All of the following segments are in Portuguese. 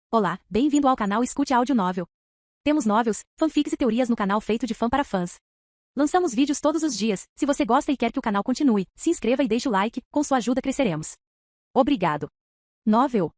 Olá, bem-vindo ao canal Escute Áudio Novel. Temos novels, fanfics e teorias no canal feito de fã para fãs. Lançamos vídeos todos os dias. Se você gosta e quer que o canal continue, se inscreva e deixe o like, com sua ajuda cresceremos. Obrigado. Novel.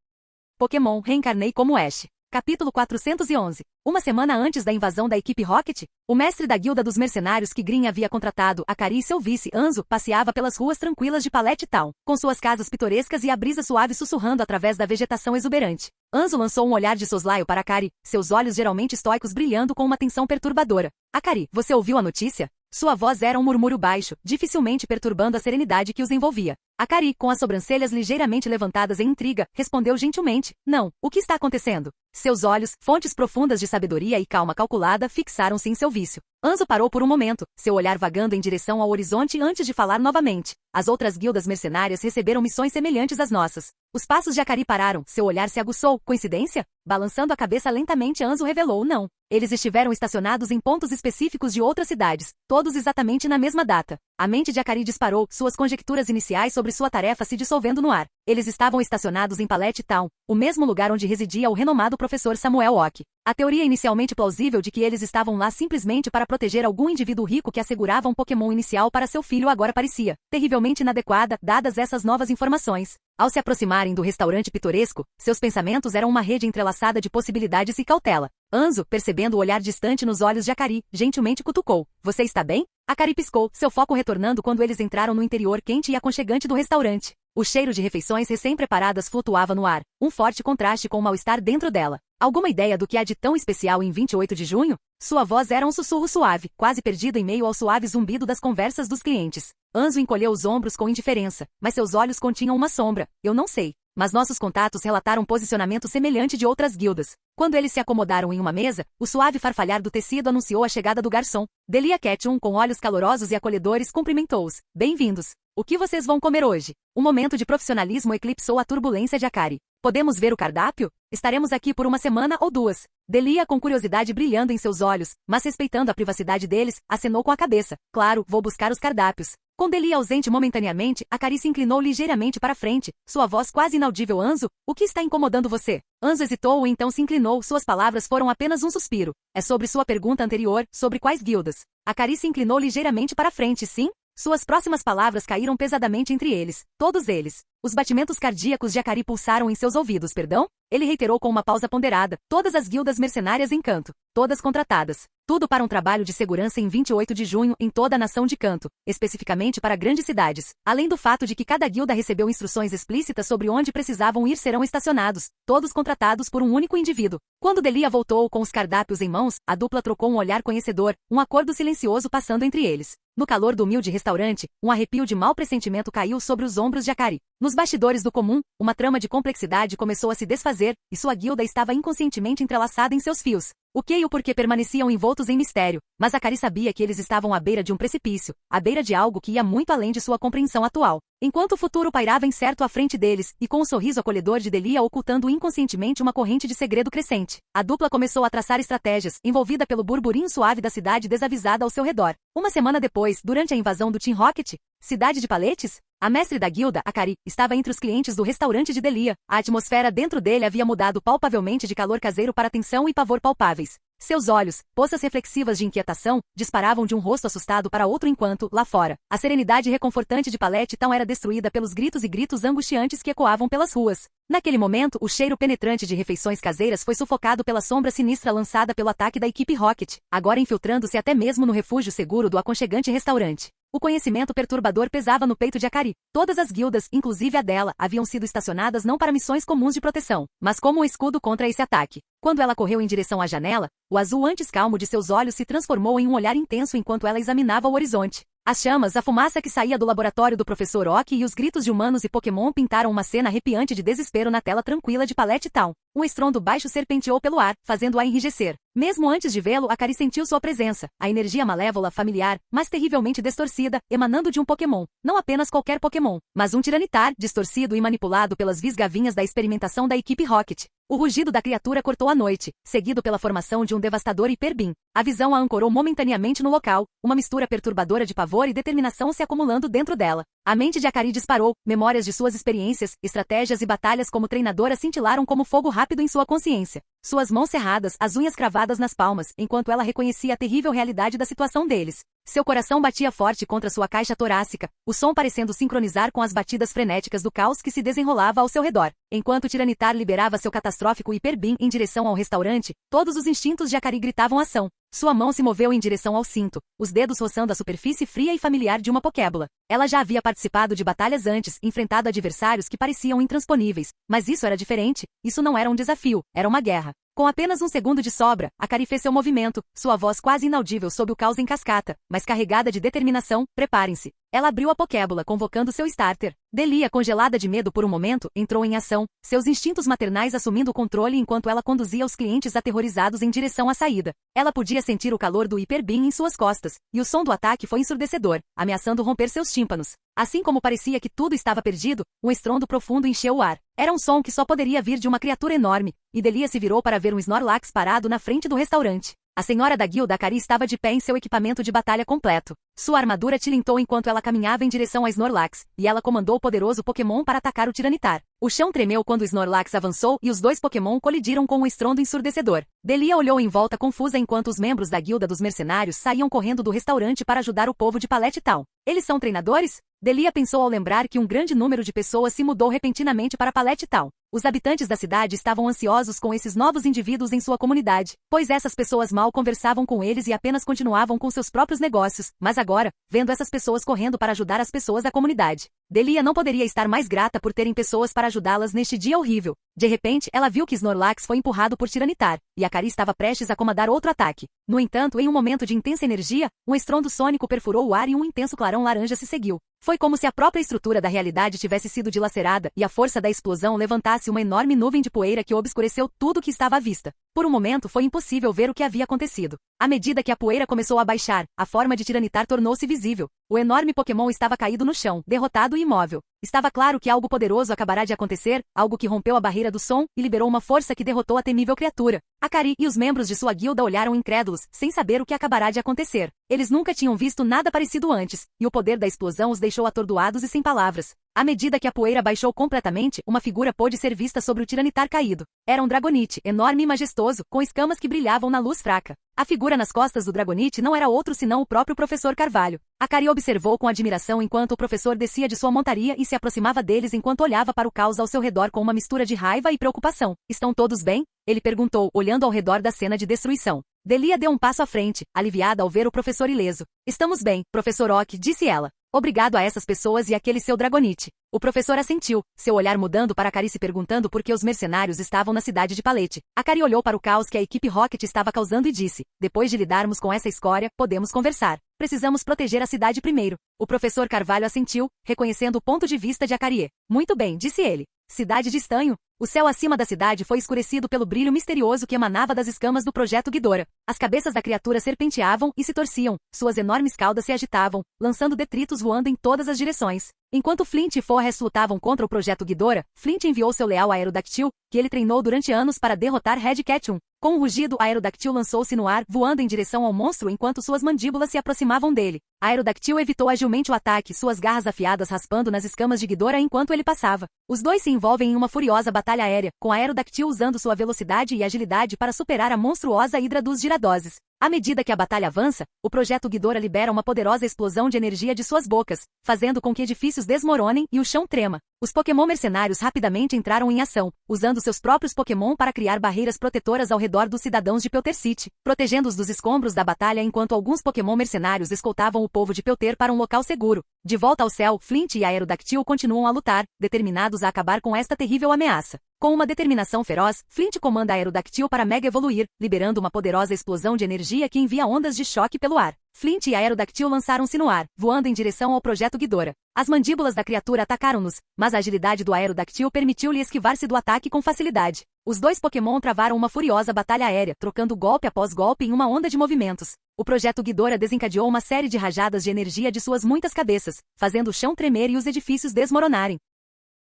Pokémon Reencarnei como Ash. Capítulo 411. Uma semana antes da invasão da equipe Rocket, o mestre da guilda dos mercenários que Green havia contratado, Akari e seu vice, Anzo, passeava pelas ruas tranquilas de Pallet Town, com suas casas pitorescas e a brisa suave sussurrando através da vegetação exuberante. Anzo lançou um olhar de soslaio para Akari, seus olhos geralmente estoicos brilhando com uma tensão perturbadora. Akari, você ouviu a notícia? Sua voz era um murmúrio baixo, dificilmente perturbando a serenidade que os envolvia. Akari, com as sobrancelhas ligeiramente levantadas em intriga, respondeu gentilmente, não, o que está acontecendo? Seus olhos, fontes profundas de sabedoria e calma calculada, fixaram-se em seu vício. Anzo parou por um momento, seu olhar vagando em direção ao horizonte antes de falar novamente. As outras guildas mercenárias receberam missões semelhantes às nossas. Os passos de Akari pararam, seu olhar se aguçou. Coincidência? Balançando a cabeça lentamente, Anzo revelou não. Eles estiveram estacionados em pontos específicos de outras cidades, todos exatamente na mesma data. A mente de Akari disparou, suas conjecturas iniciais sobre sua tarefa se dissolvendo no ar. Eles estavam estacionados em Pallet Town, o mesmo lugar onde residia o renomado professor Samuel Ock. A teoria inicialmente plausível de que eles estavam lá simplesmente para proteger algum indivíduo rico que assegurava um Pokémon inicial para seu filho agora parecia terrivelmente inadequada, dadas essas novas informações. Ao se aproximarem do restaurante pitoresco, seus pensamentos eram uma rede entrelaçada de possibilidades e cautela. Anzo, percebendo o olhar distante nos olhos de Akari, gentilmente cutucou. Você está bem? Akari piscou, seu foco retornando quando eles entraram no interior quente e aconchegante do restaurante. O cheiro de refeições recém-preparadas flutuava no ar, um forte contraste com o mal-estar dentro dela. Alguma ideia do que há de tão especial em 28 de junho? Sua voz era um sussurro suave, quase perdido em meio ao suave zumbido das conversas dos clientes. Anzo encolheu os ombros com indiferença, mas seus olhos continham uma sombra. Eu não sei. Mas nossos contatos relataram posicionamento semelhante de outras guildas. Quando eles se acomodaram em uma mesa, o suave farfalhar do tecido anunciou a chegada do garçom. Delia Ketchum, com olhos calorosos e acolhedores, cumprimentou-os. Bem-vindos. O que vocês vão comer hoje? Um momento de profissionalismo eclipsou a turbulência de Akari. Podemos ver o cardápio? Estaremos aqui por uma semana ou duas. Delia, com curiosidade brilhando em seus olhos, mas respeitando a privacidade deles, acenou com a cabeça. Claro, vou buscar os cardápios. Com Delia ausente momentaneamente, Akari se inclinou ligeiramente para frente, sua voz quase inaudível. Anzo, o que está incomodando você? Anzo hesitou e então se inclinou, suas palavras foram apenas um suspiro. É sobre sua pergunta anterior, sobre quais guildas? Akari se inclinou ligeiramente para frente, sim? Suas próximas palavras caíram pesadamente entre eles, todos eles. Os batimentos cardíacos de Akari pulsaram em seus ouvidos, perdão? Ele reiterou com uma pausa ponderada, todas as guildas mercenárias em Canto, todas contratadas. Tudo para um trabalho de segurança em 28 de junho em toda a nação de Canto, especificamente para grandes cidades. Além do fato de que cada guilda recebeu instruções explícitas sobre onde precisavam ir serão estacionados, todos contratados por um único indivíduo. Quando Delia voltou com os cardápios em mãos, a dupla trocou um olhar conhecedor, um acordo silencioso passando entre eles. No calor do humilde restaurante, um arrepio de mau pressentimento caiu sobre os ombros de Akari. Nos bastidores do comum, uma trama de complexidade começou a se desfazer, e sua guilda estava inconscientemente entrelaçada em seus fios. O que e o porquê permaneciam envoltos em mistério, mas Akari sabia que eles estavam à beira de um precipício, à beira de algo que ia muito além de sua compreensão atual. Enquanto o futuro pairava incerto à frente deles, e com o sorriso acolhedor de Delia ocultando inconscientemente uma corrente de segredo crescente, a dupla começou a traçar estratégias, envolvida pelo burburinho suave da cidade desavisada ao seu redor. Uma semana depois, durante a invasão do Team Rocket, cidade de Paletes, a mestre da guilda, Akari, estava entre os clientes do restaurante de Delia. A atmosfera dentro dele havia mudado palpavelmente de calor caseiro para tensão e pavor palpáveis. Seus olhos, poças reflexivas de inquietação, disparavam de um rosto assustado para outro enquanto, lá fora, a serenidade reconfortante de Pallet Town era destruída pelos gritos e gritos angustiantes que ecoavam pelas ruas. Naquele momento, o cheiro penetrante de refeições caseiras foi sufocado pela sombra sinistra lançada pelo ataque da equipe Rocket, agora infiltrando-se até mesmo no refúgio seguro do aconchegante restaurante. O conhecimento perturbador pesava no peito de Akari. Todas as guildas, inclusive a dela, haviam sido estacionadas não para missões comuns de proteção, mas como um escudo contra esse ataque. Quando ela correu em direção à janela, o azul antes calmo de seus olhos se transformou em um olhar intenso enquanto ela examinava o horizonte. As chamas, a fumaça que saía do laboratório do professor Ock e os gritos de humanos e Pokémon pintaram uma cena arrepiante de desespero na tela tranquila de Pallet Town. Um estrondo baixo serpenteou pelo ar, fazendo-a enrijecer. Mesmo antes de vê-lo, Akari sentiu sua presença, a energia malévola familiar, mas terrivelmente distorcida, emanando de um Pokémon. Não apenas qualquer Pokémon, mas um Tiranitar, distorcido e manipulado pelas visgavinhas da experimentação da equipe Rocket. O rugido da criatura cortou a noite, seguido pela formação de um devastador hiperbim. A visão a ancorou momentaneamente no local, uma mistura perturbadora de pavor e determinação se acumulando dentro dela. A mente de Akari disparou, memórias de suas experiências, estratégias e batalhas como treinadora cintilaram como fogo rápido em sua consciência. Suas mãos cerradas, as unhas cravadas nas palmas, enquanto ela reconhecia a terrível realidade da situação deles. Seu coração batia forte contra sua caixa torácica, o som parecendo sincronizar com as batidas frenéticas do caos que se desenrolava ao seu redor. Enquanto Tiranitar liberava seu catastrófico hiperbeam em direção ao restaurante, todos os instintos de Akari gritavam ação. Sua mão se moveu em direção ao cinto, os dedos roçando a superfície fria e familiar de uma pokébola. Ela já havia participado de batalhas antes, enfrentado adversários que pareciam intransponíveis, mas isso era diferente, isso não era um desafio, era uma guerra. Com apenas um segundo de sobra, Akari fez seu movimento, sua voz quase inaudível sob o caos em cascata, mas carregada de determinação. Preparem-se. Ela abriu a pokébola, convocando seu starter. Delia, congelada de medo por um momento, entrou em ação, seus instintos maternais assumindo o controle enquanto ela conduzia os clientes aterrorizados em direção à saída. Ela podia sentir o calor do hiperbeam em suas costas, e o som do ataque foi ensurdecedor, ameaçando romper seus tímpanos. Assim como parecia que tudo estava perdido, um estrondo profundo encheu o ar. Era um som que só poderia vir de uma criatura enorme, e Delia se virou para ver um Snorlax parado na frente do restaurante. A senhora da guilda Akari estava de pé em seu equipamento de batalha completo. Sua armadura tilintou enquanto ela caminhava em direção a Snorlax, e ela comandou o poderoso Pokémon para atacar o Tiranitar. O chão tremeu quando o Snorlax avançou e os dois Pokémon colidiram com um estrondo ensurdecedor. Delia olhou em volta confusa enquanto os membros da guilda dos mercenários saíam correndo do restaurante para ajudar o povo de Pallet Town. Eles são treinadores? Delia pensou ao lembrar que um grande número de pessoas se mudou repentinamente para Pallet Town. Os habitantes da cidade estavam ansiosos com esses novos indivíduos em sua comunidade, pois essas pessoas mal conversavam com eles e apenas continuavam com seus próprios negócios, mas agora, vendo essas pessoas correndo para ajudar as pessoas da comunidade, Delia não poderia estar mais grata por terem pessoas para ajudá-las neste dia horrível. De repente, ela viu que Snorlax foi empurrado por Tiranitar, e Akari estava prestes a comandar outro ataque. No entanto, em um momento de intensa energia, um estrondo sônico perfurou o ar e um intenso clarão laranja se seguiu. Foi como se a própria estrutura da realidade tivesse sido dilacerada e a força da explosão levantasse uma enorme nuvem de poeira que obscureceu tudo que estava à vista. Por um momento foi impossível ver o que havia acontecido. À medida que a poeira começou a baixar, a forma de Tiranitar tornou-se visível. O enorme Pokémon estava caído no chão, derrotado e imóvel. Estava claro que algo poderoso acabará de acontecer, algo que rompeu a barreira do som e liberou uma força que derrotou a temível criatura. Akari e os membros de sua guilda olharam incrédulos, sem saber o que acabará de acontecer. Eles nunca tinham visto nada parecido antes, e o poder da explosão os deixou atordoados e sem palavras. À medida que a poeira baixou completamente, uma figura pôde ser vista sobre o Tiranitar caído. Era um Dragonite, enorme e majestoso, com escamas que brilhavam na luz fraca. A figura nas costas do Dragonite não era outro senão o próprio professor Carvalho. Akari observou com admiração enquanto o professor descia de sua montaria e se aproximava deles enquanto olhava para o caos ao seu redor com uma mistura de raiva e preocupação. Estão todos bem? Ele perguntou, olhando ao redor da cena de destruição. Delia deu um passo à frente, aliviada ao ver o professor ileso. Estamos bem, professor Oak, disse ela. Obrigado a essas pessoas e aquele seu Dragonite. O professor assentiu, seu olhar mudando para Akari se perguntando por que os mercenários estavam na cidade de Pallet. Akari olhou para o caos que a equipe Rocket estava causando e disse, depois de lidarmos com essa escória, podemos conversar. Precisamos proteger a cidade primeiro. O professor Carvalho assentiu, reconhecendo o ponto de vista de Akari. Muito bem, disse ele. Cidade de Estanho? O céu acima da cidade foi escurecido pelo brilho misterioso que emanava das escamas do Projeto Ghidorah. As cabeças da criatura serpenteavam e se torciam, suas enormes caudas se agitavam, lançando detritos voando em todas as direções. Enquanto Flint e Forrest lutavam contra o Projeto Ghidorah, Flint enviou seu leal Aerodactyl, que ele treinou durante anos para derrotar Red Cat 1. Com um rugido, Aerodactyl lançou-se no ar, voando em direção ao monstro enquanto suas mandíbulas se aproximavam dele. Aerodactyl evitou agilmente o ataque, suas garras afiadas raspando nas escamas de Ghidorah enquanto ele passava. Os dois se envolvem em uma furiosa batalha aérea, com Aerodactyl usando sua velocidade e agilidade para superar a monstruosa Hidra dos Giradoses. À medida que a batalha avança, o Projeto Ghidorah libera uma poderosa explosão de energia de suas bocas, fazendo com que edifícios desmoronem e o chão trema. Os Pokémon mercenários rapidamente entraram em ação, usando seus próprios Pokémon para criar barreiras protetoras ao redor dos cidadãos de Pewter City, protegendo-os dos escombros da batalha enquanto alguns Pokémon mercenários escoltavam o povo de Pewter para um local seguro. De volta ao céu, Flint e Aerodactyl continuam a lutar, determinados a acabar com esta terrível ameaça. Com uma determinação feroz, Flint comanda Aerodactyl para mega evoluir, liberando uma poderosa explosão de energia que envia ondas de choque pelo ar. Flint e Aerodactyl lançaram-se no ar, voando em direção ao Projeto Ghidorah. As mandíbulas da criatura atacaram-nos, mas a agilidade do Aerodactyl permitiu-lhe esquivar-se do ataque com facilidade. Os dois Pokémon travaram uma furiosa batalha aérea, trocando golpe após golpe em uma onda de movimentos. O Projeto Ghidorah desencadeou uma série de rajadas de energia de suas muitas cabeças, fazendo o chão tremer e os edifícios desmoronarem.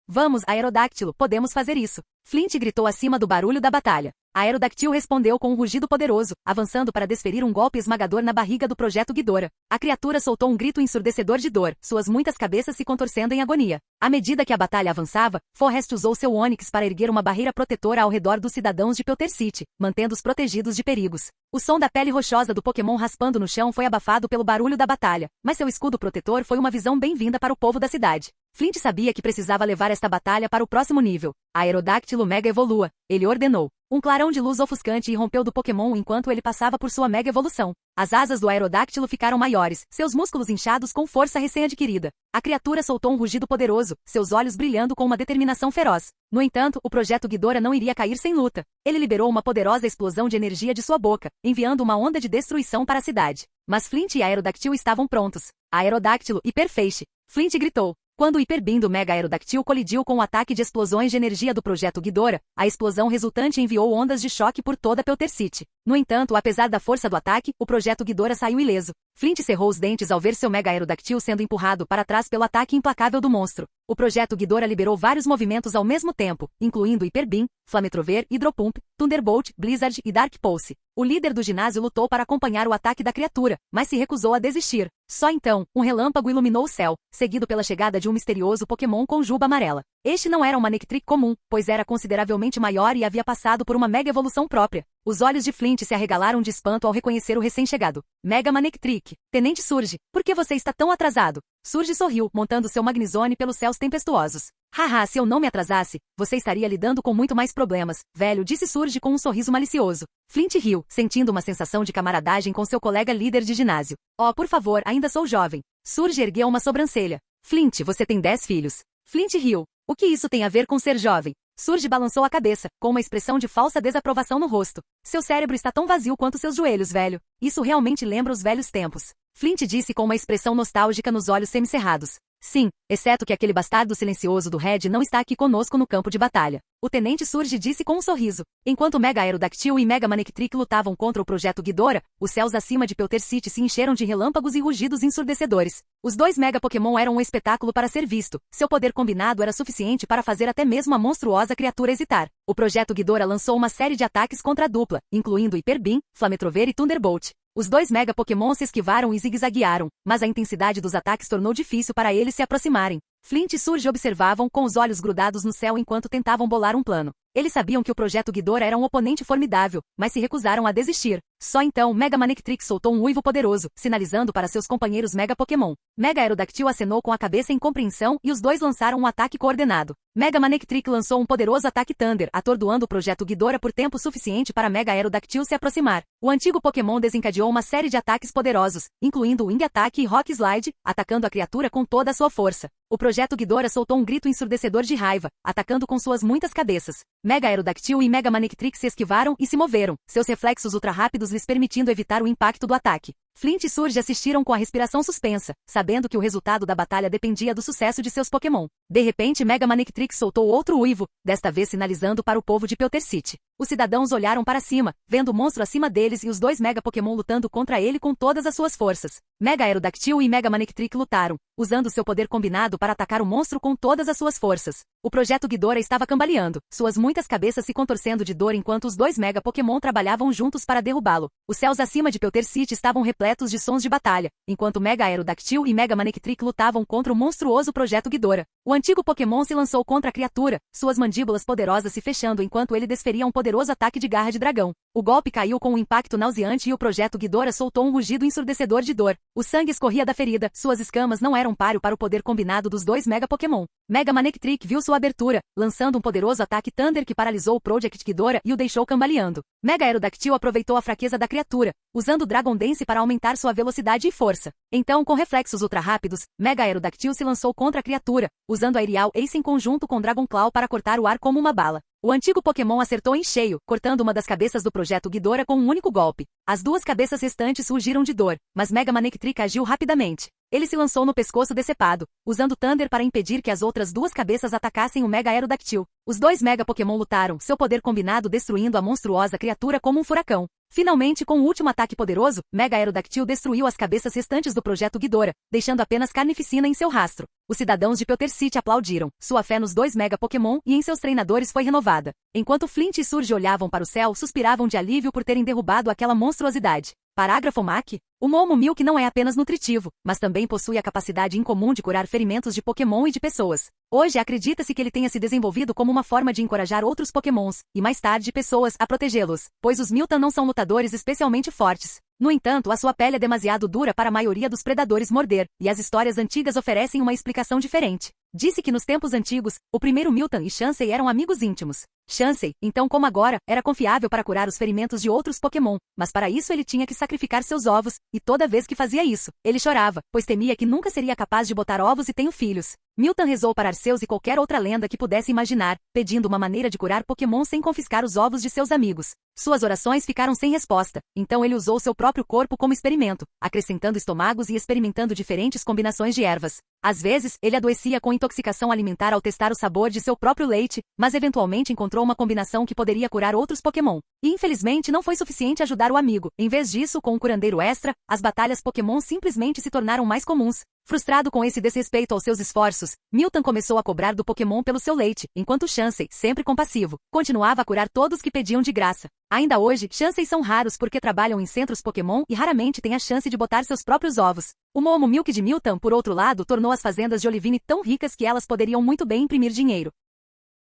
Vamos, Aerodáctilo, podemos fazer isso. Flint gritou acima do barulho da batalha. Aerodáctilo respondeu com um rugido poderoso, avançando para desferir um golpe esmagador na barriga do Projeto Ghidorah. A criatura soltou um grito ensurdecedor de dor, suas muitas cabeças se contorcendo em agonia. À medida que a batalha avançava, Forrest usou seu Onix para erguer uma barreira protetora ao redor dos cidadãos de Pewter City, mantendo-os protegidos de perigos. O som da pele rochosa do Pokémon raspando no chão foi abafado pelo barulho da batalha, mas seu escudo protetor foi uma visão bem-vinda para o povo da cidade. Flint sabia que precisava levar esta batalha para o próximo nível. Aerodáctilo Mega Evolua, ele ordenou. Um clarão de luz ofuscante irrompeu do Pokémon enquanto ele passava por sua Mega Evolução. As asas do Aerodáctilo ficaram maiores, seus músculos inchados com força recém-adquirida. A criatura soltou um rugido poderoso, seus olhos brilhando com uma determinação feroz. No entanto, o Projeto Ghidorah não iria cair sem luta. Ele liberou uma poderosa explosão de energia de sua boca, enviando uma onda de destruição para a cidade. Mas Flint e Aerodáctilo estavam prontos. Aerodáctilo, Hiperfeixe! Flint gritou. Quando o Hyper Beam do Mega Aerodáctilo colidiu com o ataque de explosões de energia do Projeto Ghidorah, a explosão resultante enviou ondas de choque por toda Pewter City. No entanto, apesar da força do ataque, o Projeto Ghidorah saiu ileso. Flint cerrou os dentes ao ver seu Mega Aerodáctilo sendo empurrado para trás pelo ataque implacável do monstro. O Projeto Ghidorah liberou vários movimentos ao mesmo tempo, incluindo Hyper Beam, Flametrover, Hydropump, Thunderbolt, Blizzard e Dark Pulse. O líder do ginásio lutou para acompanhar o ataque da criatura, mas se recusou a desistir. Só então, um relâmpago iluminou o céu, seguido pela chegada de um misterioso Pokémon com juba amarela. Este não era uma Manectric comum, pois era consideravelmente maior e havia passado por uma mega evolução própria. Os olhos de Flint se arregalaram de espanto ao reconhecer o recém-chegado. Mega Manectric. Tenente Surge, por que você está tão atrasado? Surge sorriu, montando seu Magnezone pelos céus tempestuosos. Haha, se eu não me atrasasse, você estaria lidando com muito mais problemas, velho, disse Surge com um sorriso malicioso. Flint riu, sentindo uma sensação de camaradagem com seu colega líder de ginásio. Oh, por favor, ainda sou jovem. Surge ergueu uma sobrancelha. Flint, você tem 10 filhos. Flint riu. O que isso tem a ver com ser jovem? Surge balançou a cabeça, com uma expressão de falsa desaprovação no rosto. Seu cérebro está tão vazio quanto seus joelhos, velho. Isso realmente lembra os velhos tempos. Flint disse com uma expressão nostálgica nos olhos semicerrados. Sim, exceto que aquele bastardo silencioso do Red não está aqui conosco no campo de batalha. O Tenente Surge disse com um sorriso. Enquanto Mega Aerodáctilo e Mega Manectric lutavam contra o Projeto Ghidorah, os céus acima de Pewter City se encheram de relâmpagos e rugidos ensurdecedores. Os dois Mega Pokémon eram um espetáculo para ser visto. Seu poder combinado era suficiente para fazer até mesmo a monstruosa criatura hesitar. O Projeto Ghidorah lançou uma série de ataques contra a dupla, incluindo Hyper Beam, Flametrover e Thunderbolt. Os dois Mega Pokémon se esquivaram e zigue-zaguearam, mas a intensidade dos ataques tornou difícil para eles se aproximarem. Flint e Surge observavam com os olhos grudados no céu enquanto tentavam bolar um plano. Eles sabiam que o Projeto Ghidorah era um oponente formidável, mas se recusaram a desistir. Só então Mega Manectric soltou um uivo poderoso, sinalizando para seus companheiros Mega Pokémon. Mega Aerodáctilo acenou com a cabeça em compreensão e os dois lançaram um ataque coordenado. Mega Manectric lançou um poderoso ataque Thunder, atordoando o Projeto Ghidorah por tempo suficiente para Mega Aerodáctilo se aproximar. O antigo Pokémon desencadeou uma série de ataques poderosos, incluindo o Wing Attack e Rock Slide, atacando a criatura com toda a sua força. O Projeto Ghidorah soltou um grito ensurdecedor de raiva, atacando com suas muitas cabeças. Mega Aerodáctilo e Mega Manectric se esquivaram e se moveram, seus reflexos ultra-rápidos lhes permitindo evitar o impacto do ataque. Flint e Surge assistiram com a respiração suspensa, sabendo que o resultado da batalha dependia do sucesso de seus Pokémon. De repente Mega Manectric soltou outro uivo, desta vez sinalizando para o povo de Pewter City. Os cidadãos olharam para cima, vendo o monstro acima deles e os dois Mega Pokémon lutando contra ele com todas as suas forças. Mega Aerodáctilo e Mega Manectric lutaram, usando seu poder combinado para atacar o monstro com todas as suas forças. O Projeto Ghidorah estava cambaleando, suas muitas cabeças se contorcendo de dor enquanto os dois Mega Pokémon trabalhavam juntos para derrubá-lo. Os céus acima de Pewter City estavam repletos de sons de batalha, enquanto Mega Aerodáctilo e Mega Manectric lutavam contra o monstruoso Projeto Ghidorah. O antigo Pokémon se lançou contra a criatura, suas mandíbulas poderosas se fechando enquanto ele desferia um poderoso ataque de garra de dragão. O golpe caiu com um impacto nauseante e o Projeto Ghidorah soltou um rugido ensurdecedor de dor. O sangue escorria da ferida, suas escamas não eram páreo para o poder combinado dos dois Mega Pokémon. Mega Manectric viu sua abertura, lançando um poderoso ataque Thunder que paralisou o Project Ghidorah e o deixou cambaleando. Mega Aerodáctilo aproveitou a fraqueza da criatura, usando Dragon Dance para aumentar sua velocidade e força. Então, com reflexos ultra-rápidos, Mega Aerodáctilo se lançou contra a criatura, usando Aerial Ace em conjunto com Dragon Claw para cortar o ar como uma bala. O antigo Pokémon acertou em cheio, cortando uma das cabeças do Projeto Ghidorah com um único golpe. As duas cabeças restantes rugiram de dor, mas Mega Manectric agiu rapidamente. ele se lançou no pescoço decepado, usando Thunder para impedir que as outras duas cabeças atacassem o Mega Aerodactyl. Os dois Mega Pokémon lutaram, seu poder combinado destruindo a monstruosa criatura como um furacão. Finalmente, com o último ataque poderoso, Mega Aerodactyl destruiu as cabeças restantes do Projeto Ghidorah, deixando apenas Carnificina em seu rastro. Os cidadãos de Pewter City aplaudiram. Sua fé nos dois Mega Pokémon e em seus treinadores foi renovada. Enquanto Flint e Surge olhavam para o céu, suspiravam de alívio por terem derrubado aquela monstruosidade. Parágrafo MAC. O Momo Milk não é apenas nutritivo, mas também possui a capacidade incomum de curar ferimentos de Pokémon e de pessoas. Hoje acredita-se que ele tenha se desenvolvido como uma forma de encorajar outros Pokémons, e mais tarde pessoas, a protegê-los, pois os Miltank não são lutadores especialmente fortes. No entanto, a sua pele é demasiado dura para a maioria dos predadores morder, e as histórias antigas oferecem uma explicação diferente. Disse que nos tempos antigos, o primeiro Miltank e Chansey eram amigos íntimos. Chansey, então como agora, era confiável para curar os ferimentos de outros Pokémon, mas para isso ele tinha que sacrificar seus ovos, e toda vez que fazia isso, ele chorava, pois temia que nunca seria capaz de botar ovos e ter filhos. Miltank rezou para Arceus e qualquer outra lenda que pudesse imaginar, pedindo uma maneira de curar Pokémon sem confiscar os ovos de seus amigos. Suas orações ficaram sem resposta, então ele usou seu próprio corpo como experimento, acrescentando estômagos e experimentando diferentes combinações de ervas. Às vezes, ele adoecia com intoxicação alimentar ao testar o sabor de seu próprio leite, mas eventualmente encontrou uma combinação que poderia curar outros Pokémon. E infelizmente não foi suficiente ajudar o amigo. Em vez disso, com um curandeiro extra, as batalhas Pokémon simplesmente se tornaram mais comuns. Frustrado com esse desrespeito aos seus esforços, Miltank começou a cobrar do Pokémon pelo seu leite, enquanto Chansey, sempre compassivo, continuava a curar todos que pediam de graça. Ainda hoje, Chanseys são raros porque trabalham em centros Pokémon e raramente têm a chance de botar seus próprios ovos. O Momo Milk de Miltank, por outro lado, tornou as fazendas de Olivine tão ricas que elas poderiam muito bem imprimir dinheiro.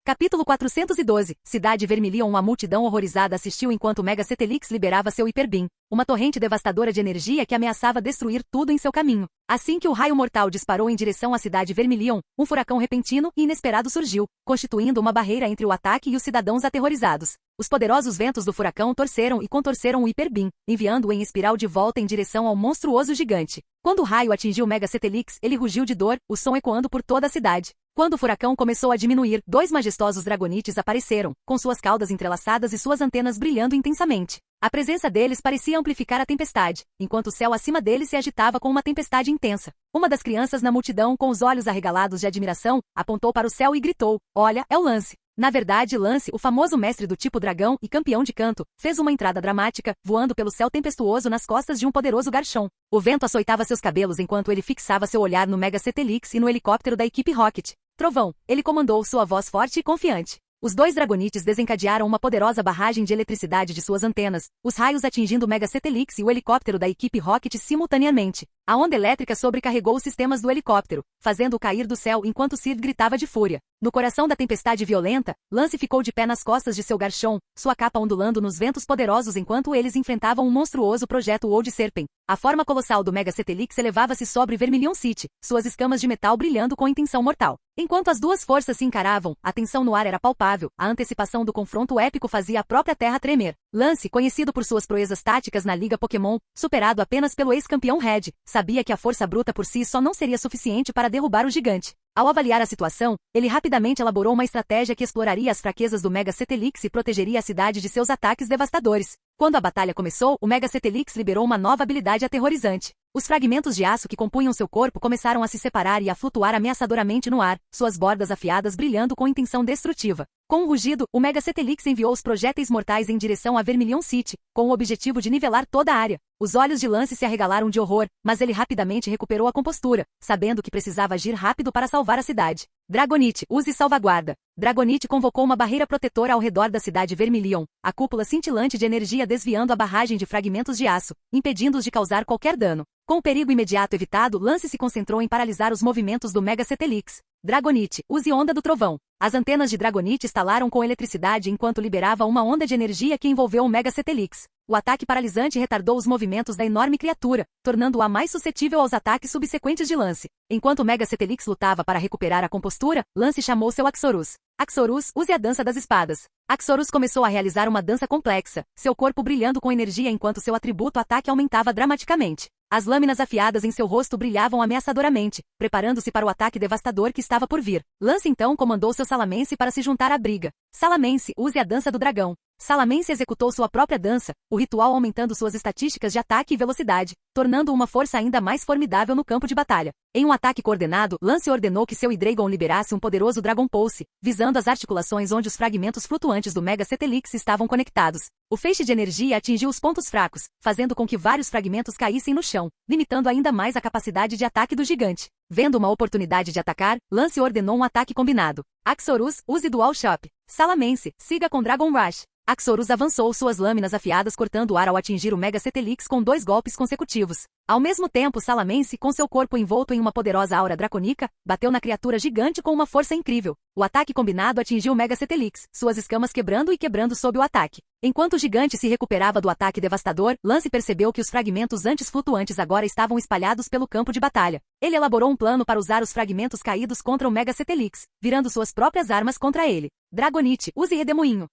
Capítulo 412. Cidade Vermilion. Uma multidão horrorizada assistiu enquanto Mega Cetelix liberava seu Hyper Beam, uma torrente devastadora de energia que ameaçava destruir tudo em seu caminho. Assim que o raio mortal disparou em direção à cidade Vermilion, um furacão repentino e inesperado surgiu, constituindo uma barreira entre o ataque e os cidadãos aterrorizados. Os poderosos ventos do furacão torceram e contorceram o Hyper Beam, enviando-o em espiral de volta em direção ao monstruoso gigante. Quando o raio atingiu Mega Cetelix, ele rugiu de dor, o som ecoando por toda a cidade. Quando o furacão começou a diminuir, dois majestosos dragonites apareceram, com suas caudas entrelaçadas e suas antenas brilhando intensamente. A presença deles parecia amplificar a tempestade, enquanto o céu acima deles se agitava com uma tempestade intensa. Uma das crianças na multidão, com os olhos arregalados de admiração, apontou para o céu e gritou: "Olha, é o Lance!" Na verdade, Lance, o famoso mestre do tipo dragão e campeão de canto, fez uma entrada dramática, voando pelo céu tempestuoso nas costas de um poderoso Garchomp. O vento açoitava seus cabelos enquanto ele fixava seu olhar no Mega Cetelix e no helicóptero da equipe Rocket. Trovão, ele comandou sua voz forte e confiante. Os dois dragonites desencadearam uma poderosa barragem de eletricidade de suas antenas, os raios atingindo o Mega Cetelix e o helicóptero da equipe Rocket simultaneamente. A onda elétrica sobrecarregou os sistemas do helicóptero, fazendo-o cair do céu enquanto Sid gritava de fúria. No coração da tempestade violenta, Lance ficou de pé nas costas de seu Garchomp, sua capa ondulando nos ventos poderosos enquanto eles enfrentavam um monstruoso projeto Old Serpent. A forma colossal do Mega Cetelix elevava-se sobre Vermilion City, suas escamas de metal brilhando com intenção mortal. Enquanto as duas forças se encaravam, a tensão no ar era palpável, a antecipação do confronto épico fazia a própria terra tremer. Lance, conhecido por suas proezas táticas na Liga Pokémon, superado apenas pelo ex-campeão Red, sabia que a força bruta por si só não seria suficiente para derrubar o gigante. Ao avaliar a situação, ele rapidamente elaborou uma estratégia que exploraria as fraquezas do Mega Cetelix e protegeria a cidade de seus ataques devastadores. Quando a batalha começou, o Mega Cetelix liberou uma nova habilidade aterrorizante. Os fragmentos de aço que compunham seu corpo começaram a se separar e a flutuar ameaçadoramente no ar, suas bordas afiadas brilhando com intenção destrutiva. Com um rugido, o Mega Cetelix enviou os projéteis mortais em direção a Vermilion City, com o objetivo de nivelar toda a área. Os olhos de Lance se arregalaram de horror, mas ele rapidamente recuperou a compostura, sabendo que precisava agir rápido para salvar a cidade. Dragonite, use salvaguarda. Dragonite convocou uma barreira protetora ao redor da cidade Vermilion, a cúpula cintilante de energia desviando a barragem de fragmentos de aço, impedindo-os de causar qualquer dano. Com o perigo imediato evitado, Lance se concentrou em paralisar os movimentos do Mega Cetelix. Dragonite, use onda do trovão. As antenas de Dragonite estalaram com eletricidade enquanto liberava uma onda de energia que envolveu o Mega Cetelix. O ataque paralisante retardou os movimentos da enorme criatura, tornando-a mais suscetível aos ataques subsequentes de Lance. Enquanto o Mega Cetelix lutava para recuperar a compostura, Lance chamou seu Axorus. Axorus, use a dança das espadas. Axorus começou a realizar uma dança complexa, seu corpo brilhando com energia enquanto seu atributo ataque aumentava dramaticamente. As lâminas afiadas em seu rosto brilhavam ameaçadoramente, preparando-se para o ataque devastador que estava por vir. Lance então comandou seu Salamence para se juntar à briga. Salamence, use a dança do dragão. Salamence executou sua própria dança, o ritual aumentando suas estatísticas de ataque e velocidade, tornando uma força ainda mais formidável no campo de batalha. Em um ataque coordenado, Lance ordenou que seu Hydreigon liberasse um poderoso Dragon Pulse, visando as articulações onde os fragmentos flutuantes do Mega Cetelix estavam conectados. O feixe de energia atingiu os pontos fracos, fazendo com que vários fragmentos caíssem no chão, limitando ainda mais a capacidade de ataque do gigante. Vendo uma oportunidade de atacar, Lance ordenou um ataque combinado. Axorus, use Dual Chop. Salamence, siga com Dragon Rush. Axorus avançou suas lâminas afiadas cortando o ar ao atingir o Mega Cetelix com 2 golpes consecutivos. Ao mesmo tempo, Salamence, com seu corpo envolto em uma poderosa aura dracônica, bateu na criatura gigante com uma força incrível. O ataque combinado atingiu o Mega Cetelix, suas escamas quebrando sob o ataque. Enquanto o gigante se recuperava do ataque devastador, Lance percebeu que os fragmentos antes flutuantes agora estavam espalhados pelo campo de batalha. Ele elaborou um plano para usar os fragmentos caídos contra o Mega Cetelix, virando suas próprias armas contra ele. Dragonite, use Redemoinho.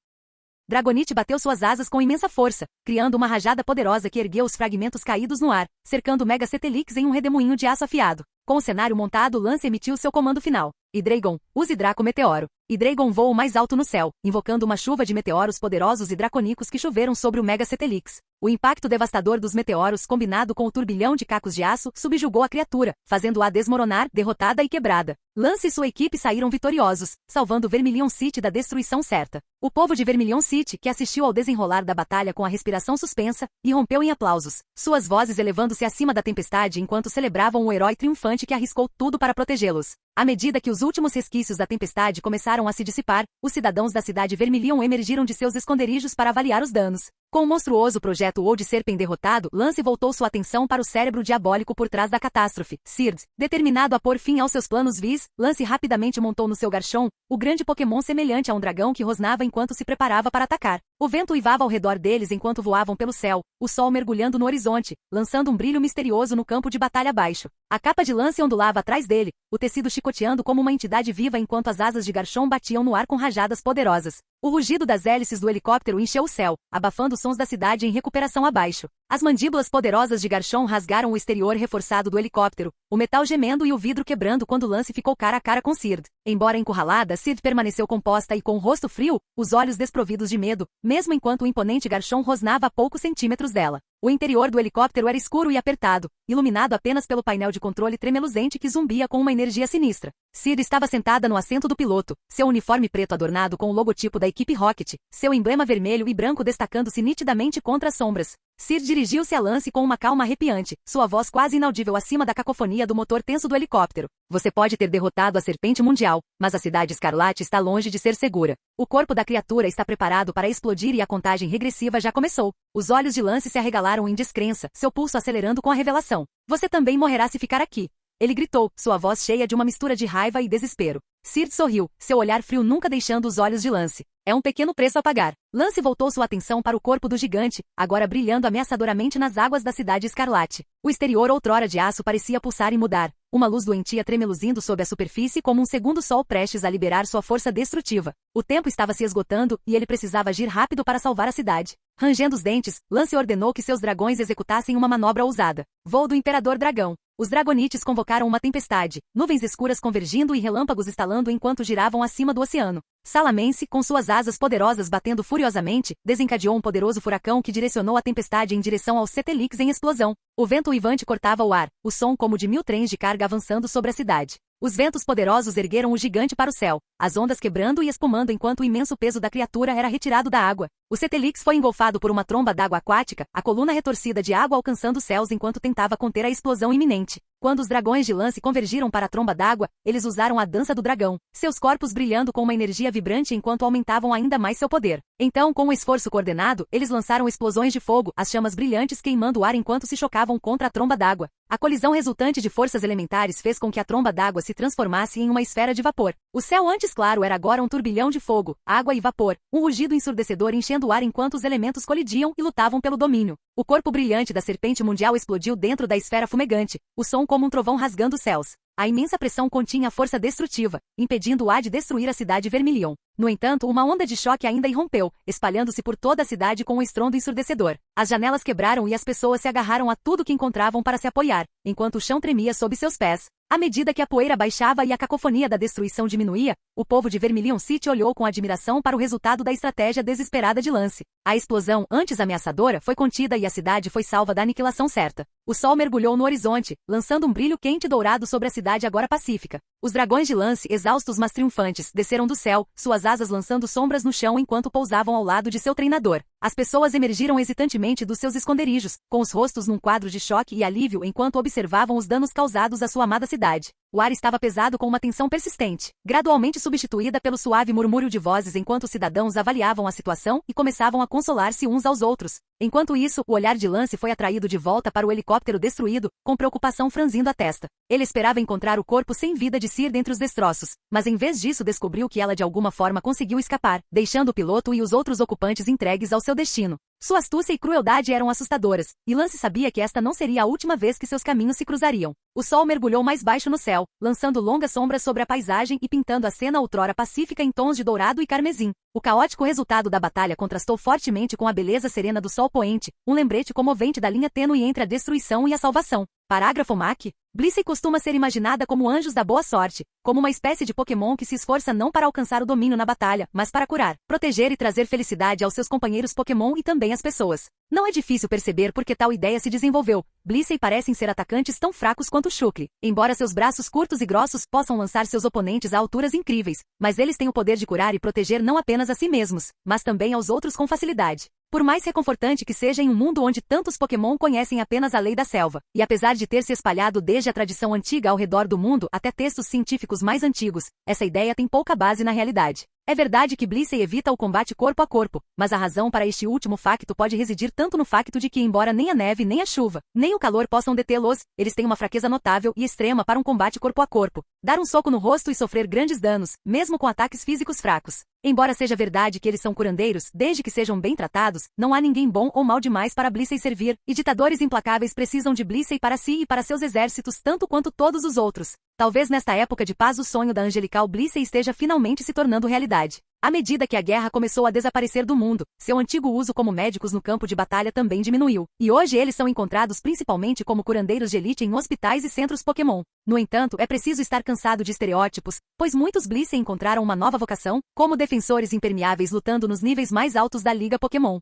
Dragonite bateu suas asas com imensa força, criando uma rajada poderosa que ergueu os fragmentos caídos no ar, cercando o Mega Cetelix em um redemoinho de aço afiado. Com o cenário montado, Lance emitiu seu comando final. Hydreigon, use Draco Meteoro. Hydreigon voou mais alto no céu, invocando uma chuva de meteoros poderosos e dracônicos que choveram sobre o Mega Cetelix. O impacto devastador dos meteoros, combinado com o turbilhão de cacos de aço, subjugou a criatura, fazendo-a desmoronar, derrotada e quebrada. Lance e sua equipe saíram vitoriosos, salvando Vermilion City da destruição certa. O povo de Vermilion City, que assistiu ao desenrolar da batalha com a respiração suspensa, irrompeu em aplausos, suas vozes elevando-se acima da tempestade enquanto celebravam o herói triunfante que arriscou tudo para protegê-los. À medida que os últimos resquícios da tempestade começaram a se dissipar, os cidadãos da cidade Vermilion emergiram de seus esconderijos para avaliar os danos. Com o monstruoso projeto Old Serpent derrotado, Lance voltou sua atenção para o cérebro diabólico por trás da catástrofe, Sird. Determinado a pôr fim aos seus planos vis, Lance rapidamente montou no seu Garchomp, o grande Pokémon semelhante a um dragão que rosnava enquanto se preparava para atacar. O vento uivava ao redor deles enquanto voavam pelo céu, o sol mergulhando no horizonte, lançando um brilho misterioso no campo de batalha abaixo. A capa de Lance ondulava atrás dele, o tecido chicoteando como uma entidade viva enquanto as asas de Garchomp batiam no ar com rajadas poderosas. O rugido das hélices do helicóptero encheu o céu, abafando os sons da cidade em recuperação abaixo. As mandíbulas poderosas de Garchomp rasgaram o exterior reforçado do helicóptero, o metal gemendo e o vidro quebrando quando Lance ficou cara a cara com Sird. Embora encurralada, Sird permaneceu composta e com o rosto frio, os olhos desprovidos de medo, mesmo enquanto o imponente Garchomp rosnava a poucos centímetros dela. O interior do helicóptero era escuro e apertado, iluminado apenas pelo painel de controle tremeluzente que zumbia com uma energia sinistra. Sird estava sentada no assento do piloto, seu uniforme preto adornado com o logotipo da equipe Rocket, seu emblema vermelho e branco destacando-se nitidamente contra as sombras. Sird dirigiu-se a Lance com uma calma arrepiante, sua voz quase inaudível acima da cacofonia do motor tenso do helicóptero. Você pode ter derrotado a Serpente Mundial, mas a Cidade Escarlate está longe de ser segura. O corpo da criatura está preparado para explodir e a contagem regressiva já começou. Os olhos de Lance se arregalaram em descrença, seu pulso acelerando com a revelação. Você também morrerá se ficar aqui. Ele gritou, sua voz cheia de uma mistura de raiva e desespero. Sird sorriu, seu olhar frio nunca deixando os olhos de Lance. É um pequeno preço a pagar. Lance voltou sua atenção para o corpo do gigante, agora brilhando ameaçadoramente nas águas da Cidade Escarlate. O exterior outrora de aço parecia pulsar e mudar, uma luz doentia tremeluzindo sob a superfície como um segundo sol prestes a liberar sua força destrutiva. O tempo estava se esgotando, e ele precisava agir rápido para salvar a cidade. Rangendo os dentes, Lance ordenou que seus dragões executassem uma manobra ousada. Voo do Imperador Dragão. Os Dragonites convocaram uma tempestade, nuvens escuras convergindo e relâmpagos estalando enquanto giravam acima do oceano. Salamence, com suas asas poderosas batendo furiosamente, desencadeou um poderoso furacão que direcionou a tempestade em direção ao Cetelix em explosão. O vento uivante cortava o ar, o som como de 1000 trens de carga avançando sobre a cidade. Os ventos poderosos ergueram o gigante para o céu, as ondas quebrando e espumando enquanto o imenso peso da criatura era retirado da água. O Cetelix foi engolfado por uma tromba d'água aquática, a coluna retorcida de água alcançando os céus enquanto tentava conter a explosão iminente. Quando os dragões de Lance convergiram para a tromba d'água, eles usaram a dança do dragão, seus corpos brilhando com uma energia vibrante enquanto aumentavam ainda mais seu poder. Então, com um esforço coordenado, eles lançaram explosões de fogo, as chamas brilhantes queimando o ar enquanto se chocavam contra a tromba d'água. A colisão resultante de forças elementares fez com que a tromba d'água se transformasse em uma esfera de vapor. O céu antes claro era agora um turbilhão de fogo, água e vapor, um rugido ensurdecedor enchendo o ar enquanto os elementos colidiam e lutavam pelo domínio. O corpo brilhante da Serpente Mundial explodiu dentro da esfera fumegante, o som como um trovão rasgando os céus. A imensa pressão continha a força destrutiva, impedindo-a de destruir a cidade Vermilion. No entanto, uma onda de choque ainda irrompeu, espalhando-se por toda a cidade com um estrondo ensurdecedor. As janelas quebraram e as pessoas se agarraram a tudo que encontravam para se apoiar, enquanto o chão tremia sob seus pés. À medida que a poeira baixava e a cacofonia da destruição diminuía, o povo de Vermilion City olhou com admiração para o resultado da estratégia desesperada de Lance. A explosão, antes ameaçadora, foi contida e a cidade foi salva da aniquilação certa. O sol mergulhou no horizonte, lançando um brilho quente e dourado sobre a cidade agora pacífica. Os dragões de Lance, exaustos mas triunfantes, desceram do céu, suas asas lançando sombras no chão enquanto pousavam ao lado de seu treinador. As pessoas emergiram hesitantemente dos seus esconderijos, com os rostos num quadro de choque e alívio enquanto observavam os danos causados à sua amada cidade. O ar estava pesado com uma tensão persistente, gradualmente substituída pelo suave murmúrio de vozes enquanto os cidadãos avaliavam a situação e começavam a consolar-se uns aos outros. Enquanto isso, o olhar de Lance foi atraído de volta para o helicóptero destruído, com preocupação franzindo a testa. Ele esperava encontrar o corpo sem vida de Cir dentre os destroços, mas em vez disso descobriu que ela de alguma forma conseguiu escapar, deixando o piloto e os outros ocupantes entregues ao seu destino. Sua astúcia e crueldade eram assustadoras, e Lance sabia que esta não seria a última vez que seus caminhos se cruzariam. O sol mergulhou mais baixo no céu, lançando longas sombras sobre a paisagem e pintando a cena outrora pacífica em tons de dourado e carmesim. O caótico resultado da batalha contrastou fortemente com a beleza serena do sol poente, um lembrete comovente da linha tênue entre a destruição e a salvação. Parágrafo MAC. Blissey costuma ser imaginada como anjos da boa sorte, como uma espécie de Pokémon que se esforça não para alcançar o domínio na batalha, mas para curar, proteger e trazer felicidade aos seus companheiros Pokémon e também às pessoas. Não é difícil perceber por que tal ideia se desenvolveu. Blissey parecem ser atacantes tão fracos quanto Shuckle. Embora seus braços curtos e grossos possam lançar seus oponentes a alturas incríveis, mas eles têm o poder de curar e proteger não apenas a si mesmos, mas também aos outros com facilidade. Por mais reconfortante que seja em um mundo onde tantos Pokémon conhecem apenas a lei da selva, e apesar de ter se espalhado desde a tradição antiga ao redor do mundo até textos científicos mais antigos, essa ideia tem pouca base na realidade. É verdade que Blissey evita o combate corpo a corpo, mas a razão para este último facto pode residir tanto no facto de que embora nem a neve nem a chuva, nem o calor possam detê-los, eles têm uma fraqueza notável e extrema para um combate corpo a corpo. Dar um soco no rosto e sofrer grandes danos, mesmo com ataques físicos fracos. Embora seja verdade que eles são curandeiros, desde que sejam bem tratados, não há ninguém bom ou mal demais para Blissey servir, e ditadores implacáveis precisam de Blissey para si e para seus exércitos tanto quanto todos os outros. Talvez nesta época de paz o sonho da angelical Blissey esteja finalmente se tornando realidade. À medida que a guerra começou a desaparecer do mundo, seu antigo uso como médicos no campo de batalha também diminuiu, e hoje eles são encontrados principalmente como curandeiros de elite em hospitais e centros Pokémon. No entanto, é preciso estar cansado de estereótipos, pois muitos Blissey encontraram uma nova vocação, como defensores impermeáveis lutando nos níveis mais altos da Liga Pokémon.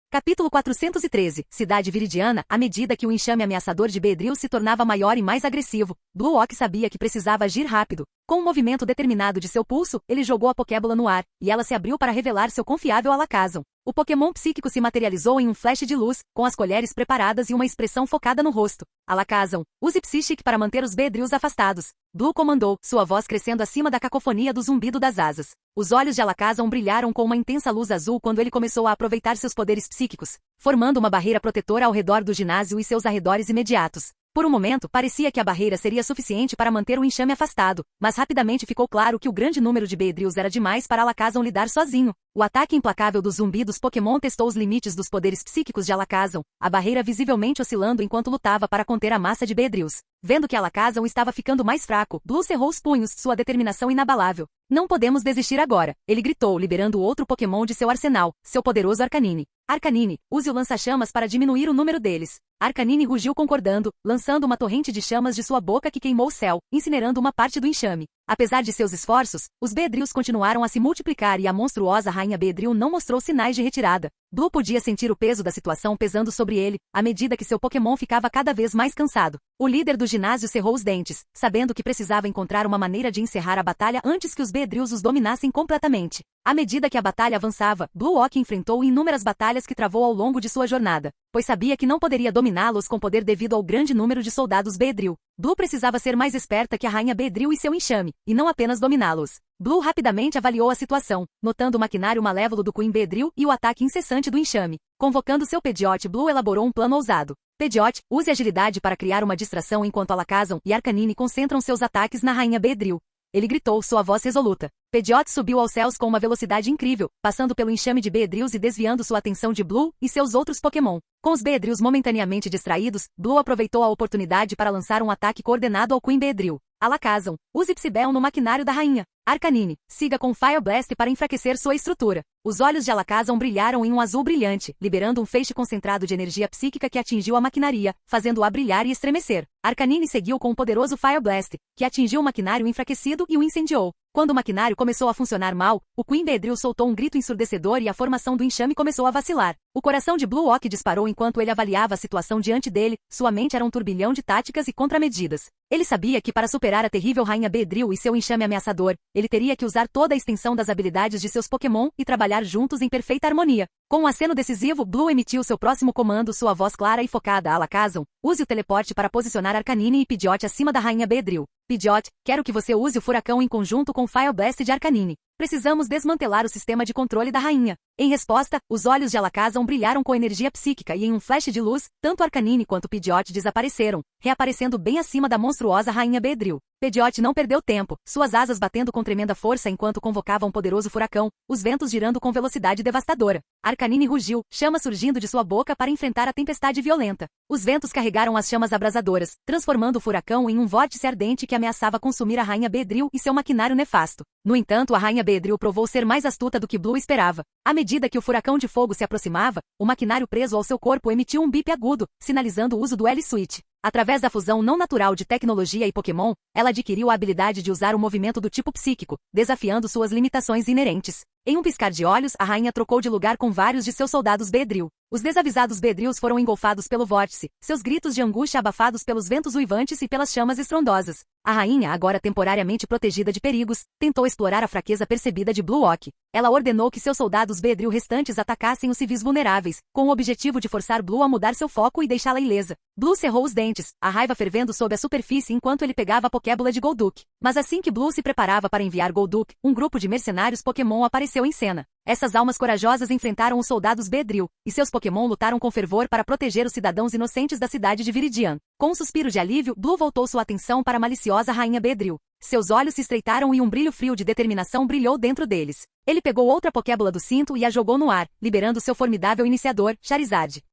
Capítulo 413, Cidade Viridiana. À medida que o enxame ameaçador de Beedrill se tornava maior e mais agressivo, Blue Ock sabia que precisava agir rápido. Com um movimento determinado de seu pulso, ele jogou a Pokébola no ar, e ela se abriu para revelar seu confiável Alakazam. O Pokémon psíquico se materializou em um flash de luz, com as colheres preparadas e uma expressão focada no rosto. Alakazam, use Psychic para manter os Beedrills afastados. Blue comandou, sua voz crescendo acima da cacofonia do zumbido das asas. Os olhos de Alakazam brilharam com uma intensa luz azul quando ele começou a aproveitar seus poderes psíquicos, formando uma barreira protetora ao redor do ginásio e seus arredores imediatos. Por um momento, parecia que a barreira seria suficiente para manter o enxame afastado, mas rapidamente ficou claro que o grande número de Beedrills era demais para Alakazam lidar sozinho. O ataque implacável do zumbi dos Pokémon testou os limites dos poderes psíquicos de Alakazam, a barreira visivelmente oscilando enquanto lutava para conter a massa de Beedrills. Vendo que Alakazam estava ficando mais fraco, Blue cerrou os punhos, sua determinação inabalável. Não podemos desistir agora, ele gritou, liberando outro Pokémon de seu arsenal, seu poderoso Arcanine. Arcanine, use o lança-chamas para diminuir o número deles. Arcanine rugiu concordando, lançando uma torrente de chamas de sua boca que queimou o céu, incinerando uma parte do enxame. Apesar de seus esforços, os Beedrills continuaram a se multiplicar e a monstruosa Rainha Beedrill não mostrou sinais de retirada. Blue podia sentir o peso da situação pesando sobre ele, à medida que seu Pokémon ficava cada vez mais cansado. O líder do ginásio cerrou os dentes, sabendo que precisava encontrar uma maneira de encerrar a batalha antes que os Beedrills os dominassem completamente. À medida que a batalha avançava, Blue Ock enfrentou inúmeras batalhas que travou ao longo de sua jornada, pois sabia que não poderia dominá-los com poder devido ao grande número de soldados Beedrill. Blue precisava ser mais esperta que a Rainha Beedrill e seu enxame, e não apenas dominá-los. Blue rapidamente avaliou a situação, notando o maquinário malévolo do Queen Beedrill e o ataque incessante do enxame. Convocando seu Pidgeot, Blue elaborou um plano ousado. Pidgeot, use agilidade para criar uma distração enquanto Alakazam e Arcanine concentram seus ataques na Rainha Beedrill. Ele gritou, sua voz resoluta. Pidgeot subiu aos céus com uma velocidade incrível, passando pelo enxame de Beedrills e desviando sua atenção de Blue e seus outros Pokémon. Com os Beedrills momentaneamente distraídos, Blue aproveitou a oportunidade para lançar um ataque coordenado ao Queen Beedrill. Alakazam, use Psybeon no maquinário da rainha. Arcanine, siga com Fire Blast para enfraquecer sua estrutura. Os olhos de Alakazam brilharam em um azul brilhante, liberando um feixe concentrado de energia psíquica que atingiu a maquinaria, fazendo-a brilhar e estremecer. Arcanine seguiu com um poderoso Fire Blast, que atingiu o maquinário enfraquecido e o incendiou. Quando o maquinário começou a funcionar mal, o Queen Beedrill soltou um grito ensurdecedor e a formação do enxame começou a vacilar. O coração de Blue Ock disparou enquanto ele avaliava a situação diante dele, sua mente era um turbilhão de táticas e contramedidas. Ele sabia que para superar a terrível Rainha Beedrill e seu enxame ameaçador, ele teria que usar toda a extensão das habilidades de seus Pokémon e trabalhar juntos em perfeita harmonia. Com um aceno decisivo, Blue emitiu seu próximo comando, sua voz clara e focada. Alakazam, use o teleporte para posicionar Arcanine e Pidgeot acima da Rainha Beedrill. Pidgeot, quero que você use o furacão em conjunto com Fire Blast de Arcanine. Precisamos desmantelar o sistema de controle da rainha. Em resposta, os olhos de Alakazam brilharam com energia psíquica e em um flash de luz, tanto Arcanine quanto Pidgeot desapareceram, reaparecendo bem acima da monstruosa Rainha Beedrill. Pidgeot não perdeu tempo, suas asas batendo com tremenda força enquanto convocava um poderoso furacão, os ventos girando com velocidade devastadora. Arcanine rugiu, chamas surgindo de sua boca para enfrentar a tempestade violenta. Os ventos carregaram as chamas abrasadoras, transformando o furacão em um vórtice ardente que ameaçava consumir a Rainha Beedrill e seu maquinário nefasto. No entanto, a Rainha Beedrill provou ser mais astuta do que Blue esperava. À medida que o furacão de fogo se aproximava, o maquinário preso ao seu corpo emitiu um bip agudo, sinalizando o uso do L-Switch. Através da fusão não natural de tecnologia e Pokémon, ela adquiriu a habilidade de usar o movimento do tipo psíquico, desafiando suas limitações inerentes. Em um piscar de olhos, a rainha trocou de lugar com vários de seus soldados Beedrill. Os desavisados Beedrills foram engolfados pelo vórtice, seus gritos de angústia abafados pelos ventos uivantes e pelas chamas estrondosas. A rainha, agora temporariamente protegida de perigos, tentou explorar a fraqueza percebida de Blue Ock. Ela ordenou que seus soldados Beedrill restantes atacassem os civis vulneráveis, com o objetivo de forçar Blue a mudar seu foco e deixá-la ilesa. Blue cerrou os dentes, a raiva fervendo sob a superfície enquanto ele pegava a Pokébula de Golduck. Mas assim que Blue se preparava para enviar Golduck, um grupo de mercenários Pokémon apareceu em cena. Essas almas corajosas enfrentaram os soldados Beedrill, e seus Pokémon lutaram com fervor para proteger os cidadãos inocentes da cidade de Viridian. Com um suspiro de alívio, Blue voltou sua atenção para a maliciosa Rainha Beedrill. Seus olhos se estreitaram e um brilho frio de determinação brilhou dentro deles. Ele pegou outra Pokébula do cinto e a jogou no ar, liberando seu formidável iniciador, Charizard.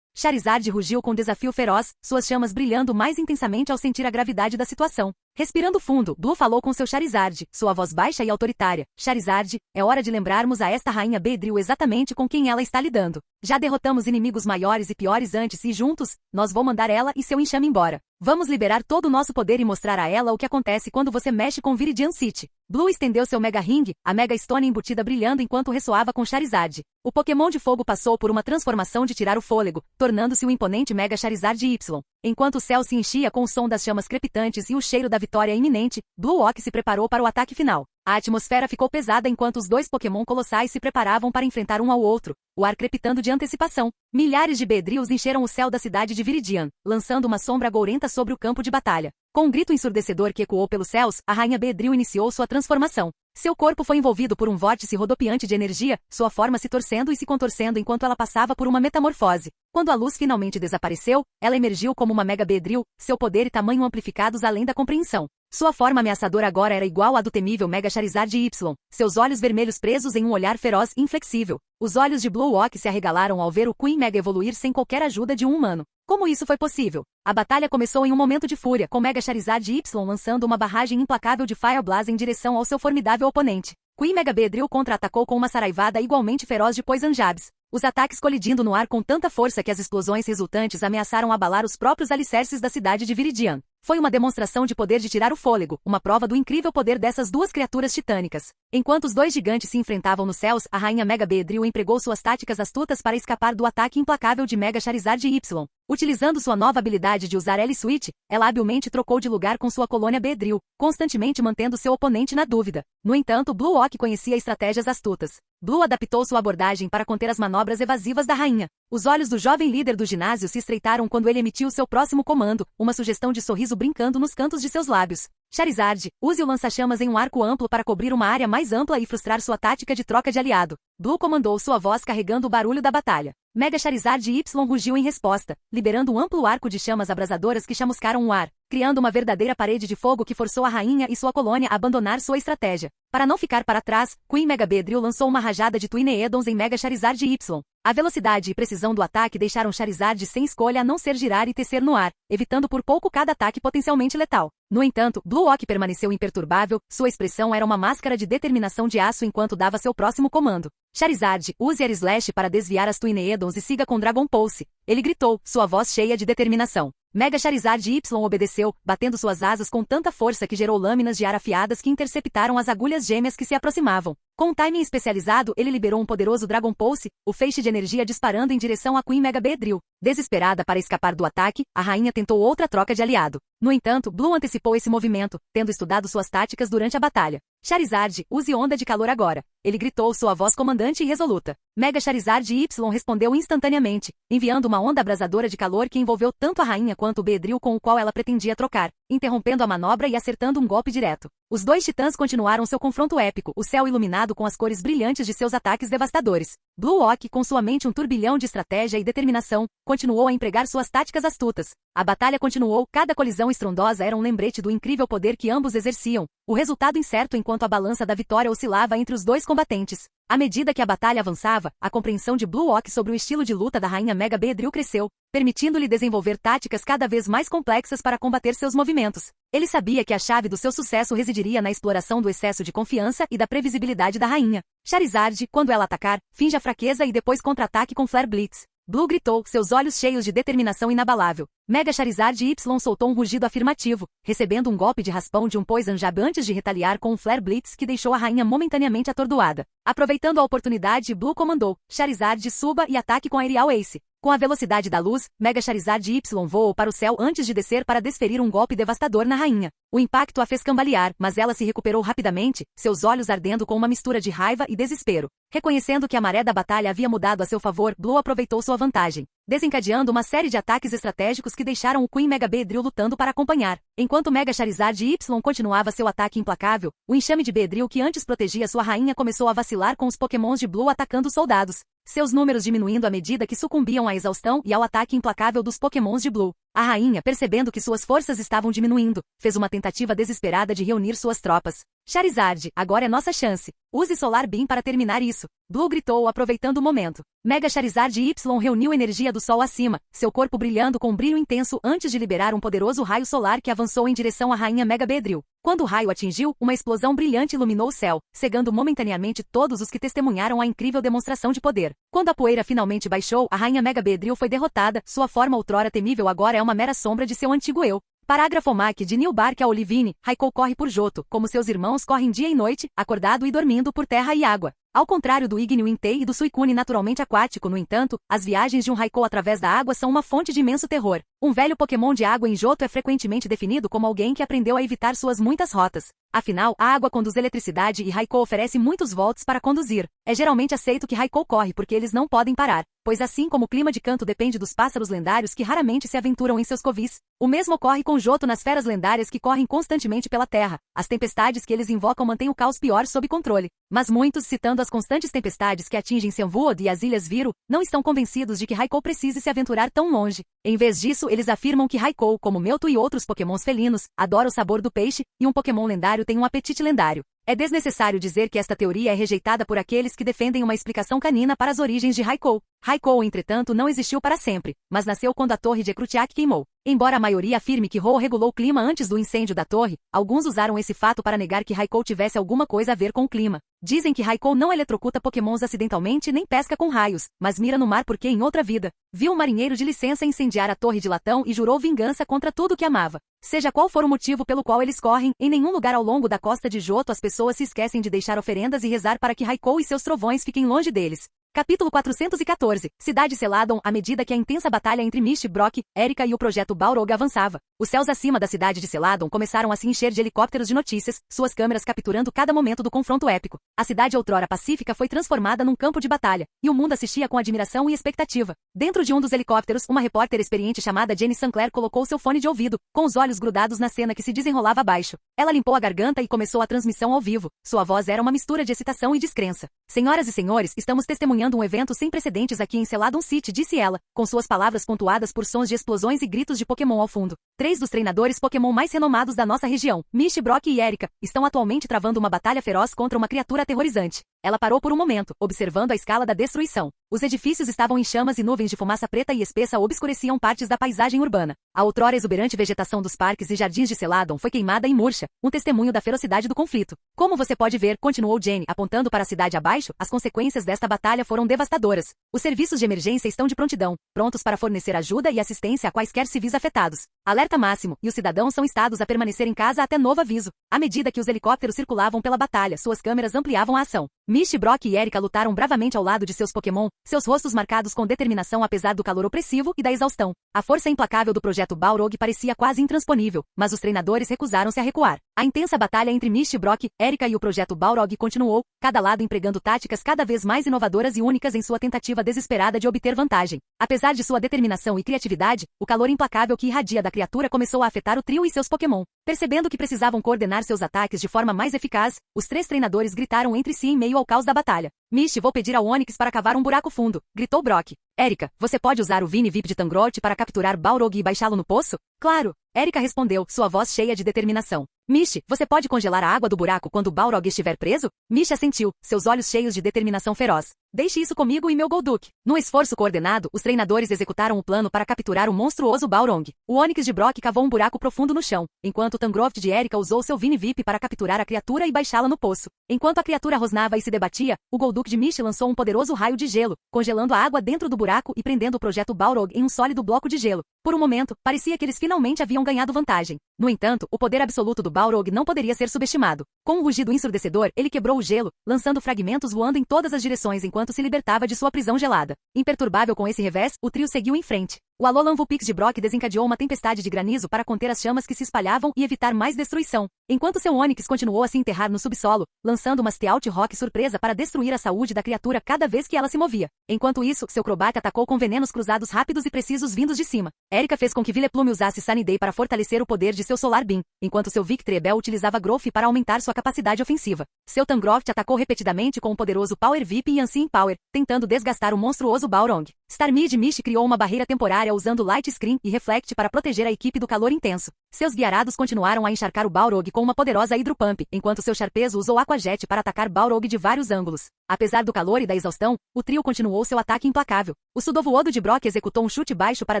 Charizard rugiu com desafio feroz, suas chamas brilhando mais intensamente ao sentir a gravidade da situação. Respirando fundo, Blue falou com seu Charizard, sua voz baixa e autoritária. Charizard, é hora de lembrarmos a esta Rainha Beedrill exatamente com quem ela está lidando. Já derrotamos inimigos maiores e piores antes e juntos, nós vamos mandar ela e seu enxame embora. Vamos liberar todo o nosso poder e mostrar a ela o que acontece quando você mexe com Viridian City. Blue estendeu seu Mega Ring, a Mega Stone embutida brilhando enquanto ressoava com Charizard. O Pokémon de fogo passou por uma transformação de tirar o fôlego, tornando-se o imponente Mega Charizard Y. Enquanto o céu se enchia com o som das chamas crepitantes e o cheiro da vitória iminente, Blue Ock se preparou para o ataque final. A atmosfera ficou pesada enquanto os dois Pokémon colossais se preparavam para enfrentar um ao outro, o ar crepitando de antecipação. Milhares de Beedrills encheram o céu da cidade de Viridian, lançando uma sombra gourenta sobre o campo de batalha. Com um grito ensurdecedor que ecoou pelos céus, a Rainha Beedrill iniciou sua transformação. Seu corpo foi envolvido por um vórtice rodopiante de energia, sua forma se torcendo e se contorcendo enquanto ela passava por uma metamorfose. Quando a luz finalmente desapareceu, ela emergiu como uma Mega Beedrill, seu poder e tamanho amplificados além da compreensão. Sua forma ameaçadora agora era igual à do temível Mega Charizard Y, seus olhos vermelhos presos em um olhar feroz e inflexível. Os olhos de Blue Ock se arregalaram ao ver o Queen Mega evoluir sem qualquer ajuda de um humano. Como isso foi possível? A batalha começou em um momento de fúria, com Mega Charizard Y lançando uma barragem implacável de Fire Blast em direção ao seu formidável oponente. Queen Mega Beedrill contra-atacou com uma saraivada igualmente feroz de Poison Jabs. Os ataques colidindo no ar com tanta força que as explosões resultantes ameaçaram abalar os próprios alicerces da cidade de Viridian. Foi uma demonstração de poder de tirar o fôlego, uma prova do incrível poder dessas duas criaturas titânicas. Enquanto os dois gigantes se enfrentavam nos céus, a Rainha Mega Beedrill empregou suas táticas astutas para escapar do ataque implacável de Mega Charizard Y. Utilizando sua nova habilidade de usar L-Switch, ela habilmente trocou de lugar com sua colônia Beedrill, constantemente mantendo seu oponente na dúvida. No entanto, Blue Ock conhecia estratégias astutas. Blue adaptou sua abordagem para conter as manobras evasivas da rainha. Os olhos do jovem líder do ginásio se estreitaram quando ele emitiu seu próximo comando, uma sugestão de sorriso brincando nos cantos de seus lábios. Charizard, use o lança-chamas em um arco amplo para cobrir uma área mais ampla e frustrar sua tática de troca de aliado. Blue comandou sua voz carregando o barulho da batalha. Mega Charizard Y rugiu em resposta, liberando um amplo arco de chamas abrasadoras que chamuscaram o ar, criando uma verdadeira parede de fogo que forçou a rainha e sua colônia a abandonar sua estratégia. Para não ficar para trás, Queen Mega Beedrill lançou uma rajada de Twine Edons em Mega Charizard Y. A velocidade e precisão do ataque deixaram Charizard sem escolha a não ser girar e tecer no ar, evitando por pouco cada ataque potencialmente letal. No entanto, Blue Ock permaneceu imperturbável, sua expressão era uma máscara de determinação de aço enquanto dava seu próximo comando. Charizard, use Air Slash para desviar as Twineedons e siga com Dragon Pulse. Ele gritou, sua voz cheia de determinação. Mega Charizard Y obedeceu, batendo suas asas com tanta força que gerou lâminas de ar afiadas que interceptaram as agulhas gêmeas que se aproximavam. Com um timing especializado, ele liberou um poderoso Dragon Pulse, o feixe de energia disparando em direção a Queen Mega Beedrill. Desesperada para escapar do ataque, a rainha tentou outra troca de aliado. No entanto, Blue antecipou esse movimento, tendo estudado suas táticas durante a batalha. Charizard, use onda de calor agora. Ele gritou, sua voz comandante e resoluta. Mega Charizard Y respondeu instantaneamente, enviando uma onda abrasadora de calor que envolveu tanto a rainha quanto o Beedrill com o qual ela pretendia trocar, interrompendo a manobra e acertando um golpe direto. Os dois titãs continuaram seu confronto épico, o céu iluminado com as cores brilhantes de seus ataques devastadores. Blue Ock, com sua mente um turbilhão de estratégia e determinação, continuou a empregar suas táticas astutas. A batalha continuou, cada colisão estrondosa era um lembrete do incrível poder que ambos exerciam, o resultado incerto enquanto a balança da vitória oscilava entre os dois combatentes. À medida que a batalha avançava, a compreensão de Blue Ock sobre o estilo de luta da rainha Mega Beedrill cresceu, permitindo-lhe desenvolver táticas cada vez mais complexas para combater seus movimentos. Ele sabia que a chave do seu sucesso residiria na exploração do excesso de confiança e da previsibilidade da rainha. Charizard, quando ela atacar, finja fraqueza e depois contra-ataque com Flare Blitz. Blue gritou, seus olhos cheios de determinação inabalável. Mega Charizard Y soltou um rugido afirmativo, recebendo um golpe de raspão de um Poison Jab antes de retaliar com um Flare Blitz que deixou a rainha momentaneamente atordoada. Aproveitando a oportunidade, Blue comandou, Charizard suba e ataque com Aerial Ace. Com a velocidade da luz, Mega Charizard Y voou para o céu antes de descer para desferir um golpe devastador na rainha. O impacto a fez cambalear, mas ela se recuperou rapidamente, seus olhos ardendo com uma mistura de raiva e desespero. Reconhecendo que a maré da batalha havia mudado a seu favor, Blue aproveitou sua vantagem, desencadeando uma série de ataques estratégicos que deixaram o Queen Mega Beedrill lutando para acompanhar. Enquanto Mega Charizard Y continuava seu ataque implacável, o enxame de Beedrill que antes protegia sua rainha começou a vacilar com os pokémons de Blue atacando os soldados, seus números diminuindo à medida que sucumbiam à exaustão e ao ataque implacável dos pokémons de Blue. A rainha, percebendo que suas forças estavam diminuindo, fez uma tentativa desesperada de reunir suas tropas. Charizard, agora é nossa chance. Use Solar Beam para terminar isso. Blue gritou, aproveitando o momento. Mega Charizard Y reuniu energia do sol acima, seu corpo brilhando com um brilho intenso antes de liberar um poderoso raio solar que avançou em direção à rainha Mega Beedrill. Quando o raio atingiu, uma explosão brilhante iluminou o céu, cegando momentaneamente todos os que testemunharam a incrível demonstração de poder. Quando a poeira finalmente baixou, a rainha Mega Beedrill foi derrotada, sua forma outrora temível agora é uma mera sombra de seu antigo eu. Parágrafo MAC de Neil Bark a Olivine, Raikou corre por Johto, como seus irmãos correm dia e noite, acordado e dormindo por terra e água. Ao contrário do Igneo Entei e do Suicune naturalmente aquático, no entanto, as viagens de um Raikou através da água são uma fonte de imenso terror. Um velho Pokémon de água em Johto é frequentemente definido como alguém que aprendeu a evitar suas muitas rotas. Afinal, a água conduz eletricidade e Raikou oferece muitos volts para conduzir. É geralmente aceito que Raikou corre porque eles não podem parar, pois assim como o clima de canto depende dos pássaros lendários que raramente se aventuram em seus covis, o mesmo ocorre com Johto nas feras lendárias que correm constantemente pela terra. As tempestades que eles invocam mantêm o caos pior sob controle. Mas muitos, citando as constantes tempestades que atingem Senvuod e as Ilhas Viro, não estão convencidos de que Raikou precise se aventurar tão longe. Em vez disso, eles afirmam que Raikou, como Mewtwo e outros pokémons felinos, adora o sabor do peixe, e um pokémon lendário tem um apetite lendário. É desnecessário dizer que esta teoria é rejeitada por aqueles que defendem uma explicação canina para as origens de Raikou. Raikou, entretanto, não existiu para sempre, mas nasceu quando a torre de Ecrutiak queimou. Embora a maioria afirme que Ho regulou o clima antes do incêndio da torre, alguns usaram esse fato para negar que Raikou tivesse alguma coisa a ver com o clima. Dizem que Raikou não eletrocuta pokémons acidentalmente nem pesca com raios, mas mira no mar porque em outra vida, viu um marinheiro de licença incendiar a torre de latão e jurou vingança contra tudo que amava. Seja qual for o motivo pelo qual eles correm, em nenhum lugar ao longo da costa de Johto as pessoas se esquecem de deixar oferendas e rezar para que Raikou e seus trovões fiquem longe deles. Capítulo 414. Cidade Celadon. À medida que a intensa batalha entre Mish, Brock, Erika e o Projeto Balrog avançava, os céus acima da cidade de Celadon começaram a se encher de helicópteros de notícias, suas câmeras capturando cada momento do confronto épico. A cidade outrora pacífica foi transformada num campo de batalha, e o mundo assistia com admiração e expectativa. Dentro de um dos helicópteros, uma repórter experiente chamada Jenny Sinclair colocou seu fone de ouvido, com os olhos grudados na cena que se desenrolava abaixo. Ela limpou a garganta e começou a transmissão ao vivo. Sua voz era uma mistura de excitação e descrença. Senhoras e senhores, estamos testemunhando um evento sem precedentes aqui em Celadon City, disse ela, com suas palavras pontuadas por sons de explosões e gritos de Pokémon ao fundo. 3 dos treinadores Pokémon mais renomados da nossa região, Mish, Brock e Erika, estão atualmente travando uma batalha feroz contra uma criatura aterrorizante. Ela parou por um momento, observando a escala da destruição. Os edifícios estavam em chamas e nuvens de fumaça preta e espessa obscureciam partes da paisagem urbana. A outrora exuberante vegetação dos parques e jardins de Celadon foi queimada e murcha, um testemunho da ferocidade do conflito. Como você pode ver, continuou Jenny, apontando para a cidade abaixo, as consequências desta batalha foram devastadoras. Os serviços de emergência estão de prontidão, prontos para fornecer ajuda e assistência a quaisquer civis afetados. Alerta máximo, e os cidadãos são instados a permanecer em casa até novo aviso. À medida que os helicópteros circulavam pela batalha, suas câmeras ampliavam a ação. Misty, Brock e Erika lutaram bravamente ao lado de seus Pokémon, seus rostos marcados com determinação apesar do calor opressivo e da exaustão. A força implacável do projeto Balrog parecia quase intransponível, mas os treinadores recusaram-se a recuar. A intensa batalha entre Misty, Brock, Erika e o projeto Balrog continuou, cada lado empregando táticas cada vez mais inovadoras e únicas em sua tentativa desesperada de obter vantagem. Apesar de sua determinação e criatividade, o calor implacável que irradia da criatura começou a afetar o trio e seus Pokémon. Percebendo que precisavam coordenar seus ataques de forma mais eficaz, os três treinadores gritaram entre si em meio ao caos da batalha. Misty, vou pedir ao Onix para cavar um buraco fundo, gritou Brock. Erika, você pode usar o Vini VIP de Tangrowth para capturar Balrog e baixá-lo no poço? Claro, Erika respondeu, sua voz cheia de determinação. Misty, você pode congelar a água do buraco quando o Balrog estiver preso? Misty assentiu, seus olhos cheios de determinação feroz. Deixe isso comigo e meu Golduck. Num esforço coordenado, os treinadores executaram o plano para capturar o monstruoso Balrog. O Onix de Brock cavou um buraco profundo no chão, enquanto o Tangrowth de Erika usou seu Vini VIP para capturar a criatura e baixá-la no poço. Enquanto a criatura rosnava e se debatia, o Golduck de Misty lançou um poderoso raio de gelo, congelando a água dentro do buraco e prendendo o projeto Balrog em um sólido bloco de gelo. Por um momento, parecia que eles finalmente haviam ganhado vantagem. No entanto, o poder absoluto do Balrog não poderia ser subestimado. Com um rugido ensurdecedor, ele quebrou o gelo, lançando fragmentos voando em todas as direções enquanto se libertava de sua prisão gelada. Imperturbável com esse revés, o trio seguiu em frente. O Alolan Vulpix de Brock desencadeou uma tempestade de granizo para conter as chamas que se espalhavam e evitar mais destruição, enquanto seu Onix continuou a se enterrar no subsolo, lançando uma Stealth Rock surpresa para destruir a saúde da criatura cada vez que ela se movia. Enquanto isso, seu Crobat atacou com venenos cruzados rápidos e precisos vindos de cima. Erika fez com que Vileplume usasse Sunny Day para fortalecer o poder de seu Solar Beam, enquanto seu Victreebel utilizava Growth para aumentar sua capacidade ofensiva. Seu Tangrowth atacou repetidamente com um poderoso Power VIP e Unseen Power, tentando desgastar o monstruoso Balrog. Starmie de Misty criou uma barreira temporária usando Light Screen e Reflect para proteger a equipe do calor intenso. Seus guiarados continuaram a encharcar o Balrog com uma poderosa Hydro Pump, enquanto seu Sharpedo usou Aqua Jet para atacar Balrog de vários ângulos. Apesar do calor e da exaustão, o trio continuou seu ataque implacável. O Sudowoodo de Brock executou um chute baixo para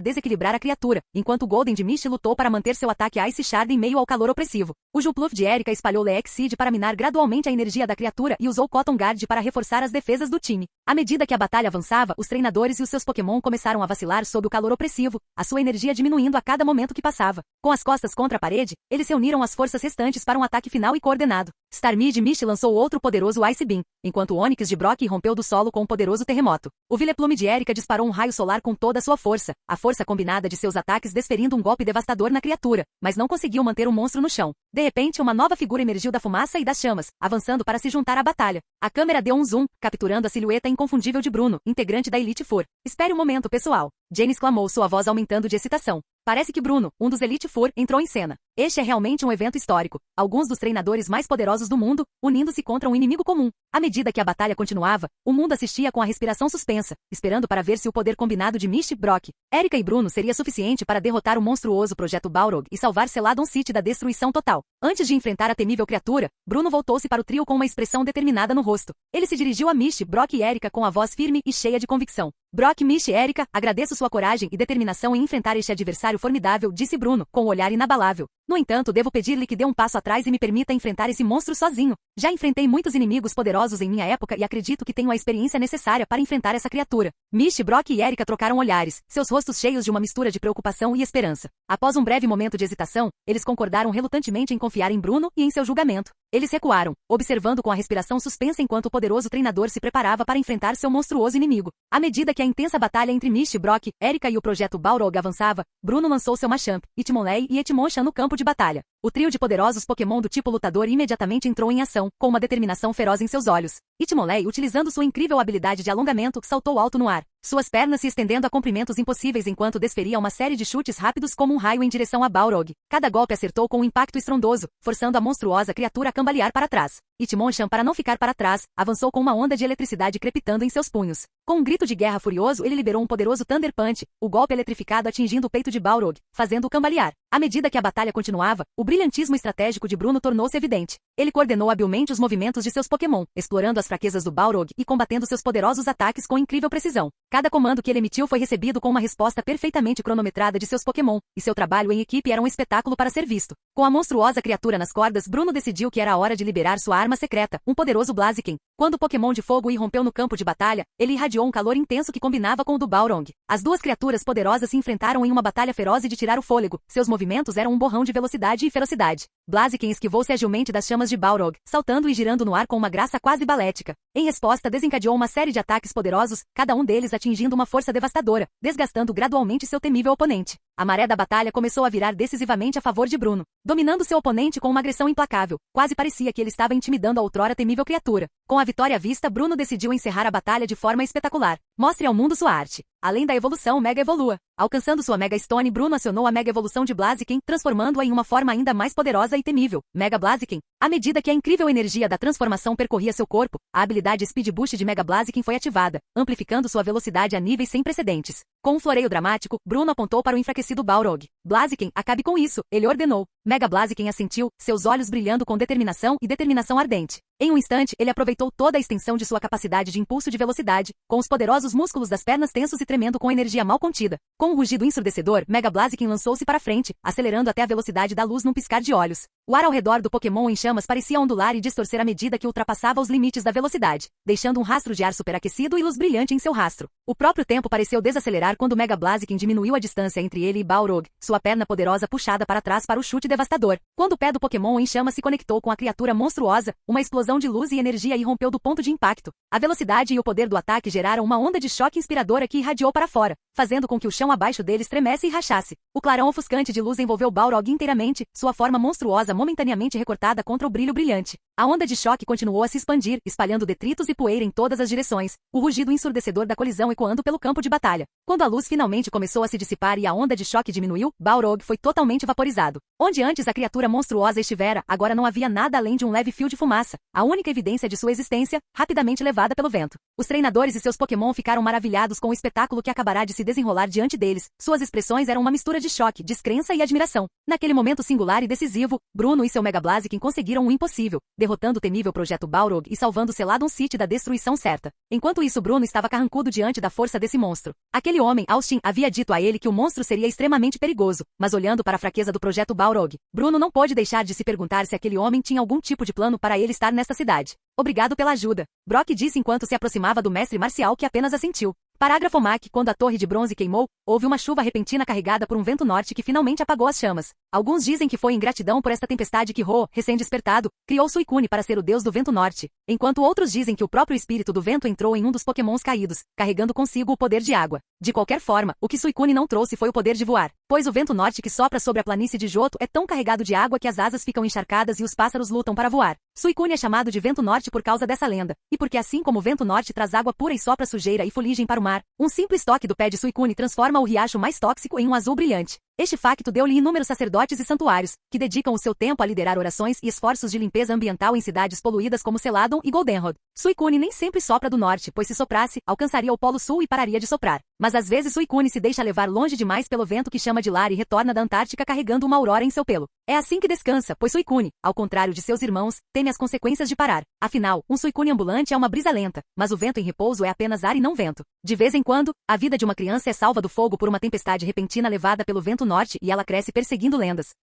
desequilibrar a criatura, enquanto o Golden de Misty lutou para manter seu ataque Ice Shard em meio ao calor opressivo. O Jupluf de Erika espalhou Leek Seed para minar gradualmente a energia da criatura e usou Cotton Guard para reforçar as defesas do time. À medida que a batalha avançava, os treinadores e os seus Pokémon começaram a vacilar sob o calor opressivo, a sua energia diminuindo a cada momento que passava. Com as costas contra a parede, eles reuniram as forças restantes para um ataque final e coordenado. Starmie de Misty lançou outro poderoso Ice Beam, enquanto o Onix de Brock rompeu do solo com um poderoso terremoto. O Vileplume de Erika disparou um raio solar com toda a sua força, a força combinada de seus ataques desferindo um golpe devastador na criatura, mas não conseguiu manter o monstro no chão. De repente, uma nova figura emergiu da fumaça e das chamas, avançando para se juntar à batalha. A câmera deu um zoom, capturando a silhueta inconfundível de Bruno, integrante da Elite Four. Espere um momento, pessoal. Jane exclamou, sua voz aumentando de excitação. Parece que Bruno, um dos Elite Four, entrou em cena. Este é realmente um evento histórico. Alguns dos treinadores mais poderosos do mundo, unindo-se contra um inimigo comum. À medida que a batalha continuava, o mundo assistia com a respiração suspensa, esperando para ver se o poder combinado de Misty, Brock, Erika e Bruno seria suficiente para derrotar o monstruoso projeto Balrog e salvar Celadon City da destruição total. Antes de enfrentar a temível criatura, Bruno voltou-se para o trio com uma expressão determinada no rosto. Ele se dirigiu a Misty, Brock e Erika com a voz firme e cheia de convicção. Brock, Misty e Erika, agradeço sua coragem e determinação em enfrentar este adversário formidável, disse Bruno, com um olhar inabalável. No entanto, devo pedir-lhe que dê um passo atrás e me permita enfrentar esse monstro sozinho. Já enfrentei muitos inimigos poderosos em minha época e acredito que tenho a experiência necessária para enfrentar essa criatura. Misty, Brock e Erika trocaram olhares, seus rostos cheios de uma mistura de preocupação e esperança. Após um breve momento de hesitação, eles concordaram relutantemente em confiar em Bruno e em seu julgamento. Eles recuaram, observando com a respiração suspensa enquanto o poderoso treinador se preparava para enfrentar seu monstruoso inimigo. À medida que a intensa batalha entre Misty, Brock, Erika e o projeto Balrog avançava, Bruno lançou seu Machamp, Hitmonlee e Hitmonchan no campo de batalha. O trio de poderosos Pokémon do tipo lutador imediatamente entrou em ação, com uma determinação feroz em seus olhos. Hitmonlee, utilizando sua incrível habilidade de alongamento, saltou alto no ar, suas pernas se estendendo a comprimentos impossíveis enquanto desferia uma série de chutes rápidos como um raio em direção a Balrog. Cada golpe acertou com um impacto estrondoso, forçando a monstruosa criatura a cambalear para trás. Hitmonchan, para não ficar para trás, avançou com uma onda de eletricidade crepitando em seus punhos. Com um grito de guerra furioso, ele liberou um poderoso Thunder Punch, o golpe eletrificado atingindo o peito de Balrog, fazendo-o cambalear. À medida que a batalha continuava, o brilhantismo estratégico de Bruno tornou-se evidente. Ele coordenou habilmente os movimentos de seus Pokémon, explorando as as fraquezas do Balrog e combatendo seus poderosos ataques com incrível precisão. Cada comando que ele emitiu foi recebido com uma resposta perfeitamente cronometrada de seus Pokémon, e seu trabalho em equipe era um espetáculo para ser visto. Com a monstruosa criatura nas cordas, Bruno decidiu que era a hora de liberar sua arma secreta, um poderoso Blaziken. Quando o Pokémon de fogo irrompeu no campo de batalha, ele irradiou um calor intenso que combinava com o do Balrog. As duas criaturas poderosas se enfrentaram em uma batalha feroz e de tirar o fôlego. Seus movimentos eram um borrão de velocidade e ferocidade. Blaziken esquivou-se agilmente das chamas de Balrog, saltando e girando no ar com uma graça quase balética. Em resposta, desencadeou uma série de ataques poderosos, cada um deles atingindo uma força devastadora, desgastando gradualmente seu temível oponente. A maré da batalha começou a virar decisivamente a favor de Bruno, dominando seu oponente com uma agressão implacável. Quase parecia que ele estava intimidando a outrora temível criatura. Com a vitória à vista, Bruno decidiu encerrar a batalha de forma espetacular. Mostre ao mundo sua arte. Além da evolução, Mega Evolua. Alcançando sua Mega Stone, Bruno acionou a Mega Evolução de Blaziken, transformando-a em uma forma ainda mais poderosa e temível. Mega Blaziken. À medida que a incrível energia da transformação percorria seu corpo, a habilidade Speed Boost de Mega Blaziken foi ativada, amplificando sua velocidade a níveis sem precedentes. Com um floreio dramático, Bruno apontou para o enfraquecido Balrog. Blaziken, acabe com isso, ele ordenou. Mega Blaziken assentiu, seus olhos brilhando com determinação ardente. Em um instante, ele aproveitou toda a extensão de sua capacidade de impulso de velocidade, com os poderosos músculos das pernas tensos e tremendo com energia mal contida. Com um rugido ensurdecedor, Mega Blaziken lançou-se para frente, acelerando até a velocidade da luz num piscar de olhos. O ar ao redor do Pokémon em chamas parecia ondular e distorcer à medida que ultrapassava os limites da velocidade, deixando um rastro de ar superaquecido e luz brilhante em seu rastro. O próprio tempo pareceu desacelerar quando Mega Blaziken diminuiu a distância entre ele e Balrog, sua perna poderosa puxada para trás para o chute devastador. Quando o pé do Pokémon em chamas se conectou com a criatura monstruosa, uma explosão de luz e energia irrompeu do ponto de impacto. A velocidade e o poder do ataque geraram uma onda de choque inspiradora que irradiou para fora, fazendo com que o chão abaixo deles tremesse e rachasse. O clarão ofuscante de luz envolveu Balrog inteiramente, sua forma monstruosa momentaneamente recortada contra o brilho brilhante. A onda de choque continuou a se expandir, espalhando detritos e poeira em todas as direções, o rugido ensurdecedor da colisão ecoando pelo campo de batalha. Quando a luz finalmente começou a se dissipar e a onda de choque diminuiu, Balrog foi totalmente vaporizado. Onde antes a criatura monstruosa estivera, agora não havia nada além de um leve fio de fumaça, a única evidência de sua existência, rapidamente levada pelo vento. Os treinadores e seus Pokémon ficaram maravilhados com o espetáculo que acabará de se desenrolar diante deles. Suas expressões eram uma mistura de choque, descrença e admiração. Naquele momento singular e decisivo, Bruno e seu Mega Blaziken conseguiram o impossível, derrotando o temível projeto Balrog e salvando Celadon City da destruição certa. Enquanto isso, Bruno estava carrancudo diante da força desse monstro. Aquele homem, Austin, havia dito a ele que o monstro seria extremamente perigoso, mas olhando para a fraqueza do projeto Balrog, Bruno não pôde deixar de se perguntar se aquele homem tinha algum tipo de plano para ele estar nesta cidade. Obrigado pela ajuda, Brock disse enquanto se aproximava do mestre marcial que apenas assentiu. Parágrafo MAC. Quando a torre de bronze queimou, houve uma chuva repentina carregada por um vento norte que finalmente apagou as chamas. Alguns dizem que foi em gratidão por esta tempestade que Ho, recém-despertado, criou Suicune para ser o deus do vento norte, enquanto outros dizem que o próprio espírito do vento entrou em um dos Pokémons caídos, carregando consigo o poder de água. De qualquer forma, o que Suicune não trouxe foi o poder de voar, pois o vento norte que sopra sobre a planície de Johto é tão carregado de água que as asas ficam encharcadas e os pássaros lutam para voar. Suicune é chamado de vento norte por causa dessa lenda, e porque assim como o vento norte traz água pura e sopra sujeira e fuligem para o mar, um simples toque do pé de Suicune transforma o riacho mais tóxico em um azul brilhante. Este facto deu-lhe inúmeros sacerdotes e santuários, que dedicam o seu tempo a liderar orações e esforços de limpeza ambiental em cidades poluídas como Celadon e Goldenrod. Suicune nem sempre sopra do norte, pois se soprasse, alcançaria o Polo Sul e pararia de soprar. Mas às vezes Suicune se deixa levar longe demais pelo vento que chama de lar e retorna da Antártica carregando uma aurora em seu pelo. É assim que descansa, pois Suicune, ao contrário de seus irmãos, teme as consequências de parar. Afinal, um Suicune ambulante é uma brisa lenta, mas o vento em repouso é apenas ar e não vento. De vez em quando, a vida de uma criança é salva do fogo por uma tempestade repentina levada pelo vento norte e ela cresce perseguindo lendas.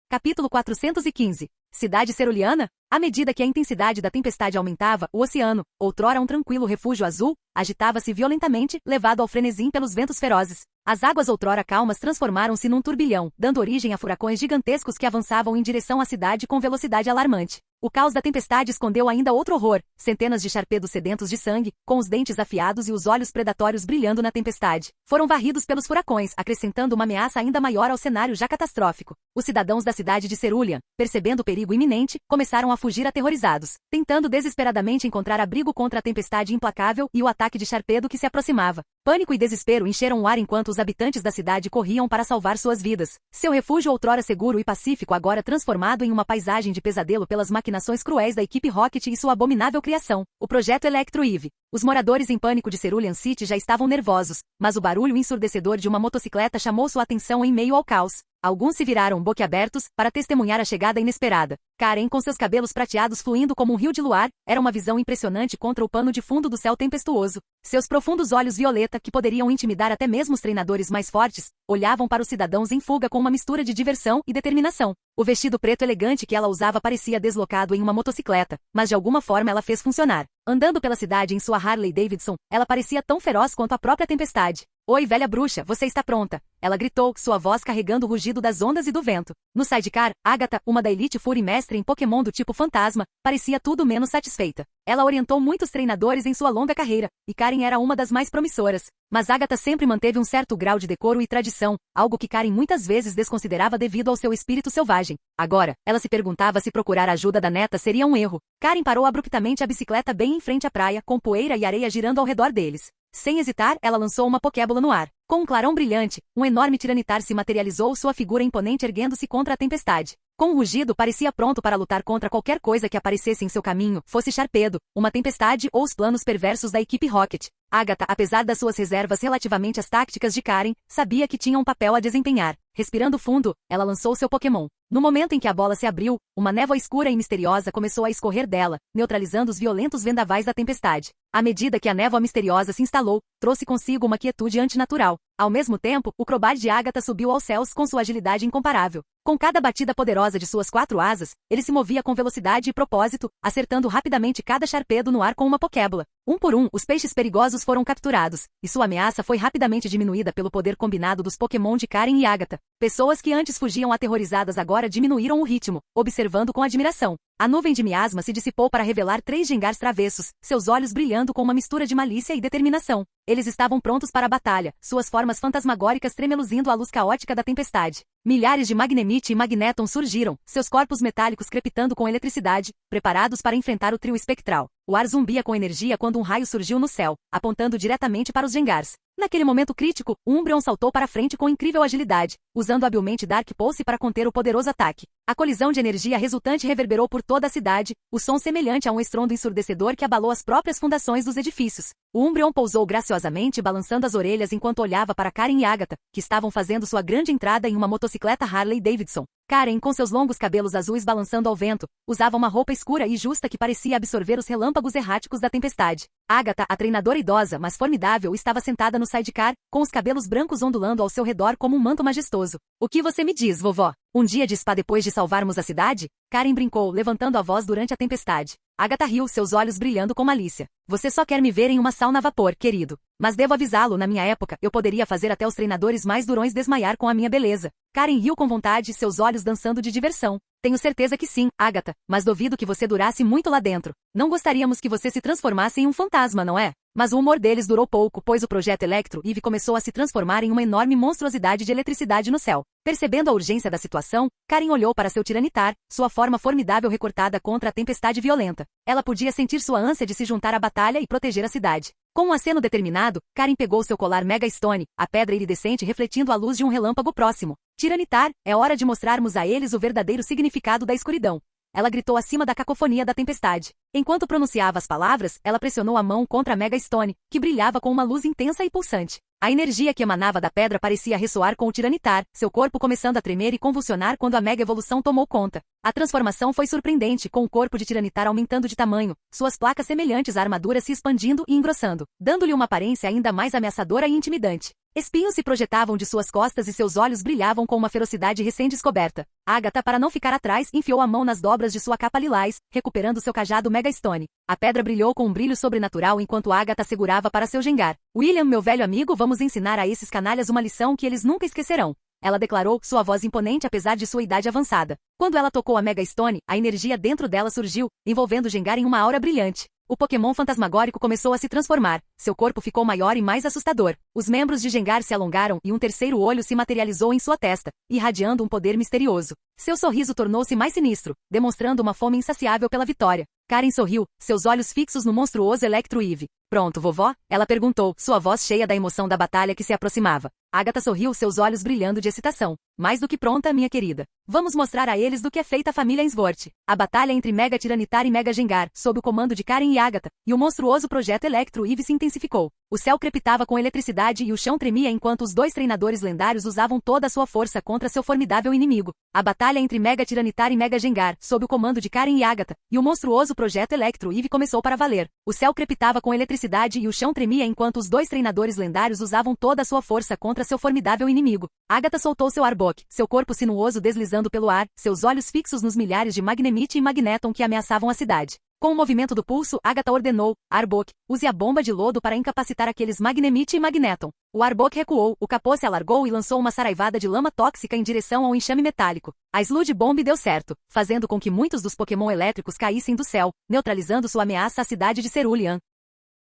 Capítulo 415. Cidade Ceruleana? À medida que a intensidade da tempestade aumentava, o oceano, outrora um tranquilo refúgio azul, agitava-se violentamente, levado ao frenesim pelos ventos ferozes. As águas outrora calmas transformaram-se num turbilhão, dando origem a furacões gigantescos que avançavam em direção à cidade com velocidade alarmante. O caos da tempestade escondeu ainda outro horror, centenas de charpedos sedentos de sangue, com os dentes afiados e os olhos predatórios brilhando na tempestade, foram varridos pelos furacões, acrescentando uma ameaça ainda maior ao cenário já catastrófico. Os cidadãos da cidade de Cerulean, percebendo o perigo iminente, começaram a fugir aterrorizados, tentando desesperadamente encontrar abrigo contra a tempestade implacável e o ataque de charpedo que se aproximava. Pânico e desespero encheram o ar enquanto os habitantes da cidade corriam para salvar suas vidas. Seu refúgio outrora seguro e pacífico agora transformado em uma paisagem de pesadelo pelas maquinações cruéis da equipe Rocket e sua abominável criação, o projeto Electro-Eve. Os moradores em pânico de Cerulean City já estavam nervosos, mas o barulho ensurdecedor de uma motocicleta chamou sua atenção em meio ao caos. Alguns se viraram boquiabertos para testemunhar a chegada inesperada. Karen, com seus cabelos prateados fluindo como um rio de luar, era uma visão impressionante contra o pano de fundo do céu tempestuoso. Seus profundos olhos violeta, que poderiam intimidar até mesmo os treinadores mais fortes, olhavam para os cidadãos em fuga com uma mistura de diversão e determinação. O vestido preto elegante que ela usava parecia deslocado em uma motocicleta, mas de alguma forma ela fez funcionar. Andando pela cidade em sua Harley Davidson, ela parecia tão feroz quanto a própria tempestade. "Oi, velha bruxa, você está pronta?" Ela gritou, sua voz carregando o rugido das ondas e do vento. No sidecar, Agatha, uma da Elite Four e mestre em Pokémon do tipo fantasma, parecia tudo menos satisfeita. Ela orientou muitos treinadores em sua longa carreira, e Karen era uma das mais promissoras. Mas Agatha sempre manteve um certo grau de decoro e tradição, algo que Karen muitas vezes desconsiderava devido ao seu espírito selvagem. Agora, ela se perguntava se procurar a ajuda da neta seria um erro. Karen parou abruptamente a bicicleta bem em frente à praia, com poeira e areia girando ao redor deles. Sem hesitar, ela lançou uma Pokébola no ar. Com um clarão brilhante, um enorme tiranitar se materializou, sua figura imponente erguendo-se contra a tempestade. Com um rugido, parecia pronto para lutar contra qualquer coisa que aparecesse em seu caminho, fosse Sharpedo, uma tempestade ou os planos perversos da equipe Rocket. Agatha, apesar das suas reservas relativamente às táticas de Karen, sabia que tinha um papel a desempenhar. Respirando fundo, ela lançou seu Pokémon. No momento em que a bola se abriu, uma névoa escura e misteriosa começou a escorrer dela, neutralizando os violentos vendavais da tempestade. À medida que a névoa misteriosa se instalou, trouxe consigo uma quietude antinatural. Ao mesmo tempo, o Crobat de Agatha subiu aos céus com sua agilidade incomparável. Com cada batida poderosa de suas 4 asas, ele se movia com velocidade e propósito, acertando rapidamente cada Sharpedo no ar com uma Pokébola. Um por um, os peixes perigosos foram capturados, e sua ameaça foi rapidamente diminuída pelo poder combinado dos Pokémon de Karen e Agatha. Pessoas que antes fugiam aterrorizadas agora diminuíram o ritmo, observando com admiração. A nuvem de miasma se dissipou para revelar 3 Gengars travessos, seus olhos brilhando com uma mistura de malícia e determinação. Eles estavam prontos para a batalha, suas formas fantasmagóricas tremeluzindo à luz caótica da tempestade. Milhares de Magnemite e Magneton surgiram, seus corpos metálicos crepitando com eletricidade, preparados para enfrentar o trio espectral. O ar zumbia com energia quando um raio surgiu no céu, apontando diretamente para os Gengars. Naquele momento crítico, o Umbreon saltou para frente com incrível agilidade, usando habilmente Dark Pulse para conter o poderoso ataque. A colisão de energia resultante reverberou por toda a cidade, o som semelhante a um estrondo ensurdecedor que abalou as próprias fundações dos edifícios. O Umbreon pousou graciosamente balançando as orelhas enquanto olhava para Karen e Agatha, que estavam fazendo sua grande entrada em uma motocicleta Harley Davidson. Karen, com seus longos cabelos azuis balançando ao vento, usava uma roupa escura e justa que parecia absorver os relâmpagos erráticos da tempestade. Agatha, a treinadora idosa, mas formidável, estava sentada no sidecar, com os cabelos brancos ondulando ao seu redor como um manto majestoso. "O que você me diz, vovó? Um dia de spa depois de salvarmos a cidade?" Karen brincou, levantando a voz durante a tempestade. Agatha riu, seus olhos brilhando com malícia. "Você só quer me ver em uma sauna a vapor, querido. Mas devo avisá-lo, na minha época, eu poderia fazer até os treinadores mais durões desmaiar com a minha beleza." Karen riu com vontade, seus olhos dançando de diversão. "Tenho certeza que sim, Agatha, mas duvido que você durasse muito lá dentro. Não gostaríamos que você se transformasse em um fantasma, não é?" Mas o humor deles durou pouco, pois o projeto Electro Eve começou a se transformar em uma enorme monstruosidade de eletricidade no céu. Percebendo a urgência da situação, Karen olhou para seu tiranitar, sua forma formidável recortada contra a tempestade violenta. Ela podia sentir sua ânsia de se juntar à batalha e proteger a cidade. Com um aceno determinado, Karen pegou seu colar Mega Stone, a pedra iridescente refletindo a luz de um relâmpago próximo. "Tiranitar, é hora de mostrarmos a eles o verdadeiro significado da escuridão." Ela gritou acima da cacofonia da tempestade. Enquanto pronunciava as palavras, ela pressionou a mão contra a Mega Stone, que brilhava com uma luz intensa e pulsante. A energia que emanava da pedra parecia ressoar com o tiranitar, seu corpo começando a tremer e convulsionar quando a Mega Evolução tomou conta. A transformação foi surpreendente, com o corpo de tiranitar aumentando de tamanho, suas placas semelhantes à armadura se expandindo e engrossando, dando-lhe uma aparência ainda mais ameaçadora e intimidante. Espinhos se projetavam de suas costas e seus olhos brilhavam com uma ferocidade recém-descoberta. Agatha, para não ficar atrás, enfiou a mão nas dobras de sua capa lilás, recuperando seu cajado Mega Stone. A pedra brilhou com um brilho sobrenatural enquanto Agatha segurava para seu Gengar. "William, meu velho amigo, vamos ensinar a esses canalhas uma lição que eles nunca esquecerão." Ela declarou, sua voz imponente apesar de sua idade avançada. Quando ela tocou a Mega Stone, a energia dentro dela surgiu, envolvendo o Gengar em uma aura brilhante. O Pokémon fantasmagórico começou a se transformar. Seu corpo ficou maior e mais assustador. Os membros de Gengar se alongaram e um terceiro olho se materializou em sua testa, irradiando um poder misterioso. Seu sorriso tornou-se mais sinistro, demonstrando uma fome insaciável pela vitória. Karen sorriu, seus olhos fixos no monstruoso Electro Eve. Pronto, vovó? Ela perguntou, sua voz cheia da emoção da batalha que se aproximava. Agatha sorriu, seus olhos brilhando de excitação. Mais do que pronta, minha querida. Vamos mostrar a eles do que é feita a família Ainsworth. A batalha entre Mega Tiranitar e Mega Gengar, sob o comando de Karen e Agatha, e o monstruoso projeto Electro Eve se intensificou. O céu crepitava com eletricidade e o chão tremia enquanto os dois treinadores lendários usavam toda a sua força contra seu formidável inimigo. A batalha entre Mega Tiranitar e Mega Gengar, sob o comando de Karen e Agatha, e o monstruoso projeto Electro Eve começou para valer. O céu crepitava com eletricidade e o chão tremia enquanto os dois treinadores lendários usavam toda a sua força contra seu formidável inimigo. Agatha soltou seu Arbok, seu corpo sinuoso deslizando pelo ar, seus olhos fixos nos milhares de Magnemite e Magneton que ameaçavam a cidade. Com o movimento do pulso, Agatha ordenou, Arbok, use a bomba de lodo para incapacitar aqueles Magnemite e Magneton. O Arbok recuou, o capô se alargou e lançou uma saraivada de lama tóxica em direção ao enxame metálico. A Sludge Bomb deu certo, fazendo com que muitos dos Pokémon elétricos caíssem do céu, neutralizando sua ameaça à cidade de Cerulean.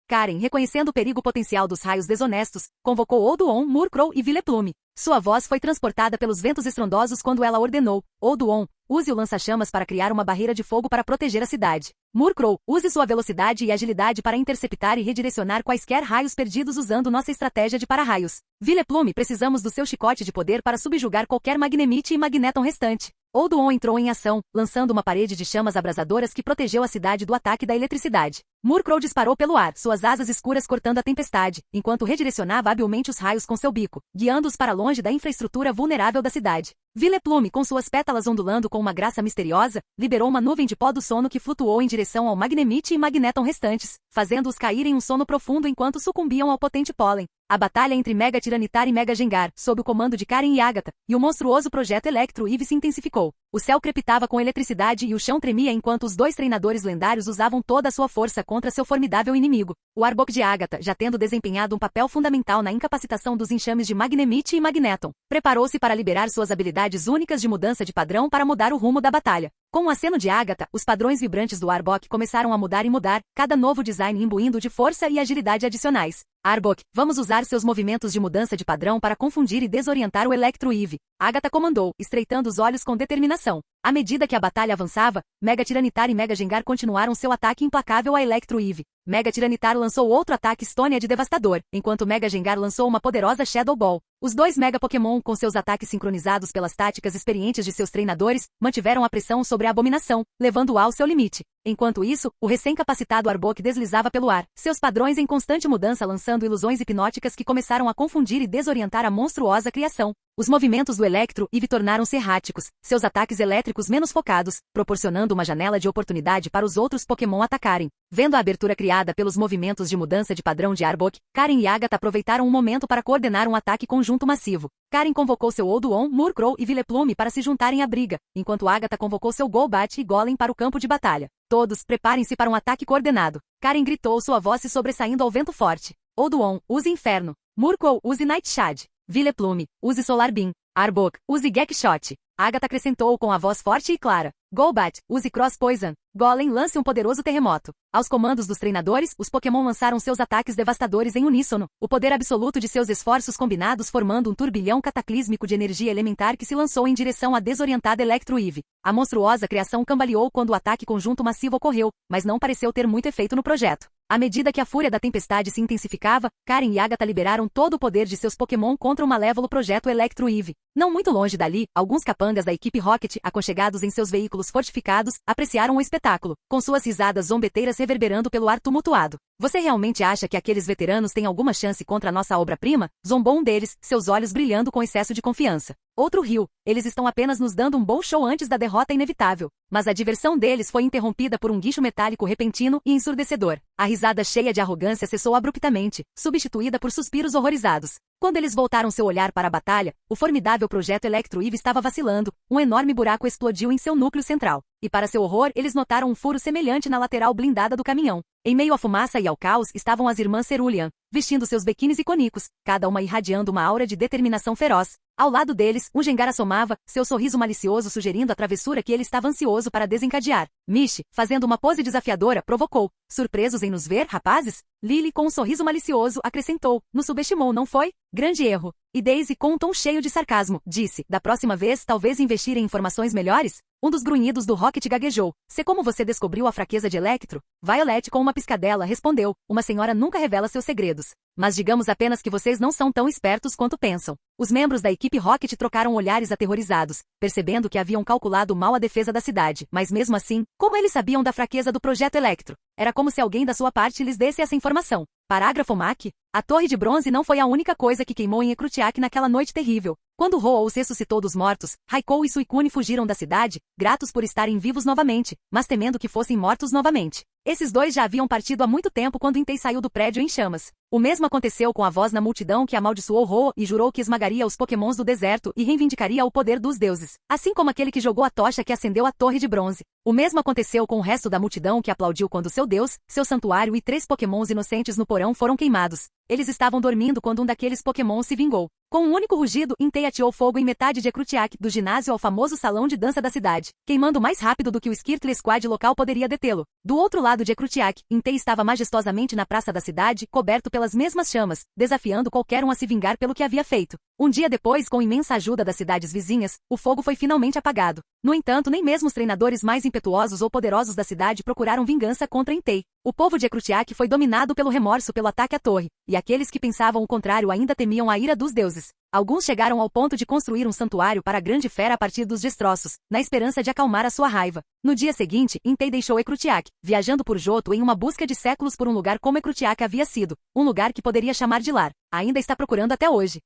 Karen, reconhecendo o perigo potencial dos raios desonestos, convocou Oduon, Murkrow e Vileplume. Sua voz foi transportada pelos ventos estrondosos quando ela ordenou, Oduon, use o lança-chamas para criar uma barreira de fogo para proteger a cidade. Murkrow, use sua velocidade e agilidade para interceptar e redirecionar quaisquer raios perdidos usando nossa estratégia de para-raios. Vileplume, precisamos do seu chicote de poder para subjugar qualquer Magnemite e Magneton restante. Oduon entrou em ação, lançando uma parede de chamas abrasadoras que protegeu a cidade do ataque da eletricidade. Murkrow disparou pelo ar, suas asas escuras cortando a tempestade, enquanto redirecionava habilmente os raios com seu bico, guiando-os para longe da infraestrutura vulnerável da cidade. Vileplume, com suas pétalas ondulando com uma graça misteriosa, liberou uma nuvem de pó do sono que flutuou em direção ao Magnemite e Magneton restantes, fazendo-os cair em um sono profundo enquanto sucumbiam ao potente pólen. A batalha entre Mega Tiranitar e Mega Gengar, sob o comando de Karen e Agatha, e o monstruoso projeto Electro Eve se intensificou. O céu crepitava com eletricidade e o chão tremia enquanto os dois treinadores lendários usavam toda a sua força contra seu formidável inimigo. O Arbok de Agatha, já tendo desempenhado um papel fundamental na incapacitação dos enxames de Magnemite e Magneton, preparou-se para liberar suas habilidades únicas de mudança de padrão para mudar o rumo da batalha. Com o aceno de Agatha, os padrões vibrantes do Arbok começaram a mudar e mudar, cada novo design imbuindo de força e agilidade adicionais. Arbok, vamos usar seus movimentos de mudança de padrão para confundir e desorientar o Electro Eve. Agatha comandou, estreitando os olhos com determinação. À medida que a batalha avançava, Mega Tiranitar e Mega Gengar continuaram seu ataque implacável a Electro Eve. Mega Tiranitar lançou outro ataque Stonead devastador, enquanto Mega Gengar lançou uma poderosa Shadow Ball. Os dois Mega Pokémon, com seus ataques sincronizados pelas táticas experientes de seus treinadores, mantiveram a pressão sobre a Abominação, levando-o ao seu limite. Enquanto isso, o recém-capacitado Arbok deslizava pelo ar, seus padrões em constante mudança lançando ilusões hipnóticas que começaram a confundir e desorientar a monstruosa criação. Os movimentos do Electro Eve tornaram-se erráticos, seus ataques elétricos menos focados, proporcionando uma janela de oportunidade para os outros Pokémon atacarem. Vendo a abertura criada pelos movimentos de mudança de padrão de Arbok, Karen e Agatha aproveitaram um momento para coordenar um ataque conjunto massivo. Karen convocou seu Oduon, Murkrow e Vileplume para se juntarem à briga, enquanto Agatha convocou seu Golbat e Golem para o campo de batalha. Todos, preparem-se para um ataque coordenado. Karen gritou, sua voz se sobressaindo ao vento forte. Oduon, use Inferno. Murkrow, use Nightshade. Vileplume, use Solar Beam. Arbok, use Gekshot. Agatha acrescentou com a voz forte e clara. Golbat, use Cross Poison. Golem, lance um poderoso terremoto. Aos comandos dos treinadores, os Pokémon lançaram seus ataques devastadores em uníssono, o poder absoluto de seus esforços combinados formando um turbilhão cataclísmico de energia elementar que se lançou em direção à desorientada Electro Eve. A monstruosa criação cambaleou quando o ataque conjunto massivo ocorreu, mas não pareceu ter muito efeito no projeto. À medida que a fúria da tempestade se intensificava, Karen e Agatha liberaram todo o poder de seus Pokémon contra o malévolo projeto Electro Eve. Não muito longe dali, alguns capangas da equipe Rocket, aconchegados em seus veículos fortificados, apreciaram o espetáculo, com suas risadas zombeteiras reverberando pelo ar tumultuado. Você realmente acha que aqueles veteranos têm alguma chance contra a nossa obra-prima? Zombou um deles, seus olhos brilhando com excesso de confiança. Outro riu, eles estão apenas nos dando um bom show antes da derrota inevitável. Mas a diversão deles foi interrompida por um guincho metálico repentino e ensurdecedor. A risada cheia de arrogância cessou abruptamente, substituída por suspiros horrorizados. Quando eles voltaram seu olhar para a batalha, o formidável projeto Electro Eve estava vacilando, um enorme buraco explodiu em seu núcleo central. e para seu horror eles notaram um furo semelhante na lateral blindada do caminhão. Em meio à fumaça e ao caos estavam as irmãs Cerulean, vestindo seus biquínis icônicos, cada uma irradiando uma aura de determinação feroz. Ao lado deles, um Gengar assomava, seu sorriso malicioso sugerindo a travessura que ele estava ansioso para desencadear. Mishi, fazendo uma pose desafiadora, provocou. Surpresos em nos ver, rapazes? Lily, com um sorriso malicioso, acrescentou. Nos subestimou, não foi? Grande erro. E Daisy, com um tom cheio de sarcasmo, disse. Da próxima vez, talvez investir em informações melhores? Um dos grunhidos do Rocket gaguejou. Sei como você descobriu a fraqueza de Electro? Violet, com uma piscadela, respondeu. Uma senhora nunca revela seus segredos. Mas digamos apenas que vocês não são tão espertos quanto pensam. Os membros da equipe Rocket trocaram olhares aterrorizados, percebendo que haviam calculado mal a defesa da cidade. Mas mesmo assim, como eles sabiam da fraqueza do Projeto Electro? Era como se alguém da sua parte lhes desse essa informação. Parágrafo Mac. A Torre de Bronze não foi a única coisa que queimou em Ekrutiak naquela noite terrível. Quando Ho-Oh ressuscitou dos mortos, Raikou e Suicune fugiram da cidade, gratos por estarem vivos novamente, mas temendo que fossem mortos novamente. Esses dois já haviam partido há muito tempo quando Entei saiu do prédio em chamas. O mesmo aconteceu com a voz na multidão que amaldiçoou Ho e jurou que esmagaria os pokémons do deserto e reivindicaria o poder dos deuses, assim como aquele que jogou a tocha que acendeu a Torre de Bronze. O mesmo aconteceu com o resto da multidão que aplaudiu quando seu deus, seu santuário e 3 pokémons inocentes no porão foram queimados. Eles estavam dormindo quando um daqueles pokémons se vingou. Com um único rugido, Entei ateou fogo em metade de Ekrutiak, do ginásio ao famoso salão de dança da cidade, queimando mais rápido do que o Skirtle Squad local poderia detê-lo. Do outro lado de Ekrutiak, Entei estava majestosamente na praça da cidade, coberto pelas mesmas chamas, desafiando qualquer um a se vingar pelo que havia feito. Um dia depois, com imensa ajuda das cidades vizinhas, o fogo foi finalmente apagado. No entanto, nem mesmo os treinadores mais impetuosos ou poderosos da cidade procuraram vingança contra Entei. O povo de Ekrutiak foi dominado pelo remorso pelo ataque à torre, e aqueles que pensavam o contrário ainda temiam a ira dos deuses. Alguns chegaram ao ponto de construir um santuário para a grande fera a partir dos destroços, na esperança de acalmar a sua raiva. No dia seguinte, Entei deixou Ekrutiak, viajando por Johto em uma busca de séculos por um lugar como Ekrutiak havia sido, um lugar que poderia chamar de lar. Ainda está procurando até hoje.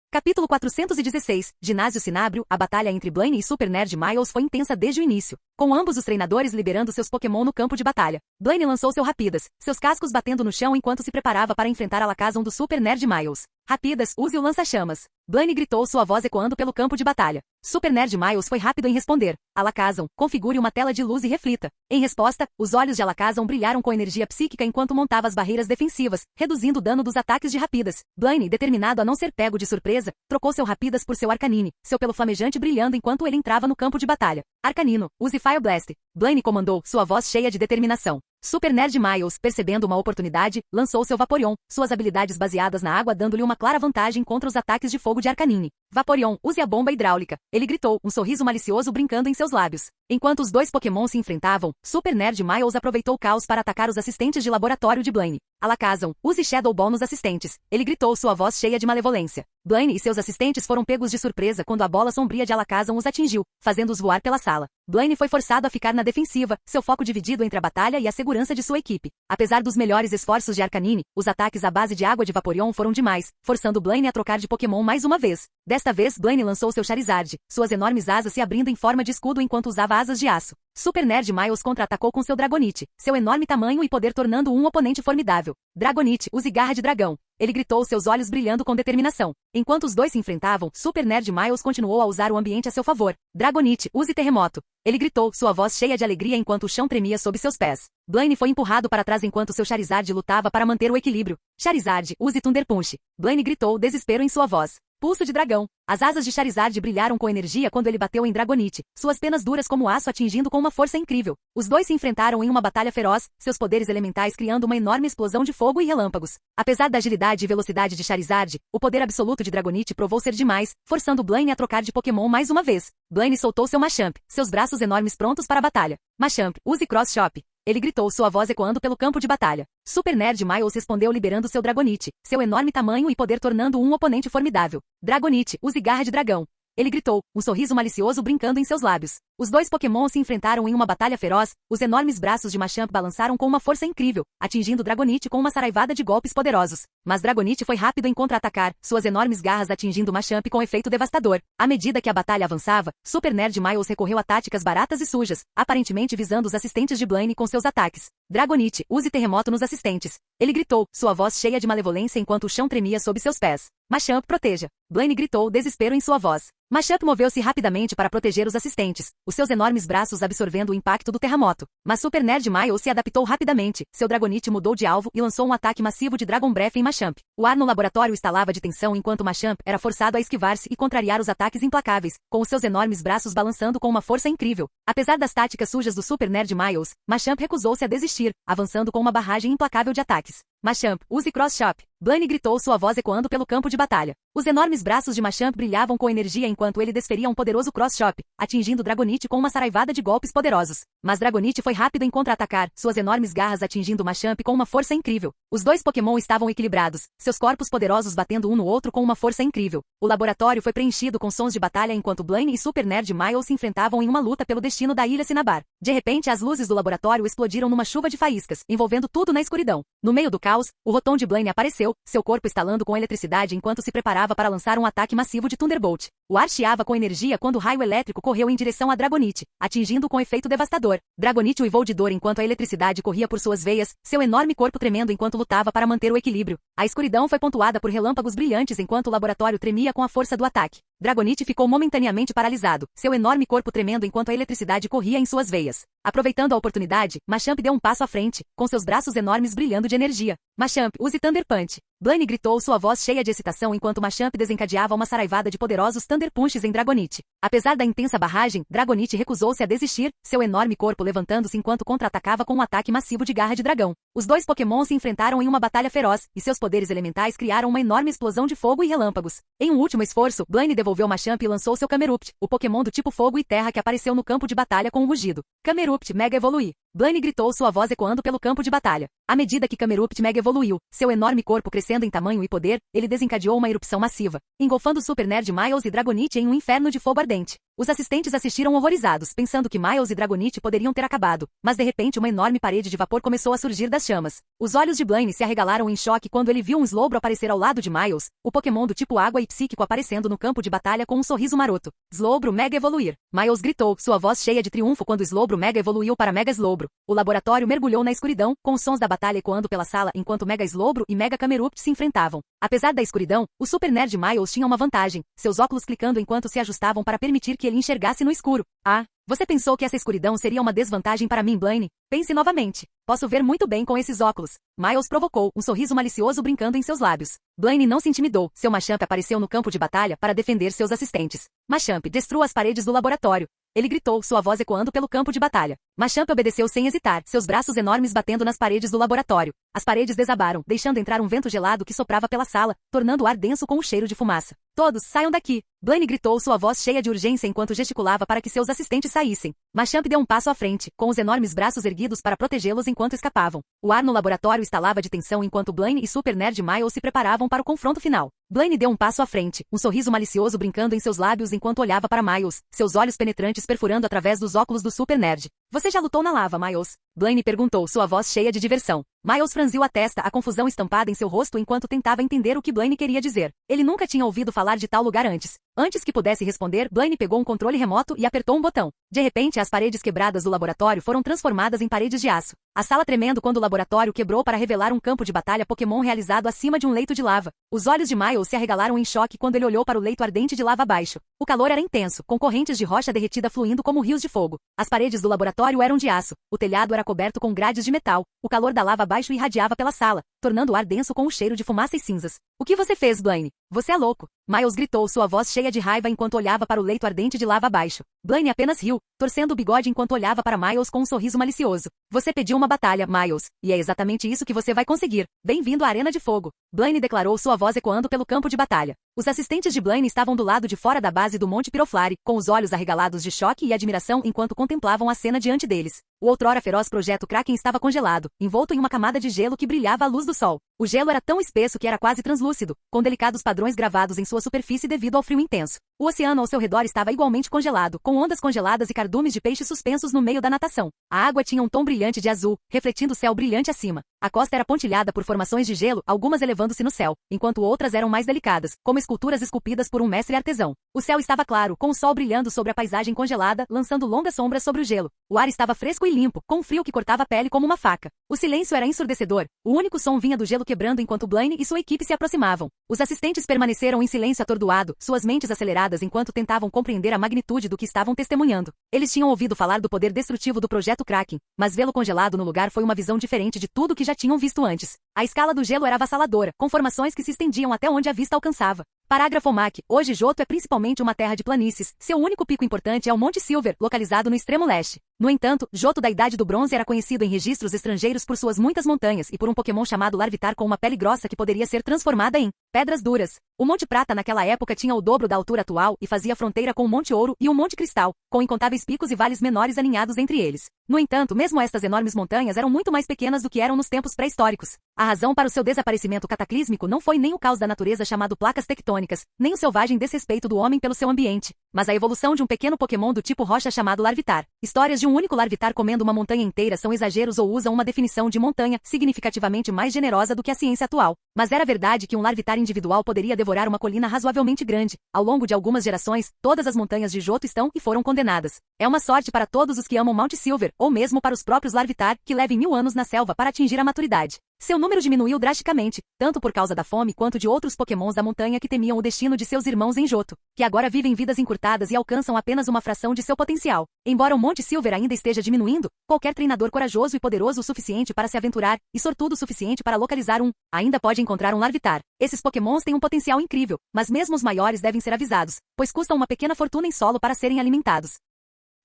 Capítulo 416, Ginásio Cinábrio. A batalha entre Blaine e Super Nerd Miles foi intensa desde o início, com ambos os treinadores liberando seus Pokémon no campo de batalha. Blaine lançou seu Rapidas, seus cascos batendo no chão enquanto se preparava para enfrentar a Alakazam do Super Nerd Miles. Rapidas, use o lança-chamas. Blaine gritou, sua voz ecoando pelo campo de batalha. Super Nerd Miles foi rápido em responder. Alakazam, configure uma tela de luz e reflita. Em resposta, os olhos de Alakazam brilharam com energia psíquica enquanto montava as barreiras defensivas, reduzindo o dano dos ataques de Rapidas. Blaine, determinado a não ser pego de surpresa, trocou seu Rapidas por seu Arcanine, seu pelo flamejante brilhando enquanto ele entrava no campo de batalha. Arcanino, use Fire Blast. Blaine comandou, sua voz cheia de determinação. Super Nerd Miles, percebendo uma oportunidade, lançou seu Vaporeon, suas habilidades baseadas na água dando-lhe uma clara vantagem contra os ataques de fogo de Arcanine. Vaporeon, use a bomba hidráulica. Ele gritou, um sorriso malicioso brincando em seus lábios. Enquanto os dois Pokémon se enfrentavam, Super Nerd Miles aproveitou o caos para atacar os assistentes de laboratório de Blaine. Alakazam, use Shadow Ball nos assistentes. Ele gritou, sua voz cheia de malevolência. Blaine e seus assistentes foram pegos de surpresa quando a bola sombria de Alakazam os atingiu, fazendo-os voar pela sala. Blaine foi forçado a ficar na defensiva, seu foco dividido entre a batalha e a segurança de sua equipe. Apesar dos melhores esforços de Arcanine, os ataques à base de água de Vaporeon foram demais, forçando Blaine a trocar de Pokémon mais uma vez. Desta vez, Blaine lançou seu Charizard, suas enormes asas se abrindo em forma de escudo enquanto usava asas de aço. Super Nerd Miles contra-atacou com seu Dragonite, seu enorme tamanho e poder tornando um oponente formidável. Dragonite, use Garra de Dragão. Ele gritou, seus olhos brilhando com determinação. Enquanto os dois se enfrentavam, Super Nerd Miles continuou a usar o ambiente a seu favor. Dragonite, use Terremoto. Ele gritou, sua voz cheia de alegria enquanto o chão tremia sob seus pés. Blaine foi empurrado para trás enquanto seu Charizard lutava para manter o equilíbrio. Charizard, use Thunder Punch. Blaine gritou, desespero em sua voz. Pulso de dragão. As asas de Charizard brilharam com energia quando ele bateu em Dragonite, suas penas duras como aço atingindo com uma força incrível. Os dois se enfrentaram em uma batalha feroz, seus poderes elementais criando uma enorme explosão de fogo e relâmpagos. Apesar da agilidade e velocidade de Charizard, o poder absoluto de Dragonite provou ser demais, forçando Blaine a trocar de Pokémon mais uma vez. Blaine soltou seu Machamp, seus braços enormes prontos para a batalha. Machamp, use Cross Chop. Ele gritou, sua voz ecoando pelo campo de batalha. Super Nerd Miles respondeu liberando seu Dragonite, seu enorme tamanho e poder tornando um oponente formidável. Dragonite, use Garra de Dragão. Ele gritou, um sorriso malicioso brincando em seus lábios. Os dois Pokémon se enfrentaram em uma batalha feroz, os enormes braços de Machamp balançaram com uma força incrível, atingindo Dragonite com uma saraivada de golpes poderosos. Mas Dragonite foi rápido em contra-atacar, suas enormes garras atingindo Machamp com efeito devastador. À medida que a batalha avançava, Super Nerd Miles recorreu a táticas baratas e sujas, aparentemente visando os assistentes de Blaine com seus ataques. Dragonite, use Terremoto nos assistentes. Ele gritou, sua voz cheia de malevolência enquanto o chão tremia sob seus pés. Machamp, proteja. Blaine gritou, desespero em sua voz. Machamp moveu-se rapidamente para proteger os assistentes, os seus enormes braços absorvendo o impacto do terremoto. Mas Super Nerd Miles se adaptou rapidamente, seu Dragonite mudou de alvo e lançou um ataque massivo de Dragon Breath em Machamp. O ar no laboratório estalava de tensão enquanto Machamp era forçado a esquivar-se e contrariar os ataques implacáveis, com os seus enormes braços balançando com uma força incrível. Apesar das táticas sujas do Super Nerd Miles, Machamp recusou-se a desistir, avançando com uma barragem implacável de ataques. Machamp, use Cross Chop. Blaine gritou, sua voz ecoando pelo campo de batalha. Os enormes braços de Machamp brilhavam com energia enquanto ele desferia um poderoso Cross Chop, atingindo Dragonite com uma saraivada de golpes poderosos. Mas Dragonite foi rápido em contra-atacar, suas enormes garras atingindo Machamp com uma força incrível. Os dois Pokémon estavam equilibrados, seus corpos poderosos batendo um no outro com uma força incrível. O laboratório foi preenchido com sons de batalha enquanto Blaine e Super Nerd Miles se enfrentavam em uma luta pelo destino da Ilha Cinnabar. De repente, as luzes do laboratório explodiram numa chuva de faíscas, envolvendo tudo na escuridão. No meio do caos, o Rotom de Blaine apareceu, seu corpo estalando com eletricidade enquanto se preparava para lançar um ataque massivo de Thunderbolt. O ar chiava com energia quando o raio elétrico correu em direção a Dragonite, atingindo-o com efeito devastador. Dragonite uivou de dor enquanto a eletricidade corria por suas veias, seu enorme corpo tremendo enquanto lutava para manter o equilíbrio. A escuridão foi pontuada por relâmpagos brilhantes enquanto o laboratório tremia com a força do ataque. Dragonite ficou momentaneamente paralisado, seu enorme corpo tremendo enquanto a eletricidade corria em suas veias. Aproveitando a oportunidade, Machamp deu um passo à frente, com seus braços enormes brilhando de energia. Machamp, use Thunder Punch. Blaine gritou, sua voz cheia de excitação enquanto Machamp desencadeava uma saraivada de poderosos Thunder Punches em Dragonite. Apesar da intensa barragem, Dragonite recusou-se a desistir, seu enorme corpo levantando-se enquanto contra-atacava com um ataque massivo de garra de dragão. Os dois Pokémon se enfrentaram em uma batalha feroz, e seus poderes elementais criaram uma enorme explosão de fogo e relâmpagos. Em um último esforço, Blaine devolveu Machamp e lançou seu Camerupt, o Pokémon do tipo fogo e terra que apareceu no campo de batalha com um rugido. Camerupt Mega Evoluir. Blaine gritou, sua voz ecoando pelo campo de batalha. À medida que Camerupt Mega evoluiu, seu enorme corpo crescendo em tamanho e poder, ele desencadeou uma erupção massiva, engolfando Super Nerd Miles e Dragonite em um inferno de fogo ardente. Os assistentes assistiram horrorizados, pensando que Miles e Dragonite poderiam ter acabado, mas de repente uma enorme parede de vapor começou a surgir das chamas. Os olhos de Blaine se arregalaram em choque quando ele viu um Slowbro aparecer ao lado de Miles, o Pokémon do tipo água e psíquico aparecendo no campo de batalha com um sorriso maroto. Slowbro Mega evoluir. Miles gritou, sua voz cheia de triunfo quando Slowbro Mega evoluiu para Mega Slowbro. O laboratório mergulhou na escuridão, com os sons da batalha ecoando pela sala enquanto Mega Slowbro e Mega Camerupt se enfrentavam. Apesar da escuridão, o Super Nerd Miles tinha uma vantagem, seus óculos clicando enquanto se ajustavam para permitir que ele enxergasse no escuro. Ah, você pensou que essa escuridão seria uma desvantagem para mim, Blaine? Pense novamente. Posso ver muito bem com esses óculos. Miles provocou, um sorriso malicioso brincando em seus lábios. Blaine não se intimidou, seu Machamp apareceu no campo de batalha para defender seus assistentes. Machamp, destrua as paredes do laboratório. Ele gritou, sua voz ecoando pelo campo de batalha. Machamp obedeceu sem hesitar, seus braços enormes batendo nas paredes do laboratório. As paredes desabaram, deixando entrar um vento gelado que soprava pela sala, tornando o ar denso com um cheiro de fumaça. Todos, saiam daqui! Blaine gritou, sua voz cheia de urgência enquanto gesticulava para que seus assistentes saíssem. Machamp deu um passo à frente, com os enormes braços erguidos para protegê-los enquanto escapavam. O ar no laboratório estalava de tensão enquanto Blaine e Super Nerd Miles se preparavam para o confronto final. Blaine deu um passo à frente, um sorriso malicioso brincando em seus lábios enquanto olhava para Miles, seus olhos penetrantes perfurando através dos óculos do Super Nerd. Você já lutou na lava, Miles? Blaine perguntou, sua voz cheia de diversão. Miles franziu a testa, a confusão estampada em seu rosto enquanto tentava entender o que Blaine queria dizer. Ele nunca tinha ouvido falar de tal lugar antes. Antes que pudesse responder, Blaine pegou um controle remoto e apertou um botão. De repente, as paredes quebradas do laboratório foram transformadas em paredes de aço. A sala tremendo quando o laboratório quebrou para revelar um campo de batalha Pokémon realizado acima de um leito de lava. Os olhos de Miles se arregalaram em choque quando ele olhou para o leito ardente de lava abaixo. O calor era intenso, com correntes de rocha derretida fluindo como rios de fogo. As paredes do laboratório eram de aço. O telhado era coberto com grades de metal. O calor da lava abaixo irradiava pela sala, tornando o ar denso com um cheiro de fumaça e cinzas. O que você fez, Blaine? Você é louco. Miles gritou, sua voz cheia de raiva enquanto olhava para o leito ardente de lava abaixo. Blaine apenas riu, torcendo o bigode enquanto olhava para Miles com um sorriso malicioso. Você pediu uma batalha, Miles, e é exatamente isso que você vai conseguir. Bem-vindo à Arena de Fogo. Blaine declarou, sua voz ecoando pelo campo de batalha. Os assistentes de Blaine estavam do lado de fora da base do Monte Piroflare, com os olhos arregalados de choque e admiração enquanto contemplavam a cena diante deles. O outrora feroz projeto Kraken estava congelado, envolto em uma camada de gelo que brilhava à luz do sol. O gelo era tão espesso que era quase translúcido, com delicados padrões gravados em sua superfície devido ao frio intenso. O oceano ao seu redor estava igualmente congelado, com ondas congeladas e cardumes de peixes suspensos no meio da natação. A água tinha um tom brilhante de azul, refletindo o céu brilhante acima. A costa era pontilhada por formações de gelo, algumas elevando-se no céu, enquanto outras eram mais delicadas, como esculturas esculpidas por um mestre artesão. O céu estava claro, com o sol brilhando sobre a paisagem congelada, lançando longas sombras sobre o gelo. O ar estava fresco e limpo, com um frio que cortava a pele como uma faca. O silêncio era ensurdecedor. O único som vinha do gelo quebrando enquanto Blaine e sua equipe se aproximavam. Os assistentes permaneceram em silêncio atordoado, suas mentes aceleradas enquanto tentavam compreender a magnitude do que estavam testemunhando. Eles tinham ouvido falar do poder destrutivo do Projeto Kraken, mas vê-lo congelado no lugar foi uma visão diferente de tudo que já tinham visto antes. A escala do gelo era avassaladora, com formações que se estendiam até onde a vista alcançava. Parágrafo MAC. Hoje Johto é principalmente uma terra de planícies. Seu único pico importante é o Monte Silver, localizado no extremo leste. No entanto, Johto da Idade do Bronze era conhecido em registros estrangeiros por suas muitas montanhas e por um Pokémon chamado Larvitar com uma pele grossa que poderia ser transformada em pedras duras. O Monte Prata naquela época tinha o dobro da altura atual e fazia fronteira com o Monte Ouro e o Monte Cristal, com incontáveis picos e vales menores aninhados entre eles. No entanto, mesmo estas enormes montanhas eram muito mais pequenas do que eram nos tempos pré-históricos. A razão para o seu desaparecimento cataclísmico não foi nem o caos da natureza chamado placas tectônicas, nem o selvagem desrespeito do homem pelo seu ambiente, mas a evolução de um pequeno Pokémon do tipo rocha chamado Larvitar. Histórias de um único Larvitar comendo uma montanha inteira são exageros ou usam uma definição de montanha significativamente mais generosa do que a ciência atual. Mas era verdade que um Larvitar individual poderia devorar uma colina razoavelmente grande. Ao longo de algumas gerações, todas as montanhas de Johto estão e foram condenadas. É uma sorte para todos os que amam Mount Silver, ou mesmo para os próprios Larvitar, que levem 1000 anos na selva para atingir a maturidade. Seu número diminuiu drasticamente, tanto por causa da fome quanto de outros pokémons da montanha que temiam o destino de seus irmãos em Johto, que agora vivem vidas encurtadas e alcançam apenas uma fração de seu potencial. Embora o Monte Silver ainda esteja diminuindo, qualquer treinador corajoso e poderoso o suficiente para se aventurar, e sortudo o suficiente para localizar um, ainda pode encontrar um Larvitar. Esses pokémons têm um potencial incrível, mas mesmo os maiores devem ser avisados, pois custam uma pequena fortuna em solo para serem alimentados.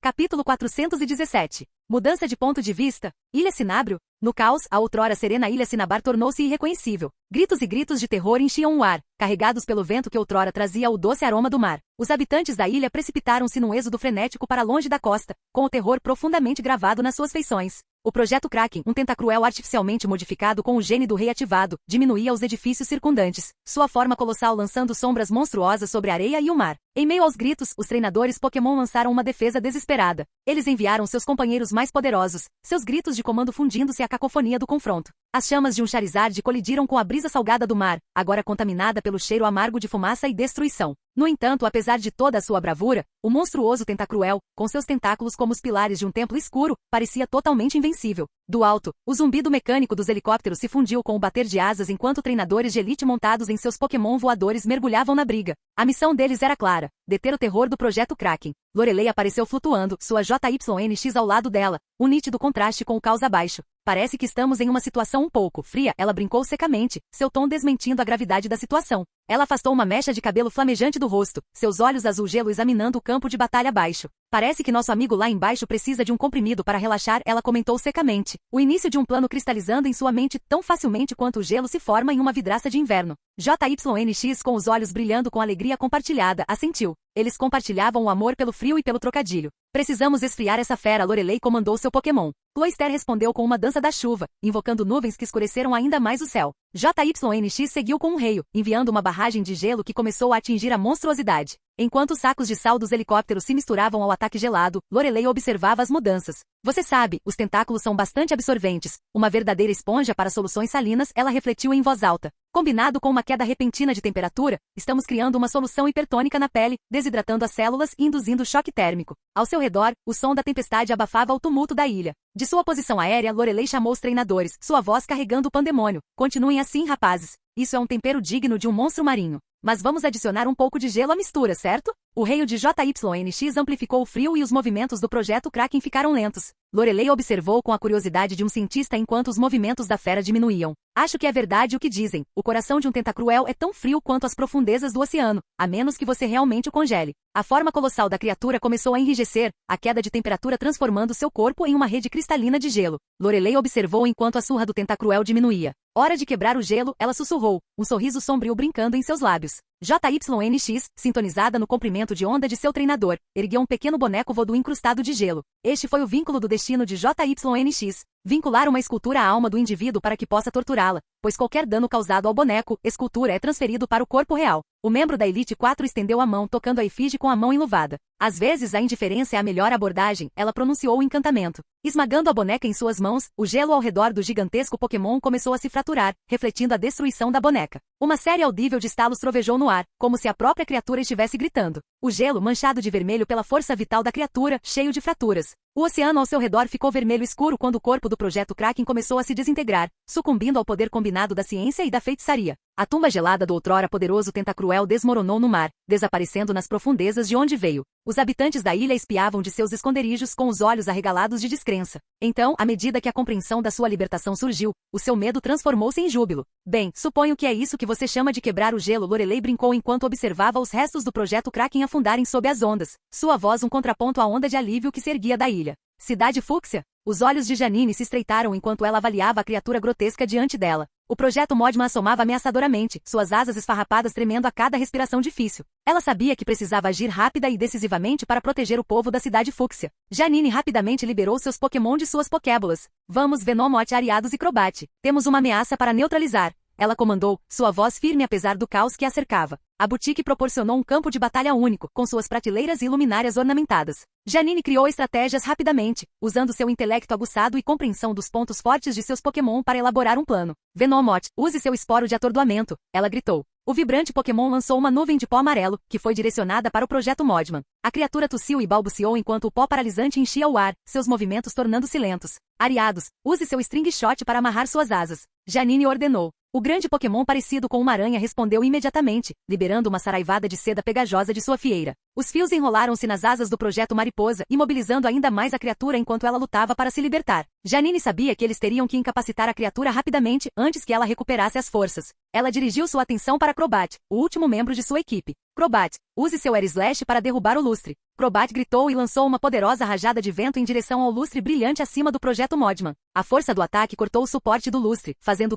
Capítulo 417. Mudança de ponto de vista. Ilha Cinábrio. No caos, a outrora serena Ilha Cinnabar tornou-se irreconhecível. Gritos e gritos de terror enchiam o ar, carregados pelo vento que outrora trazia o doce aroma do mar. Os habitantes da ilha precipitaram-se num êxodo frenético para longe da costa, com o terror profundamente gravado nas suas feições. O Projeto Kraken, um tentacruel artificialmente modificado com o gene do rei ativado, diminuía os edifícios circundantes, sua forma colossal lançando sombras monstruosas sobre a areia e o mar. Em meio aos gritos, os treinadores Pokémon lançaram uma defesa desesperada. Eles enviaram seus companheiros mais poderosos, seus gritos de comando fundindo-se à cacofonia do confronto. As chamas de um Charizard colidiram com a brisa salgada do mar, agora contaminada pelo cheiro amargo de fumaça e destruição. No entanto, apesar de toda a sua bravura, o monstruoso Tentacruel, com seus tentáculos como os pilares de um templo escuro, parecia totalmente invencível. Do alto, o zumbido mecânico dos helicópteros se fundiu com o bater de asas enquanto treinadores de elite montados em seus Pokémon voadores mergulhavam na briga. A missão deles era clara: deter o terror do Projeto Kraken. Lorelei apareceu flutuando, sua JYNX ao lado dela, um nítido contraste com o caos abaixo. Parece que estamos em uma situação um pouco fria, ela brincou secamente, seu tom desmentindo a gravidade da situação. Ela afastou uma mecha de cabelo flamejante do rosto, seus olhos azul gelo examinando o campo de batalha abaixo. Parece que nosso amigo lá embaixo precisa de um comprimido para relaxar, ela comentou secamente. O início de um plano cristalizando em sua mente tão facilmente quanto o gelo se forma em uma vidraça de inverno. JYNX, com os olhos brilhando com alegria compartilhada, assentiu. Eles compartilhavam o amor pelo frio e pelo trocadilho. Precisamos esfriar essa fera, Lorelei comandou seu Pokémon. Cloyster respondeu com uma dança da chuva, invocando nuvens que escureceram ainda mais o céu. JYNX seguiu com um reio, enviando uma barragem de gelo que começou a atingir a monstruosidade. Enquanto os sacos de sal dos helicópteros se misturavam ao ataque gelado, Lorelei observava as mudanças. Você sabe, os tentáculos são bastante absorventes. Uma verdadeira esponja para soluções salinas, ela refletiu em voz alta. Combinado com uma queda repentina de temperatura, estamos criando uma solução hipertônica na pele, desidratando as células e induzindo choque térmico. Ao seu redor, o som da tempestade abafava o tumulto da ilha. De sua posição aérea, Lorelei chamou os treinadores, sua voz carregando o pandemônio. Continuem assim, rapazes. Isso é um tempero digno de um monstro marinho. Mas vamos adicionar um pouco de gelo à mistura, certo? O reio de JYNX amplificou o frio e os movimentos do Projeto Kraken ficaram lentos. Lorelei observou com a curiosidade de um cientista enquanto os movimentos da fera diminuíam. Acho que é verdade o que dizem. O coração de um tentacruel é tão frio quanto as profundezas do oceano, a menos que você realmente o congele. A forma colossal da criatura começou a enrijecer, a queda de temperatura transformando seu corpo em uma rede cristalina de gelo. Lorelei observou enquanto a surra do tentacruel diminuía. Hora de quebrar o gelo, ela sussurrou, um sorriso sombrio brincando em seus lábios. JYNX, sintonizada no comprimento de onda de seu treinador, ergueu um pequeno boneco voodoo incrustado de gelo. Este foi o vínculo do destino de JYNX. Vincular uma escultura à alma do indivíduo para que possa torturá-la, pois qualquer dano causado ao boneco, escultura é transferido para o corpo real. O membro da Elite 4 estendeu a mão tocando a efígie com a mão enluvada. Às vezes a indiferença é a melhor abordagem, ela pronunciou o encantamento. Esmagando a boneca em suas mãos, o gelo ao redor do gigantesco Pokémon começou a se fraturar, refletindo a destruição da boneca. Uma série audível de estalos trovejou no ar, como se a própria criatura estivesse gritando. O gelo manchado de vermelho pela força vital da criatura, cheio de fraturas. O oceano ao seu redor ficou vermelho escuro quando o corpo do Projeto Kraken começou a se desintegrar, sucumbindo ao poder combinado da ciência e da feitiçaria. A tumba gelada do outrora poderoso Tentacruel desmoronou no mar, desaparecendo nas profundezas de onde veio. Os habitantes da ilha espiavam de seus esconderijos com os olhos arregalados de descrença. Então, à medida que a compreensão da sua libertação surgiu, o seu medo transformou-se em júbilo. Bem, suponho que é isso que você chama de quebrar o gelo, Lorelei brincou enquanto observava os restos do Projeto Kraken afundarem sob as ondas. Sua voz um contraponto à onda de alívio que se erguia da ilha. Cidade Fúcsia? Os olhos de Janine se estreitaram enquanto ela avaliava a criatura grotesca diante dela. O Projeto Modman assomava ameaçadoramente, suas asas esfarrapadas tremendo a cada respiração difícil. Ela sabia que precisava agir rápida e decisivamente para proteger o povo da Cidade Fúcsia. Janine rapidamente liberou seus Pokémon de suas Pokébolas. Vamos, Venomoth, Ariados e Crobat. Temos uma ameaça para neutralizar. Ela comandou, sua voz firme apesar do caos que a cercava. A boutique proporcionou um campo de batalha único, com suas prateleiras e luminárias ornamentadas. Janine criou estratégias rapidamente, usando seu intelecto aguçado e compreensão dos pontos fortes de seus Pokémon para elaborar um plano. Venomoth, use seu esporo de atordoamento, ela gritou. O vibrante Pokémon lançou uma nuvem de pó amarelo, que foi direcionada para o Projeto Modman. A criatura tossiu e balbuciou enquanto o pó paralisante enchia o ar, seus movimentos tornando-se lentos. Ariados, use seu String Shot para amarrar suas asas. Janine ordenou. O grande Pokémon parecido com uma aranha respondeu imediatamente, liberando uma saraivada de seda pegajosa de sua fieira. Os fios enrolaram-se nas asas do Projeto Mariposa, imobilizando ainda mais a criatura enquanto ela lutava para se libertar. Janine sabia que eles teriam que incapacitar a criatura rapidamente antes que ela recuperasse as forças. Ela dirigiu sua atenção para Crobat, o último membro de sua equipe. Crobat, use seu Air Slash para derrubar o lustre. Crobat gritou e lançou uma poderosa rajada de vento em direção ao lustre brilhante acima do Projeto Modman. A força do ataque cortou o suporte do lustre, fazendo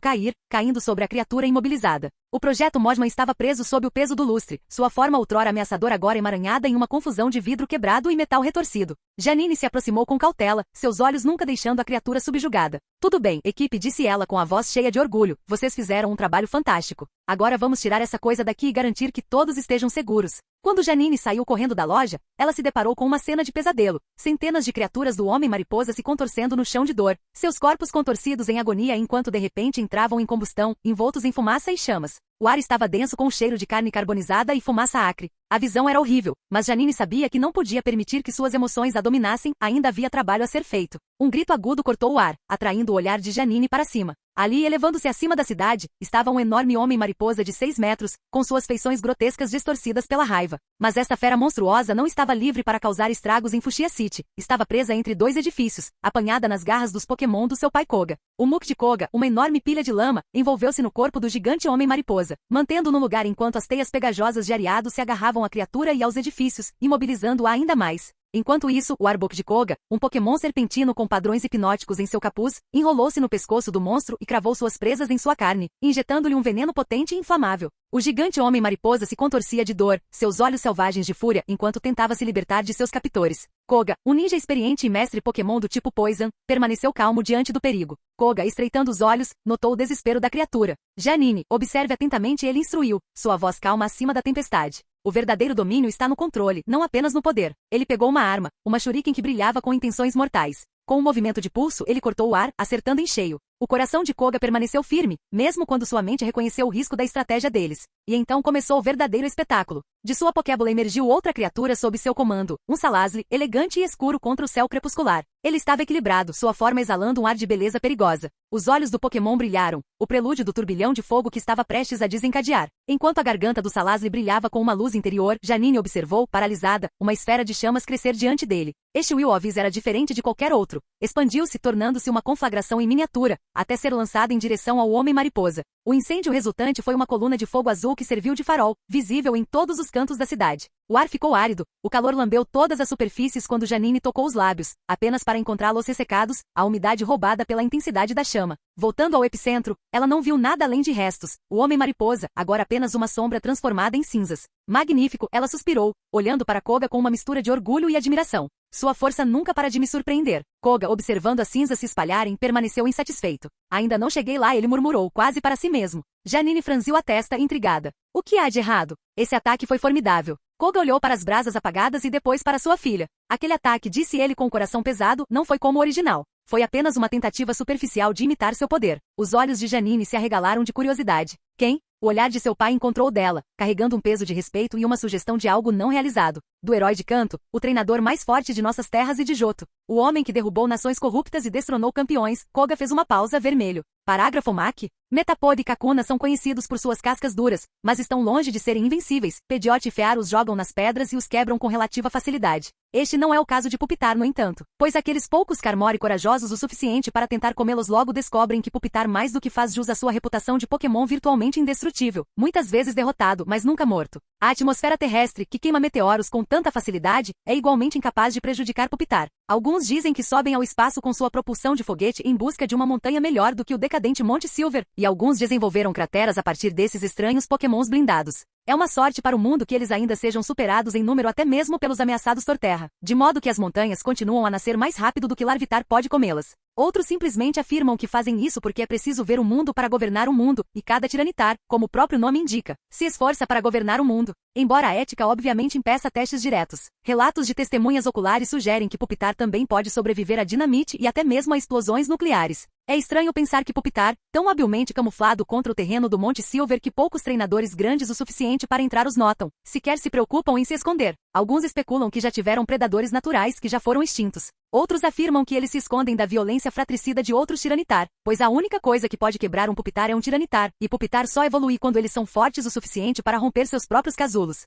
caindo sobre a criatura imobilizada. O Projeto Modman estava preso sob o peso do lustre, sua forma outrora ameaçadora agora emaranhada em uma confusão de vidro quebrado e metal retorcido. Janine se aproximou com cautela, seus olhos nunca deixando a criatura subjugada. Tudo bem, equipe, disse ela com a voz cheia de orgulho, vocês fizeram um trabalho fantástico. Agora vamos tirar essa coisa daqui e garantir que todos estejam seguros. Quando Janine saiu correndo da loja, ela se deparou com uma cena de pesadelo. Centenas de criaturas do Homem-Mariposa se contorcendo no chão de dor, seus corpos contorcidos em agonia enquanto de repente entravam em combustão, envoltos em fumaça e chamas. O ar estava denso com o cheiro de carne carbonizada e fumaça acre. A visão era horrível, mas Janine sabia que não podia permitir que suas emoções a dominassem, ainda havia trabalho a ser feito. Um grito agudo cortou o ar, atraindo o olhar de Janine para cima. Ali, elevando-se acima da cidade, estava um enorme homem-mariposa de 6 metros, com suas feições grotescas distorcidas pela raiva. Mas esta fera monstruosa não estava livre para causar estragos em Fuchsia City. Estava presa entre dois edifícios, apanhada nas garras dos Pokémon do seu pai Koga. O Muk de Koga, uma enorme pilha de lama, envolveu-se no corpo do gigante homem-mariposa, mantendo-o no lugar enquanto as teias pegajosas de Ariado se agarravam à criatura e aos edifícios, imobilizando-a ainda mais. Enquanto isso, o Arbok de Koga, um Pokémon serpentino com padrões hipnóticos em seu capuz, enrolou-se no pescoço do monstro e cravou suas presas em sua carne, injetando-lhe um veneno potente e inflamável. O gigante homem-mariposa se contorcia de dor, seus olhos selvagens de fúria, enquanto tentava se libertar de seus captores. Koga, um ninja experiente e mestre Pokémon do tipo Poison, permaneceu calmo diante do perigo. Koga, estreitando os olhos, notou o desespero da criatura. Janine, observe atentamente, ele instruiu, sua voz calma acima da tempestade. O verdadeiro domínio está no controle, não apenas no poder. Ele pegou uma arma, uma shuriken que brilhava com intenções mortais. Com um movimento de pulso, ele cortou o ar, acertando em cheio. O coração de Koga permaneceu firme, mesmo quando sua mente reconheceu o risco da estratégia deles. E então começou o verdadeiro espetáculo. De sua Pokébola emergiu outra criatura sob seu comando, um Salazli, elegante e escuro contra o céu crepuscular. Ele estava equilibrado, sua forma exalando um ar de beleza perigosa. Os olhos do Pokémon brilharam, o prelúdio do turbilhão de fogo que estava prestes a desencadear. Enquanto a garganta do Salazli brilhava com uma luz interior, Janine observou, paralisada, uma esfera de chamas crescer diante dele. Este Will-O-Wisp era diferente de qualquer outro. Expandiu-se, tornando-se uma conflagração em miniatura, até ser lançado em direção ao Homem-Mariposa. O incêndio resultante foi uma coluna de fogo azul que serviu de farol, visível em todos os cantos da cidade. O ar ficou árido, o calor lambeu todas as superfícies quando Janine tocou os lábios, apenas para encontrá-los ressecados, a umidade roubada pela intensidade da chama. Voltando ao epicentro, ela não viu nada além de restos. O homem-mariposa, agora apenas uma sombra transformada em cinzas. Magnífico, ela suspirou, olhando para Koga com uma mistura de orgulho e admiração. Sua força nunca para de me surpreender. Koga, observando as cinzas se espalharem, permaneceu insatisfeito. Ainda não cheguei lá, ele murmurou, quase para si mesmo. Janine franziu a testa, intrigada. O que há de errado? Esse ataque foi formidável. Koga olhou para as brasas apagadas e depois para sua filha. Aquele ataque, disse ele com o coração pesado, não foi como o original. Foi apenas uma tentativa superficial de imitar seu poder. Os olhos de Janine se arregalaram de curiosidade. Quem? O olhar de seu pai encontrou o dela, carregando um peso de respeito e uma sugestão de algo não realizado. Do herói de canto, o treinador mais forte de nossas terras e de Johto. O homem que derrubou nações corruptas e destronou campeões. Koga fez uma pausa, vermelho. Parágrafo Maki. Metapod e Kakuna são conhecidos por suas cascas duras, mas estão longe de serem invencíveis. Pidgeot e Fear os jogam nas pedras e os quebram com relativa facilidade. Este não é o caso de Pupitar, no entanto, pois aqueles poucos Carmore corajosos o suficiente para tentar comê-los logo descobrem que Pupitar mais do que faz jus à sua reputação de Pokémon virtualmente indestrutível, muitas vezes derrotado, mas nunca morto. A atmosfera terrestre, que queima meteoros com tanta facilidade, é igualmente incapaz de prejudicar Pupitar. Alguns dizem que sobem ao espaço com sua propulsão de foguete em busca de uma montanha melhor do que o decadente Monte Silver, e alguns desenvolveram crateras a partir desses estranhos Pokémons blindados. É uma sorte para o mundo que eles ainda sejam superados em número até mesmo pelos ameaçados Torterra, de modo que as montanhas continuam a nascer mais rápido do que Larvitar pode comê-las. Outros simplesmente afirmam que fazem isso porque é preciso ver o mundo para governar o mundo, e cada Tiranitar, como o próprio nome indica, se esforça para governar o mundo, embora a ética obviamente impeça testes diretos. Relatos de testemunhas oculares sugerem que Pupitar também pode sobreviver a dinamite e até mesmo a explosões nucleares. É estranho pensar que Pupitar, tão habilmente camuflado contra o terreno do Monte Silver que poucos treinadores grandes o suficiente para entrar os notam, sequer se preocupam em se esconder. Alguns especulam que já tiveram predadores naturais que já foram extintos. Outros afirmam que eles se escondem da violência fratricida de outros Tiranitar, pois a única coisa que pode quebrar um Pupitar é um Tiranitar, e Pupitar só evolui quando eles são fortes o suficiente para romper seus próprios casulos.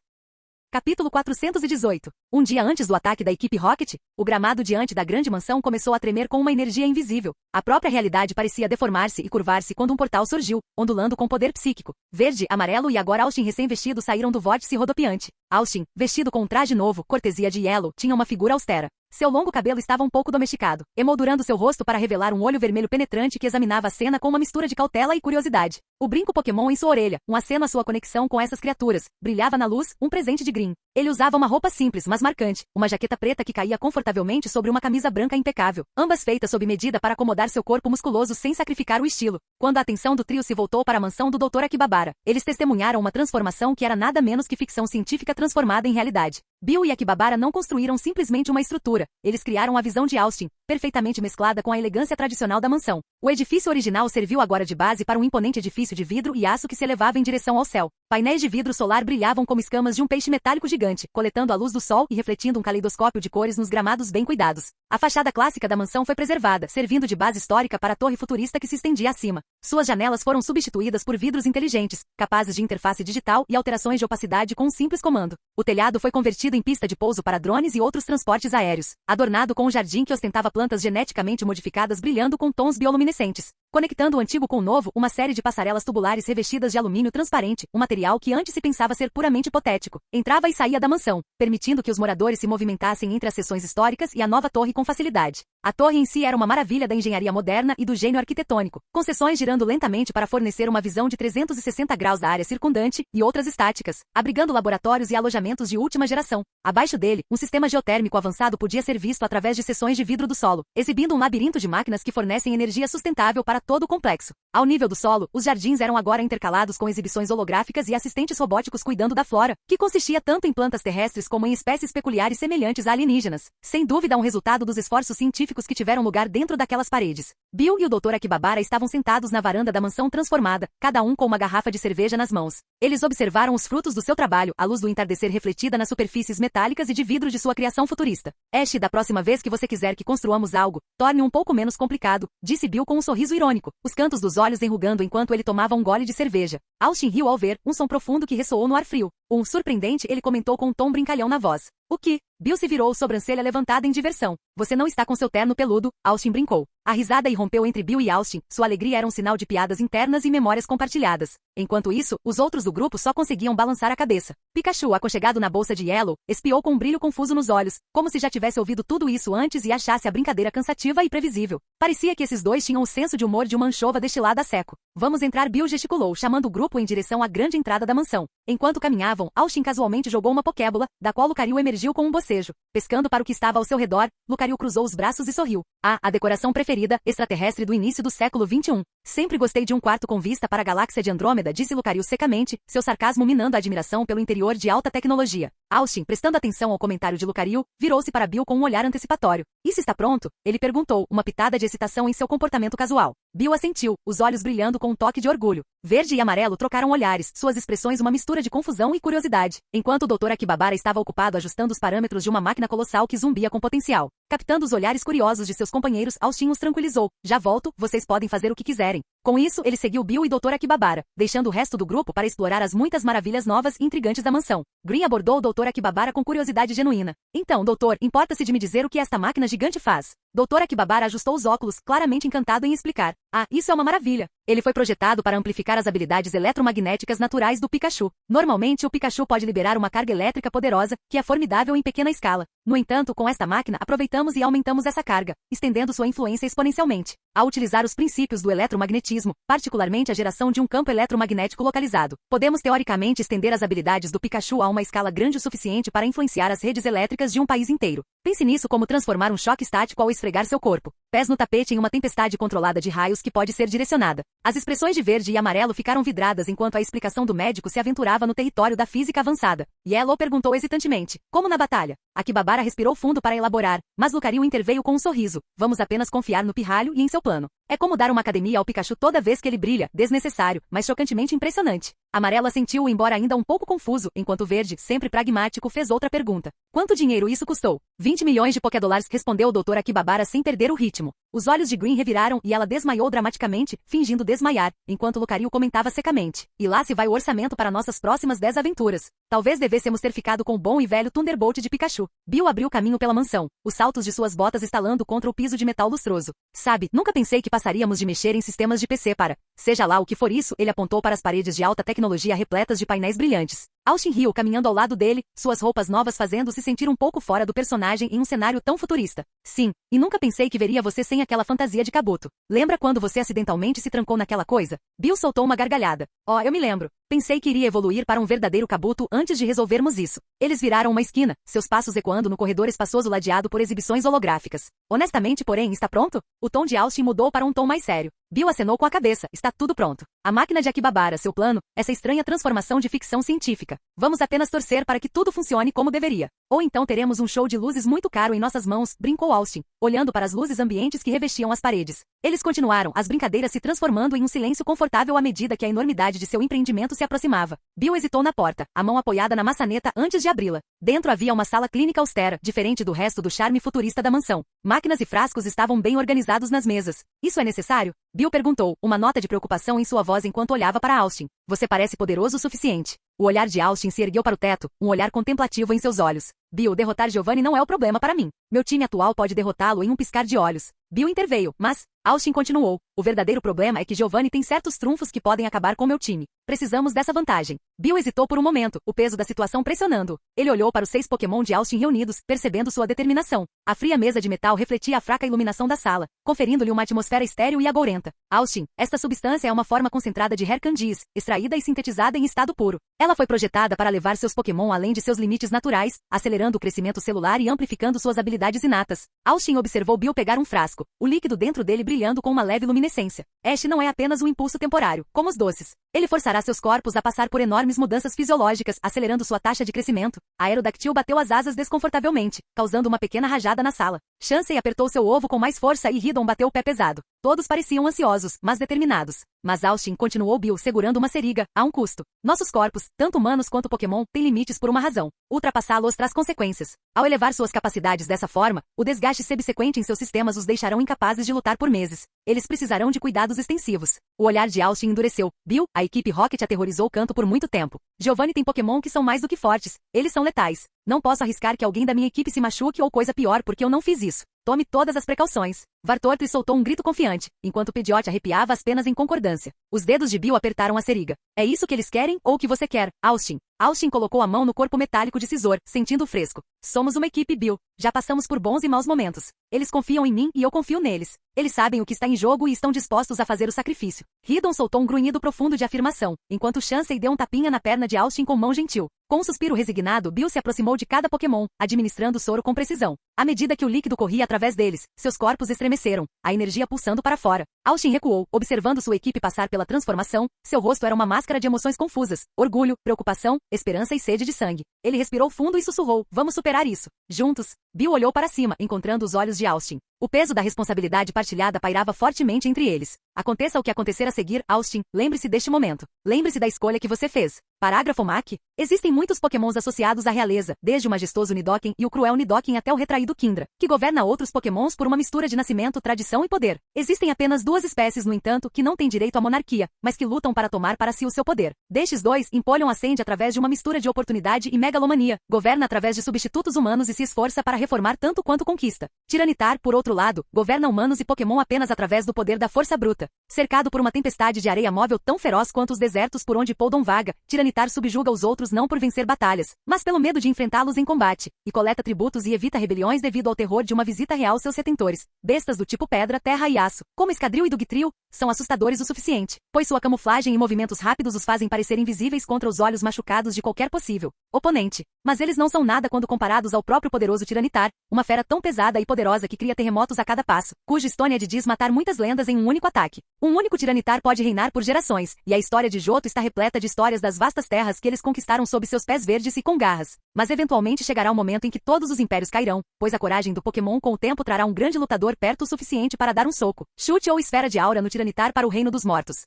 Capítulo 418. Um dia antes do ataque da equipe Rocket, o gramado diante da grande mansão começou a tremer com uma energia invisível. A própria realidade parecia deformar-se e curvar-se quando um portal surgiu, ondulando com poder psíquico. Verde, amarelo e agora Austin recém-vestido saíram do vórtice rodopiante. Austin, vestido com um traje novo, cortesia de Yellow, tinha uma figura austera. Seu longo cabelo estava um pouco domesticado, emoldurando seu rosto para revelar um olho vermelho penetrante que examinava a cena com uma mistura de cautela e curiosidade. O brinco Pokémon em sua orelha, um aceno à sua conexão com essas criaturas, brilhava na luz, um presente de Green. Ele usava uma roupa simples, mas marcante, uma jaqueta preta que caía confortavelmente sobre uma camisa branca impecável, ambas feitas sob medida para acomodar seu corpo musculoso sem sacrificar o estilo. Quando a atenção do trio se voltou para a mansão do Dr. Akibabara, eles testemunharam uma transformação que era nada menos que ficção científica transformada em realidade. Bill e Akibabara não construíram simplesmente uma estrutura, eles criaram a visão de Austin, perfeitamente mesclada com a elegância tradicional da mansão. O edifício original serviu agora de base para um imponente edifício de vidro e aço que se elevava em direção ao céu. Painéis de vidro solar brilhavam como escamas de um peixe metálico gigante, coletando a luz do sol e refletindo um caleidoscópio de cores nos gramados bem cuidados. A fachada clássica da mansão foi preservada, servindo de base histórica para a torre futurista que se estendia acima. Suas janelas foram substituídas por vidros inteligentes, capazes de interface digital e alterações de opacidade com um simples comando. O telhado foi convertido em pista de pouso para drones e outros transportes aéreos, adornado com um jardim que ostentava plantas geneticamente modificadas brilhando com tons bioluminescentes. Conectando o antigo com o novo, uma série de passarelas tubulares revestidas de alumínio transparente, um material que antes se pensava ser puramente hipotético, entrava e saía da mansão, permitindo que os moradores se movimentassem entre as seções históricas e a nova torre com facilidade. A torre em si era uma maravilha da engenharia moderna e do gênio arquitetônico, com seções girando lentamente para fornecer uma visão de 360 graus da área circundante, e outras estáticas, abrigando laboratórios e alojamentos de última geração. Abaixo dele, um sistema geotérmico avançado podia ser visto através de seções de vidro do solo, exibindo um labirinto de máquinas que fornecem energia sustentável para todo o complexo. Ao nível do solo, os jardins eram agora intercalados com exibições holográficas e assistentes robóticos cuidando da flora, que consistia tanto em plantas terrestres como em espécies peculiares semelhantes a alienígenas. Sem dúvida um resultado dos esforços científicos que tiveram lugar dentro daquelas paredes. Bill e o Dr. Akibabara estavam sentados na varanda da mansão transformada, cada um com uma garrafa de cerveja nas mãos. Eles observaram os frutos do seu trabalho, a luz do entardecer refletida nas superfícies metálicas e de vidro de sua criação futurista. Ash, da próxima vez que você quiser que construamos algo, torne um pouco menos complicado, disse Bill com um sorriso irônico, os cantos dos olhos enrugando enquanto ele tomava um gole de cerveja. Austin riu ao ver um som profundo que ressoou no ar frio. Surpreendente, ele comentou com um tom brincalhão na voz. O que? Bill se virou, sobrancelha levantada em diversão. Você não está com seu terno peludo, Austin brincou. A risada irrompeu entre Bill e Austin, sua alegria era um sinal de piadas internas e memórias compartilhadas. Enquanto isso, os outros do grupo só conseguiam balançar a cabeça. Pikachu, aconchegado na bolsa de Yellow, espiou com um brilho confuso nos olhos, como se já tivesse ouvido tudo isso antes e achasse a brincadeira cansativa e previsível. Parecia que esses dois tinham o senso de humor de uma anchova destilada a seco. Vamos entrar, Bill gesticulou, chamando o grupo em direção à grande entrada da mansão. Enquanto caminhavam, Austin casualmente jogou uma pokébola, da qual Lucario emergiu com um bocejo. Pescando para o que estava ao seu redor, Lucario cruzou os braços e sorriu. A decoração preferida, extraterrestre do início do século XXI. Sempre gostei de um quarto com vista para a galáxia de Andrômeda, disse Lucario secamente, seu sarcasmo minando a admiração pelo interior de alta tecnologia. Austin, prestando atenção ao comentário de Lucario, virou-se para Bill com um olhar antecipatório. Isso está pronto? Ele perguntou, uma pitada de excitação em seu comportamento casual. Bill assentiu, os olhos brilhando com um toque de orgulho. Verde e amarelo trocaram olhares, suas expressões uma mistura de confusão e curiosidade. Enquanto o Dr. Akibabara estava ocupado ajustando os parâmetros de uma máquina colossal que zumbia com potencial. Captando os olhares curiosos de seus companheiros, Austin os tranquilizou. Já volto, vocês podem fazer o que quiserem. Com isso, ele seguiu Bill e Dr. Akibabara, deixando o resto do grupo para explorar as muitas maravilhas novas e intrigantes da mansão. Green abordou o Dr. Akibabara com curiosidade genuína. Então, doutor, importa-se de me dizer o que esta máquina gigante faz? Dr. Akibabara ajustou os óculos, claramente encantado em explicar. Isso é uma maravilha. Ele foi projetado para amplificar as habilidades eletromagnéticas naturais do Pikachu. Normalmente, o Pikachu pode liberar uma carga elétrica poderosa, que é formidável em pequena escala. No entanto, com esta máquina, aproveitamos e aumentamos essa carga, estendendo sua influência exponencialmente. Ao utilizar os princípios do eletromagnetismo, particularmente a geração de um campo eletromagnético localizado, podemos teoricamente estender as habilidades do Pikachu a uma escala grande o suficiente para influenciar as redes elétricas de um país inteiro. Pense nisso como transformar um choque estático ao esfregar seu corpo. Pés no tapete em uma tempestade controlada de raios que pode ser direcionada. As expressões de verde e amarelo ficaram vidradas enquanto a explicação do médico se aventurava no território da física avançada. Yellow perguntou hesitantemente, como na batalha? Akibabara respirou fundo para elaborar, mas Lucario interveio com um sorriso. Vamos apenas confiar no pirralho e em seu plano. É como dar uma academia ao Pikachu toda vez que ele brilha, desnecessário, mas chocantemente impressionante. Amarelo assentiu, embora ainda um pouco confuso, enquanto Verde, sempre pragmático, fez outra pergunta. Quanto dinheiro isso custou? 20 milhões de Pokédolars, respondeu o Dr. Akibabara sem perder o ritmo. Os olhos de Green reviraram e ela desmaiou dramaticamente, fingindo desmaiar, enquanto Lucario comentava secamente. E lá se vai o orçamento para nossas próximas 10 aventuras. Talvez devêssemos ter ficado com o bom e velho Thunderbolt de Pikachu. Bill abriu caminho pela mansão, os saltos de suas botas estalando contra o piso de metal lustroso. Sabe, nunca pensei que passaríamos de mexer em sistemas de PC para... Seja lá o que for isso, ele apontou para as paredes de alta tecnologia repletas de painéis brilhantes. Austin riu caminhando ao lado dele, suas roupas novas fazendo-se sentir um pouco fora do personagem em um cenário tão futurista. Sim, e nunca pensei que veria você sem aquela fantasia de Kabuto. Lembra quando você acidentalmente se trancou naquela coisa? Bill soltou uma gargalhada. Eu me lembro. Pensei que iria evoluir para um verdadeiro Kabuto antes de resolvermos isso. Eles viraram uma esquina, seus passos ecoando no corredor espaçoso ladeado por exibições holográficas. Honestamente, porém, está pronto? O tom de Austin mudou para um tom mais sério. Bill acenou com a cabeça. Está tudo pronto. A máquina de Akibabara, seu plano, essa estranha transformação de ficção científica. Vamos apenas torcer para que tudo funcione como deveria. Ou então teremos um show de luzes muito caro em nossas mãos, brincou Austin, olhando para as luzes ambientes que revestiam as paredes. Eles continuaram, as brincadeiras se transformando em um silêncio confortável à medida que a enormidade de seu empreendimento se aproximava. Bill hesitou na porta, a mão apoiada na maçaneta antes de abri-la. Dentro havia uma sala clínica austera, diferente do resto do charme futurista da mansão. Máquinas e frascos estavam bem organizados nas mesas. Isso é necessário? Bill perguntou, uma nota de preocupação em sua voz enquanto olhava para Austin. Você parece poderoso o suficiente. O olhar de Austin se ergueu para o teto, um olhar contemplativo em seus olhos. Bill, derrotar Giovanni não é o problema para mim. Meu time atual pode derrotá-lo em um piscar de olhos. Bill interveio, mas... Austin continuou. O verdadeiro problema é que Giovanni tem certos trunfos que podem acabar com meu time. Precisamos dessa vantagem. Bill hesitou por um momento, o peso da situação pressionando-o. Ele olhou para os 6 Pokémon de Austin reunidos, percebendo sua determinação. A fria mesa de metal refletia a fraca iluminação da sala, conferindo-lhe uma atmosfera estéril e agourenta. Austin, esta substância é uma forma concentrada de Hair Candies, extraída e sintetizada em estado puro. Ela foi projetada para levar seus Pokémon além de seus limites naturais, acelerando o crescimento celular e amplificando suas habilidades inatas. Austin observou Bill pegar um frasco, o líquido dentro dele brilhando com uma leve luminescência. Este não é apenas um impulso temporário, como os doces. Ele forçará seus corpos a passar por enormes mudanças fisiológicas, acelerando sua taxa de crescimento. A Aerodactyl bateu as asas desconfortavelmente, causando uma pequena rajada na sala. Chansey apertou seu ovo com mais força e Riddon bateu o pé pesado. Todos pareciam ansiosos, mas determinados. Mas Austin continuou Bill segurando uma seriga, a um custo. Nossos corpos, tanto humanos quanto Pokémon, têm limites por uma razão. Ultrapassá-los traz consequências. Ao elevar suas capacidades dessa forma, o desgaste subsequente em seus sistemas os deixarão incapazes de lutar por meses. Eles precisarão de cuidados extensivos. O olhar de Austin endureceu. Bill, a equipe Rocket aterrorizou o canto por muito tempo. Giovanni tem Pokémon que são mais do que fortes. Eles são letais. Não posso arriscar que alguém da minha equipe se machuque ou coisa pior porque eu não fiz isso. Tome todas as precauções. Vartorp soltou um grito confiante, enquanto Pidgeot arrepiava as penas em concordância. Os dedos de Bill apertaram a seriga. É isso que eles querem ou o que você quer, Austin? Austin colocou a mão no corpo metálico de Scizor, sentindo o fresco. Somos uma equipe, Bill. Já passamos por bons e maus momentos. Eles confiam em mim e eu confio neles. Eles sabem o que está em jogo e estão dispostos a fazer o sacrifício. Riddon soltou um grunhido profundo de afirmação, enquanto Chansey deu um tapinha na perna de Austin com mão gentil. Com um suspiro resignado, Bill se aproximou de cada Pokémon, administrando o soro com precisão. À medida que o líquido corria através deles, seus corpos estremeceram, a energia pulsando para fora. Austin recuou, observando sua equipe passar pela transformação. Seu rosto era uma máscara de emoções confusas, orgulho, preocupação, esperança e sede de sangue. Ele respirou fundo e sussurrou, vamos superar isso. Juntos. Bill olhou para cima, encontrando os olhos de Austin. O peso da responsabilidade partilhada pairava fortemente entre eles. Aconteça o que acontecer a seguir, Austin, lembre-se deste momento. Lembre-se da escolha que você fez. Parágrafo MAC. Existem muitos pokémons associados à realeza, desde o majestoso Nidoking e o cruel Nidoking até o retraído Kindra, que governa outros pokémons por uma mistura de nascimento, tradição e poder. Existem apenas duas espécies, no entanto, que não têm direito à monarquia, mas que lutam para tomar para si o seu poder. Destes dois, Empoleon ascende através de uma mistura de oportunidade e megalomania, governa através de substitutos humanos e se esforça para reformar tanto quanto conquista. Tiranitar, por outro lado, governa humanos e Pokémon apenas através do poder da força bruta. Cercado por uma tempestade de areia móvel tão feroz quanto os desertos por onde Poldon vaga, Tiranitar subjuga os outros não por vencer batalhas, mas pelo medo de enfrentá-los em combate, e coleta tributos e evita rebeliões devido ao terror de uma visita real aos seus detentores. Bestas do tipo pedra, terra e aço, como Escadril e Dugtrio, são assustadores o suficiente, pois sua camuflagem e movimentos rápidos os fazem parecer invisíveis contra os olhos machucados de qualquer possível oponente. Mas eles não são nada quando comparados ao próprio poderoso Tiranitar, uma fera tão pesada e poderosa que cria terremotos a cada passo, cuja história é de diz matar muitas lendas em um único ataque. Um único Tiranitar pode reinar por gerações, e a história de Johto está repleta de histórias das vastas terras que eles conquistaram sob seus pés verdes e com garras. Mas eventualmente chegará o momento em que todos os impérios cairão, pois a coragem do Pokémon com o tempo trará um grande lutador perto o suficiente para dar um soco, chute ou esfera de aura no Tiranitar para o reino dos mortos.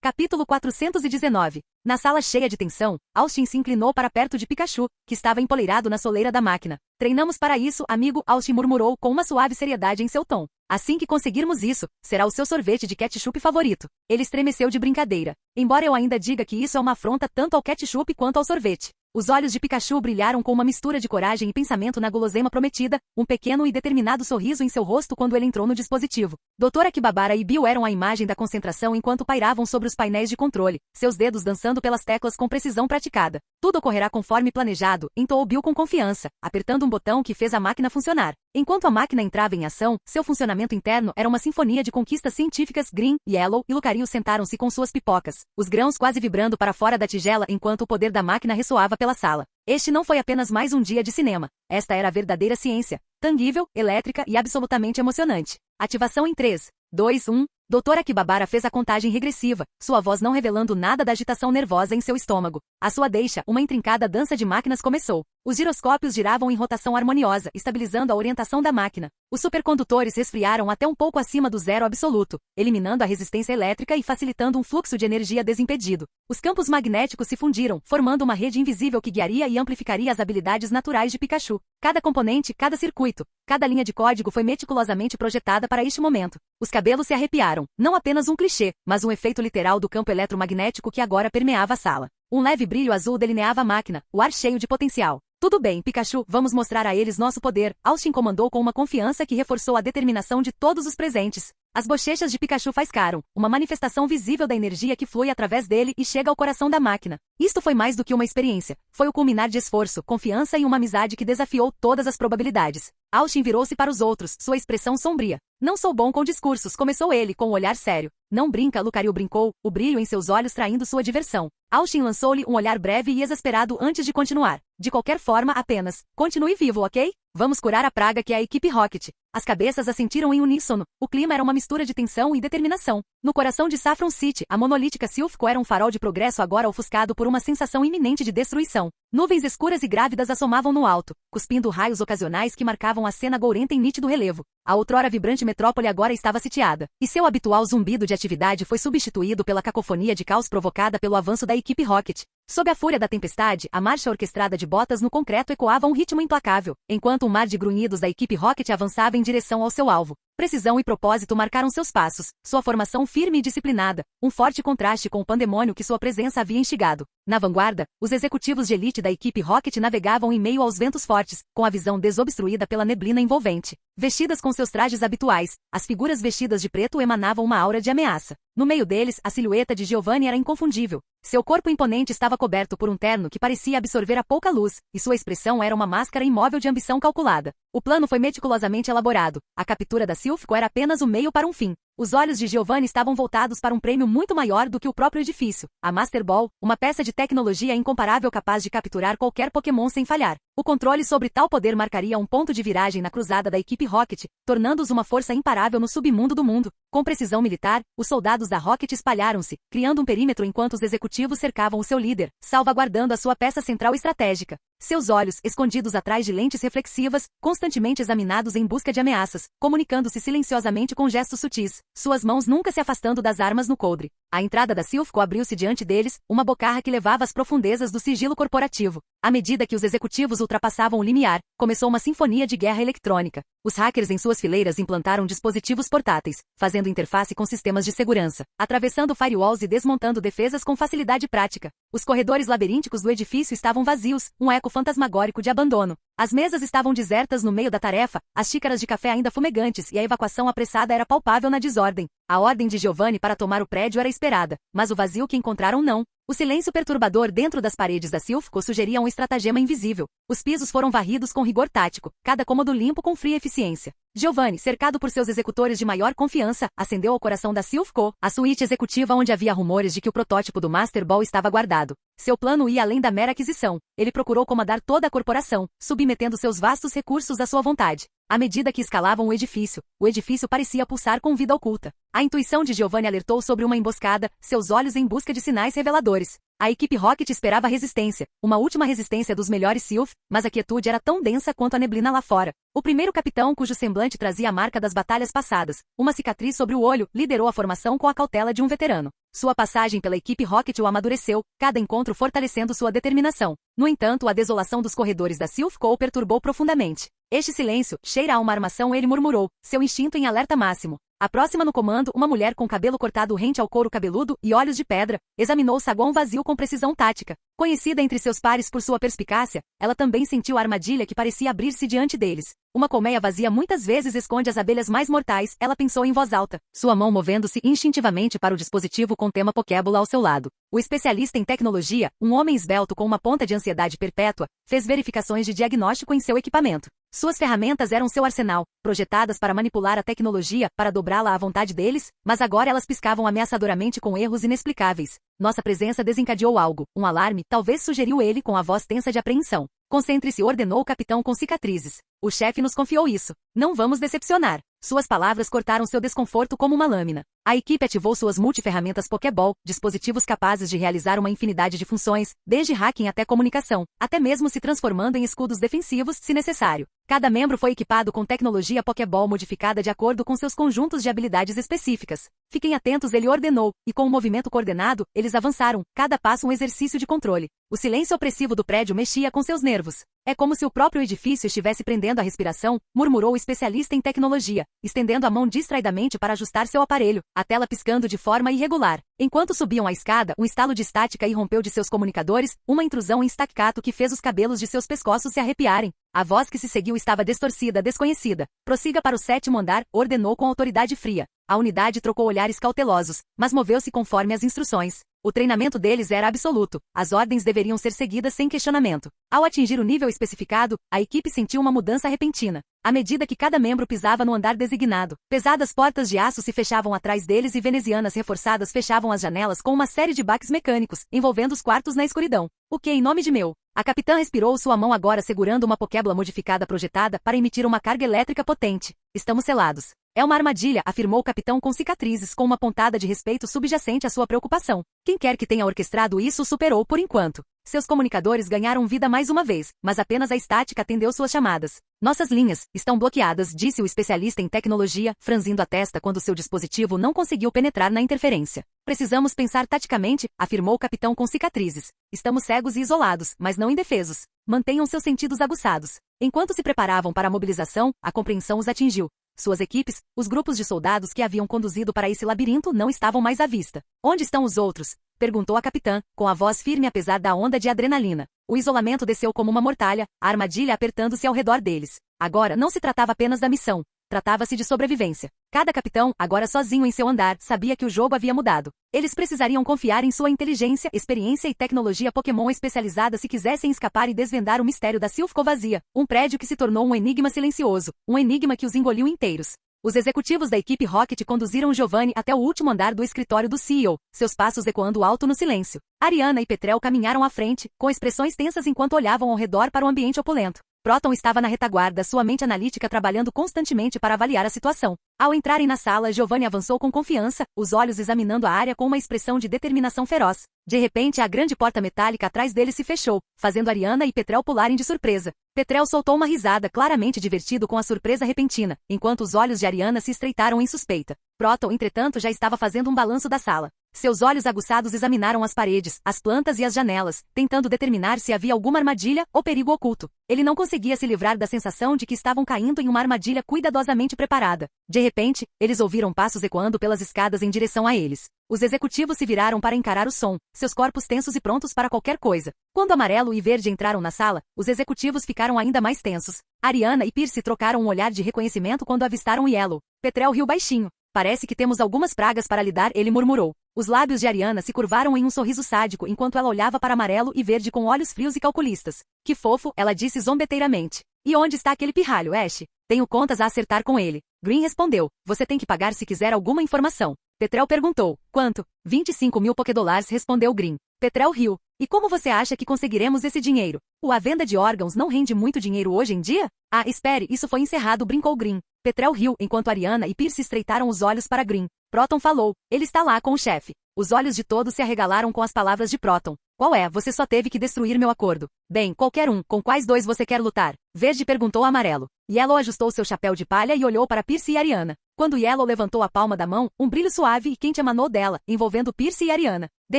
Capítulo 419. Na sala cheia de tensão, Austin se inclinou para perto de Pikachu, que estava empoleirado na soleira da máquina. Treinamos para isso, amigo, Austin murmurou com uma suave seriedade em seu tom. Assim que conseguirmos isso, será o seu sorvete de ketchup favorito. Ele estremeceu de brincadeira. Embora eu ainda diga que isso é uma afronta tanto ao ketchup quanto ao sorvete. Os olhos de Pikachu brilharam com uma mistura de coragem e pensamento na guloseima prometida, um pequeno e determinado sorriso em seu rosto quando ele entrou no dispositivo. Dr. Akibabara e Bill eram a imagem da concentração enquanto pairavam sobre os painéis de controle, seus dedos dançando pelas teclas com precisão praticada. Tudo ocorrerá conforme planejado, entoou Bill com confiança, apertando um botão que fez a máquina funcionar. Enquanto a máquina entrava em ação, seu funcionamento interno era uma sinfonia de conquistas científicas. Green, Yellow e Lucario sentaram-se com suas pipocas, os grãos quase vibrando para fora da tigela enquanto o poder da máquina ressoava pela sala. Este não foi apenas mais um dia de cinema. Esta era a verdadeira ciência, tangível, elétrica e absolutamente emocionante. Ativação em 3, 2, 1. Dr. Akibabara fez a contagem regressiva, sua voz não revelando nada da agitação nervosa em seu estômago. À sua deixa, uma intrincada dança de máquinas começou. Os giroscópios giravam em rotação harmoniosa, estabilizando a orientação da máquina. Os supercondutores resfriaram até um pouco acima do zero absoluto, eliminando a resistência elétrica e facilitando um fluxo de energia desimpedido. Os campos magnéticos se fundiram, formando uma rede invisível que guiaria e amplificaria as habilidades naturais de Pikachu. Cada componente, cada circuito, cada linha de código foi meticulosamente projetada para este momento. Os cabelos se arrepiaram, não apenas um clichê, mas um efeito literal do campo eletromagnético que agora permeava a sala. Um leve brilho azul delineava a máquina, o ar cheio de potencial. Tudo bem, Pikachu, vamos mostrar a eles nosso poder, Austin comandou com uma confiança que reforçou a determinação de todos os presentes. As bochechas de Pikachu faiscaram, uma manifestação visível da energia que flui através dele e chega ao coração da máquina. Isto foi mais do que uma experiência, foi o culminar de esforço, confiança e uma amizade que desafiou todas as probabilidades. Austin virou-se para os outros, sua expressão sombria. Não sou bom com discursos, começou ele com um olhar sério. Não brinca, Lucario brincou, o brilho em seus olhos traindo sua diversão. Austin lançou-lhe um olhar breve e exasperado antes de continuar. De qualquer forma, apenas, continue vivo, ok? Vamos curar a praga que é a equipe Rocket. As cabeças assentiram em uníssono. O clima era uma mistura de tensão e determinação. No coração de Saffron City, a monolítica Silphco era um farol de progresso agora ofuscado por uma sensação iminente de destruição. Nuvens escuras e grávidas assomavam no alto, cuspindo raios ocasionais que marcavam a cena gourenta em nítido relevo. A outrora vibrante metrópole agora estava sitiada, e seu habitual zumbido de atividade foi substituído pela cacofonia de caos provocada pelo avanço da equipe Rocket. Sob a fúria da tempestade, a marcha orquestrada de botas no concreto ecoava um ritmo implacável, enquanto um mar de grunhidos da equipe Rocket avançava em direção ao seu alvo. Precisão e propósito marcaram seus passos, sua formação firme e disciplinada, um forte contraste com o pandemônio que sua presença havia instigado. Na vanguarda, os executivos de elite da equipe Rocket navegavam em meio aos ventos fortes, com a visão desobstruída pela neblina envolvente. Vestidas com seus trajes habituais, as figuras vestidas de preto emanavam uma aura de ameaça. No meio deles, a silhueta de Giovanni era inconfundível. Seu corpo imponente estava coberto por um terno que parecia absorver a pouca luz, e sua expressão era uma máscara imóvel de ambição calculada. O plano foi meticulosamente elaborado. A captura da Silphco era apenas o meio para um fim. Os olhos de Giovanni estavam voltados para um prêmio muito maior do que o próprio edifício, a Master Ball, uma peça de tecnologia incomparável capaz de capturar qualquer Pokémon sem falhar. O controle sobre tal poder marcaria um ponto de viragem na cruzada da equipe Rocket, tornando-os uma força imparável no submundo do mundo. Com precisão militar, os soldados da Rocket espalharam-se, criando um perímetro enquanto os executivos cercavam o seu líder, salvaguardando a sua peça central estratégica. Seus olhos, escondidos atrás de lentes reflexivas, constantemente examinados em busca de ameaças, comunicando-se silenciosamente com gestos sutis, suas mãos nunca se afastando das armas no coldre. A entrada da Silphco abriu-se diante deles, uma bocarra que levava às profundezas do sigilo corporativo. À medida que os executivos ultrapassavam o limiar, começou uma sinfonia de guerra eletrônica. Os hackers em suas fileiras implantaram dispositivos portáteis, fazendo interface com sistemas de segurança, atravessando firewalls e desmontando defesas com facilidade prática. Os corredores labirínticos do edifício estavam vazios, um eco fantasmagórico de abandono. As mesas estavam desertas no meio da tarefa, as xícaras de café ainda fumegantes e a evacuação apressada era palpável na desordem. A ordem de Giovanni para tomar o prédio era esperada, mas o vazio que encontraram não. O silêncio perturbador dentro das paredes da Silphco sugeria um estratagema invisível. Os pisos foram varridos com rigor tático, cada cômodo limpo com fria eficiência. Giovanni, cercado por seus executores de maior confiança, ascendeu ao coração da Silphco, a suíte executiva onde havia rumores de que o protótipo do Master Ball estava guardado. Seu plano ia além da mera aquisição. Ele procurou comandar toda a corporação, submetendo seus vastos recursos à sua vontade. À medida que escalavam o edifício parecia pulsar com vida oculta. A intuição de Giovanni alertou sobre uma emboscada, seus olhos em busca de sinais reveladores. A equipe Rocket esperava resistência, uma última resistência dos melhores Silph, mas a quietude era tão densa quanto a neblina lá fora. O primeiro capitão, cujo semblante trazia a marca das batalhas passadas, uma cicatriz sobre o olho, liderou a formação com a cautela de um veterano. Sua passagem pela equipe Rocket o amadureceu, cada encontro fortalecendo sua determinação. No entanto, a desolação dos corredores da Silphco o perturbou profundamente. Este silêncio cheira a uma armação, ele murmurou, seu instinto em alerta máximo. A próxima no comando, uma mulher com cabelo cortado rente ao couro cabeludo e olhos de pedra, examinou o saguão vazio com precisão tática. Conhecida entre seus pares por sua perspicácia, ela também sentiu a armadilha que parecia abrir-se diante deles. Uma colmeia vazia muitas vezes esconde as abelhas mais mortais, ela pensou em voz alta, sua mão movendo-se instintivamente para o dispositivo com tema Pokébola ao seu lado. O especialista em tecnologia, um homem esbelto com uma ponta de ansiedade perpétua, fez verificações de diagnóstico em seu equipamento. Suas ferramentas eram seu arsenal, projetadas para manipular a tecnologia, para dobrá-la à vontade deles, mas agora elas piscavam ameaçadoramente com erros inexplicáveis. Nossa presença desencadeou algo, um alarme, talvez, sugeriu ele com a voz tensa de apreensão. Concentre-se, ordenou o capitão com cicatrizes. O chefe nos confiou isso. Não vamos decepcionar. Suas palavras cortaram seu desconforto como uma lâmina. A equipe ativou suas multiferramentas Pokéball, dispositivos capazes de realizar uma infinidade de funções, desde hacking até comunicação, até mesmo se transformando em escudos defensivos, se necessário. Cada membro foi equipado com tecnologia Pokéball modificada de acordo com seus conjuntos de habilidades específicas. Fiquem atentos, ele ordenou, e com um movimento coordenado, eles avançaram, cada passo um exercício de controle. O silêncio opressivo do prédio mexia com seus nervos. É como se o próprio edifício estivesse prendendo a respiração, murmurou o especialista em tecnologia, estendendo a mão distraidamente para ajustar seu aparelho, a tela piscando de forma irregular. Enquanto subiam a escada, um estalo de estática irrompeu de seus comunicadores, uma intrusão em staccato que fez os cabelos de seus pescoços se arrepiarem. A voz que se seguiu estava distorcida, desconhecida. Prossiga para o 7º andar, ordenou com autoridade fria. A unidade trocou olhares cautelosos, mas moveu-se conforme as instruções. O treinamento deles era absoluto. As ordens deveriam ser seguidas sem questionamento. Ao atingir o nível especificado, a equipe sentiu uma mudança repentina. À medida que cada membro pisava no andar designado, pesadas portas de aço se fechavam atrás deles e venezianas reforçadas fechavam as janelas com uma série de baques mecânicos, envolvendo os quartos na escuridão. O que em nome de meu? A capitã respirou, sua mão agora segurando uma Pokébola modificada projetada para emitir uma carga elétrica potente. Estamos selados. É uma armadilha, afirmou o capitão com cicatrizes, com uma pontada de respeito subjacente à sua preocupação. Quem quer que tenha orquestrado isso o superou por enquanto. Seus comunicadores ganharam vida mais uma vez, mas apenas a estática atendeu suas chamadas. Nossas linhas estão bloqueadas, disse o especialista em tecnologia, franzindo a testa quando seu dispositivo não conseguiu penetrar na interferência. Precisamos pensar taticamente, afirmou o capitão com cicatrizes. Estamos cegos e isolados, mas não indefesos. Mantenham seus sentidos aguçados. Enquanto se preparavam para a mobilização, a compreensão os atingiu. Suas equipes, os grupos de soldados que haviam conduzido para esse labirinto não estavam mais à vista. Onde estão os outros? Perguntou a capitã, com a voz firme apesar da onda de adrenalina. O isolamento desceu como uma mortalha, a armadilha apertando-se ao redor deles. Agora não se tratava apenas da missão. Tratava-se de sobrevivência. Cada capitão, agora sozinho em seu andar, sabia que o jogo havia mudado. Eles precisariam confiar em sua inteligência, experiência e tecnologia Pokémon especializada se quisessem escapar e desvendar o mistério da Silph-Vazia, um prédio que se tornou um enigma silencioso, um enigma que os engoliu inteiros. Os executivos da equipe Rocket conduziram Giovanni até o último andar do escritório do CEO, seus passos ecoando alto no silêncio. Ariana e Petrel caminharam à frente, com expressões tensas enquanto olhavam ao redor para o ambiente opulento. Proton estava na retaguarda, sua mente analítica trabalhando constantemente para avaliar a situação. Ao entrarem na sala, Giovanni avançou com confiança, os olhos examinando a área com uma expressão de determinação feroz. De repente, a grande porta metálica atrás dele se fechou, fazendo Ariana e Petrel pularem de surpresa. Petrel soltou uma risada, claramente divertido com a surpresa repentina, enquanto os olhos de Ariana se estreitaram em suspeita. Proton, entretanto, já estava fazendo um balanço da sala. Seus olhos aguçados examinaram as paredes, as plantas e as janelas, tentando determinar se havia alguma armadilha ou perigo oculto. Ele não conseguia se livrar da sensação de que estavam caindo em uma armadilha cuidadosamente preparada. De repente, eles ouviram passos ecoando pelas escadas em direção a eles. Os executivos se viraram para encarar o som, seus corpos tensos e prontos para qualquer coisa. Quando Amarelo e Verde entraram na sala, os executivos ficaram ainda mais tensos. Ariana e Pierce trocaram um olhar de reconhecimento quando avistaram Yellow. Petrel riu baixinho. Parece que temos algumas pragas para lidar, ele murmurou. Os lábios de Ariana se curvaram em um sorriso sádico enquanto ela olhava para Amarelo e Verde com olhos frios e calculistas. Que fofo, ela disse zombeteiramente. E onde está aquele pirralho, Ash? Tenho contas a acertar com ele. Green respondeu. Você tem que pagar se quiser alguma informação. Petrel perguntou. Quanto? 25.000 Pokédolars, respondeu Green. Petrel riu. E como você acha que conseguiremos esse dinheiro? A venda de órgãos não rende muito dinheiro hoje em dia? Ah, espere, isso foi encerrado, brincou Green. Petrel riu enquanto Ariana e Pierce estreitaram os olhos para Green. Proton falou. Ele está lá com o chefe. Os olhos de todos se arregalaram com as palavras de Proton. Qual é? Você só teve que destruir meu acordo. Bem, qualquer um. Com quais dois você quer lutar? Verde perguntou a Amarelo. Yellow ajustou seu chapéu de palha e olhou para Pierce e Ariana. Quando Yellow levantou a palma da mão, um brilho suave e quente emanou dela, envolvendo Pierce e Ariana. De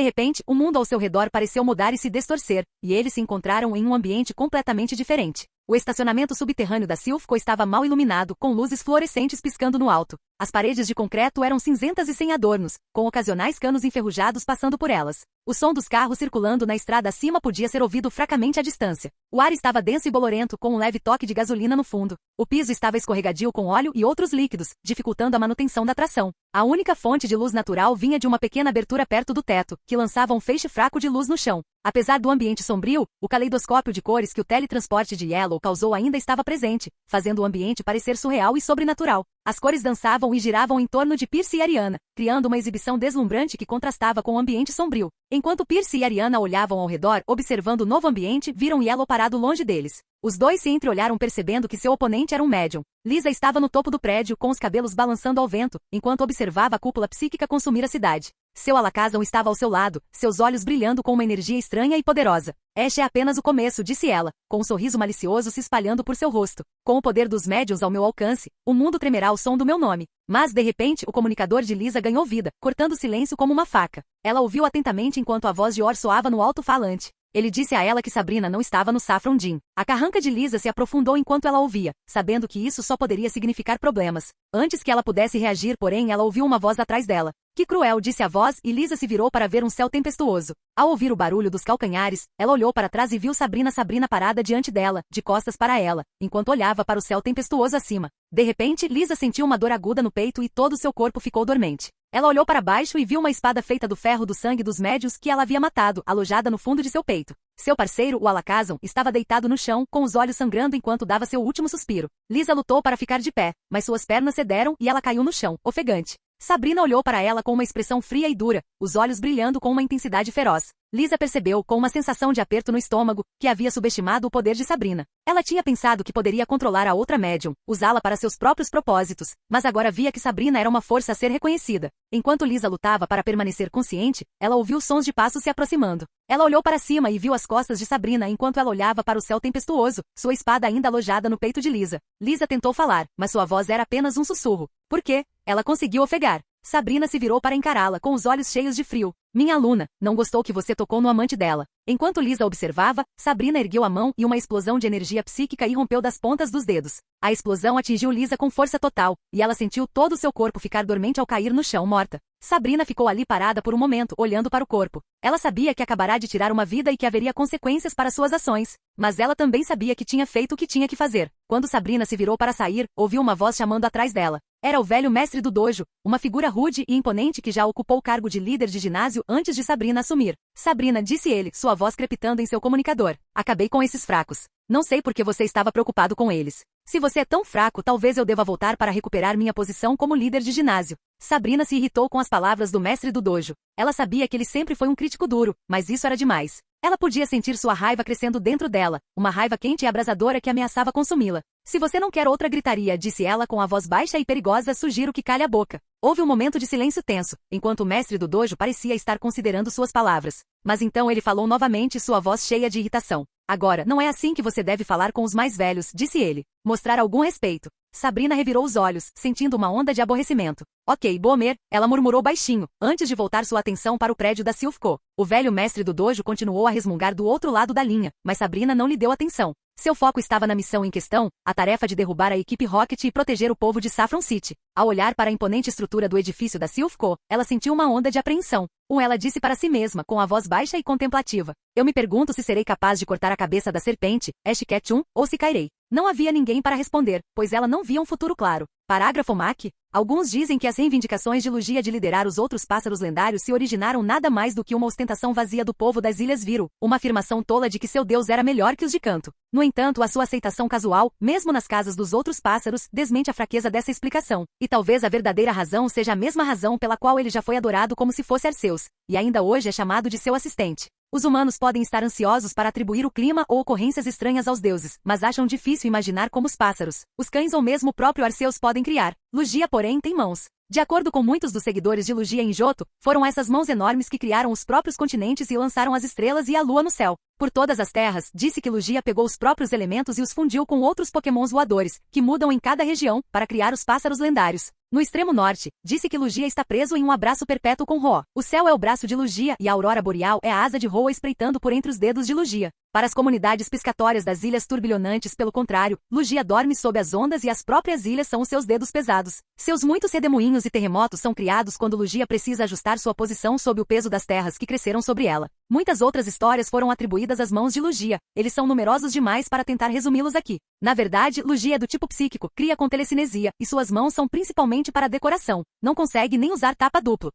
repente, o mundo ao seu redor pareceu mudar e se distorcer, e eles se encontraram em um ambiente completamente diferente. O estacionamento subterrâneo da Silphco estava mal iluminado, com luzes fluorescentes piscando no alto. As paredes de concreto eram cinzentas e sem adornos, com ocasionais canos enferrujados passando por elas. O som dos carros circulando na estrada acima podia ser ouvido fracamente à distância. O ar estava denso e bolorento, com um leve toque de gasolina no fundo. O piso estava escorregadio com óleo e outros líquidos, dificultando a manutenção da tração. A única fonte de luz natural vinha de uma pequena abertura perto do teto, que lançava um feixe fraco de luz no chão. Apesar do ambiente sombrio, o caleidoscópio de cores que o teletransporte de Yellow causou ainda estava presente, fazendo o ambiente parecer surreal e sobrenatural. As cores dançavam e giravam em torno de Pierce e Ariana, criando uma exibição deslumbrante que contrastava com o ambiente sombrio. Enquanto Pierce e Ariana olhavam ao redor, observando o novo ambiente, viram Yellow parado longe deles. Os dois se entreolharam percebendo que seu oponente era um médium. Lisa estava no topo do prédio, com os cabelos balançando ao vento, enquanto observava a cúpula psíquica consumir a cidade. Seu Alakazam estava ao seu lado, seus olhos brilhando com uma energia estranha e poderosa. Este é apenas o começo, disse ela, com um sorriso malicioso se espalhando por seu rosto. Com o poder dos médiuns ao meu alcance, o mundo tremerá ao som do meu nome. Mas, de repente, o comunicador de Lisa ganhou vida, cortando o silêncio como uma faca. Ela ouviu atentamente enquanto a voz de Or soava no alto-falante. Ele disse a ela que Sabrina não estava no Saffron Gym. A carranca de Lisa se aprofundou enquanto ela ouvia, sabendo que isso só poderia significar problemas. Antes que ela pudesse reagir, porém, ela ouviu uma voz atrás dela. Que cruel, disse a voz, e Lisa se virou para ver um céu tempestuoso. Ao ouvir o barulho dos calcanhares, ela olhou para trás e viu Sabrina parada diante dela, de costas para ela, enquanto olhava para o céu tempestuoso acima. De repente, Lisa sentiu uma dor aguda no peito e todo seu corpo ficou dormente. Ela olhou para baixo e viu uma espada feita do ferro do sangue dos médios que ela havia matado, alojada no fundo de seu peito. Seu parceiro, o Alakazam, estava deitado no chão, com os olhos sangrando enquanto dava seu último suspiro. Lisa lutou para ficar de pé, mas suas pernas cederam e ela caiu no chão, ofegante. Sabrina olhou para ela com uma expressão fria e dura, os olhos brilhando com uma intensidade feroz. Lisa percebeu, com uma sensação de aperto no estômago, que havia subestimado o poder de Sabrina. Ela tinha pensado que poderia controlar a outra médium, usá-la para seus próprios propósitos, mas agora via que Sabrina era uma força a ser reconhecida. Enquanto Lisa lutava para permanecer consciente, ela ouviu sons de passos se aproximando. Ela olhou para cima e viu as costas de Sabrina enquanto ela olhava para o céu tempestuoso, sua espada ainda alojada no peito de Lisa. Lisa tentou falar, mas sua voz era apenas um sussurro. Por quê? Ela conseguiu ofegar. Sabrina se virou para encará-la com os olhos cheios de frio. Minha aluna, não gostou que você tocou no amante dela. Enquanto Lisa observava, Sabrina ergueu a mão e uma explosão de energia psíquica irrompeu das pontas dos dedos. A explosão atingiu Lisa com força total, e ela sentiu todo o seu corpo ficar dormente ao cair no chão morta. Sabrina ficou ali parada por um momento, olhando para o corpo. Ela sabia que acabará de tirar uma vida e que haveria consequências para suas ações, mas ela também sabia que tinha feito o que tinha que fazer. Quando Sabrina se virou para sair, ouviu uma voz chamando atrás dela. Era o velho mestre do dojo, uma figura rude e imponente que já ocupou o cargo de líder de ginásio antes de Sabrina assumir. Sabrina, disse ele, sua voz crepitando em seu comunicador. Acabei com esses fracos. Não sei por que você estava preocupado com eles. Se você é tão fraco, talvez eu deva voltar para recuperar minha posição como líder de ginásio. Sabrina se irritou com as palavras do mestre do dojo. Ela sabia que ele sempre foi um crítico duro, mas isso era demais. Ela podia sentir sua raiva crescendo dentro dela, uma raiva quente e abrasadora que ameaçava consumi-la. Se você não quer outra gritaria, disse ela com a voz baixa e perigosa, sugiro que calhe a boca. Houve um momento de silêncio tenso, enquanto o mestre do dojo parecia estar considerando suas palavras. Mas então ele falou novamente, sua voz cheia de irritação. Agora, não é assim que você deve falar com os mais velhos, disse ele. Mostrar algum respeito. Sabrina revirou os olhos, sentindo uma onda de aborrecimento. Ok, Bomer, ela murmurou baixinho, antes de voltar sua atenção para o prédio da Silphco. O velho mestre do dojo continuou a resmungar do outro lado da linha, mas Sabrina não lhe deu atenção. Seu foco estava na missão em questão, a tarefa de derrubar a equipe Rocket e proteger o povo de Saffron City. Ao olhar para a imponente estrutura do edifício da Silphco, ela sentiu uma onda de apreensão. Ela disse para si mesma, com a voz baixa e contemplativa. Eu me pergunto se serei capaz de cortar a cabeça da serpente, Ash Ketchum, ou se cairei. Não havia ninguém para responder, pois ela não via um futuro claro. Parágrafo MAC. Alguns dizem que as reivindicações de Lugia de liderar os outros pássaros lendários se originaram nada mais do que uma ostentação vazia do povo das Ilhas Viru, uma afirmação tola de que seu deus era melhor que os de canto. No entanto, a sua aceitação casual, mesmo nas casas dos outros pássaros, desmente a fraqueza dessa explicação. E talvez a verdadeira razão seja a mesma razão pela qual ele já foi adorado como se fosse Arceus, e ainda hoje é chamado de seu assistente. Os humanos podem estar ansiosos para atribuir o clima ou ocorrências estranhas aos deuses, mas acham difícil imaginar como os pássaros, os cães ou mesmo o próprio Arceus podem criar. Lugia, porém, tem mãos. De acordo com muitos dos seguidores de Lugia em Johto, foram essas mãos enormes que criaram os próprios continentes e lançaram as estrelas e a lua no céu. Por todas as terras, disse que Lugia pegou os próprios elementos e os fundiu com outros pokémons voadores, que mudam em cada região, para criar os pássaros lendários. No extremo norte, disse que Lugia está preso em um abraço perpétuo com Roa. O céu é o braço de Lugia e a aurora boreal é a asa de Roa espreitando por entre os dedos de Lugia. Para as comunidades piscatórias das ilhas turbilhonantes, pelo contrário, Lugia dorme sob as ondas e as próprias ilhas são os seus dedos pesados. Seus muitos redemoinhos e terremotos são criados quando Lugia precisa ajustar sua posição sob o peso das terras que cresceram sobre ela. Muitas outras histórias foram atribuídas às mãos de Lugia. Eles são numerosos demais para tentar resumi-los aqui. Na verdade, Lugia é do tipo psíquico, cria com telecinesia, e suas mãos são principalmente para decoração. Não consegue nem usar tapa duplo.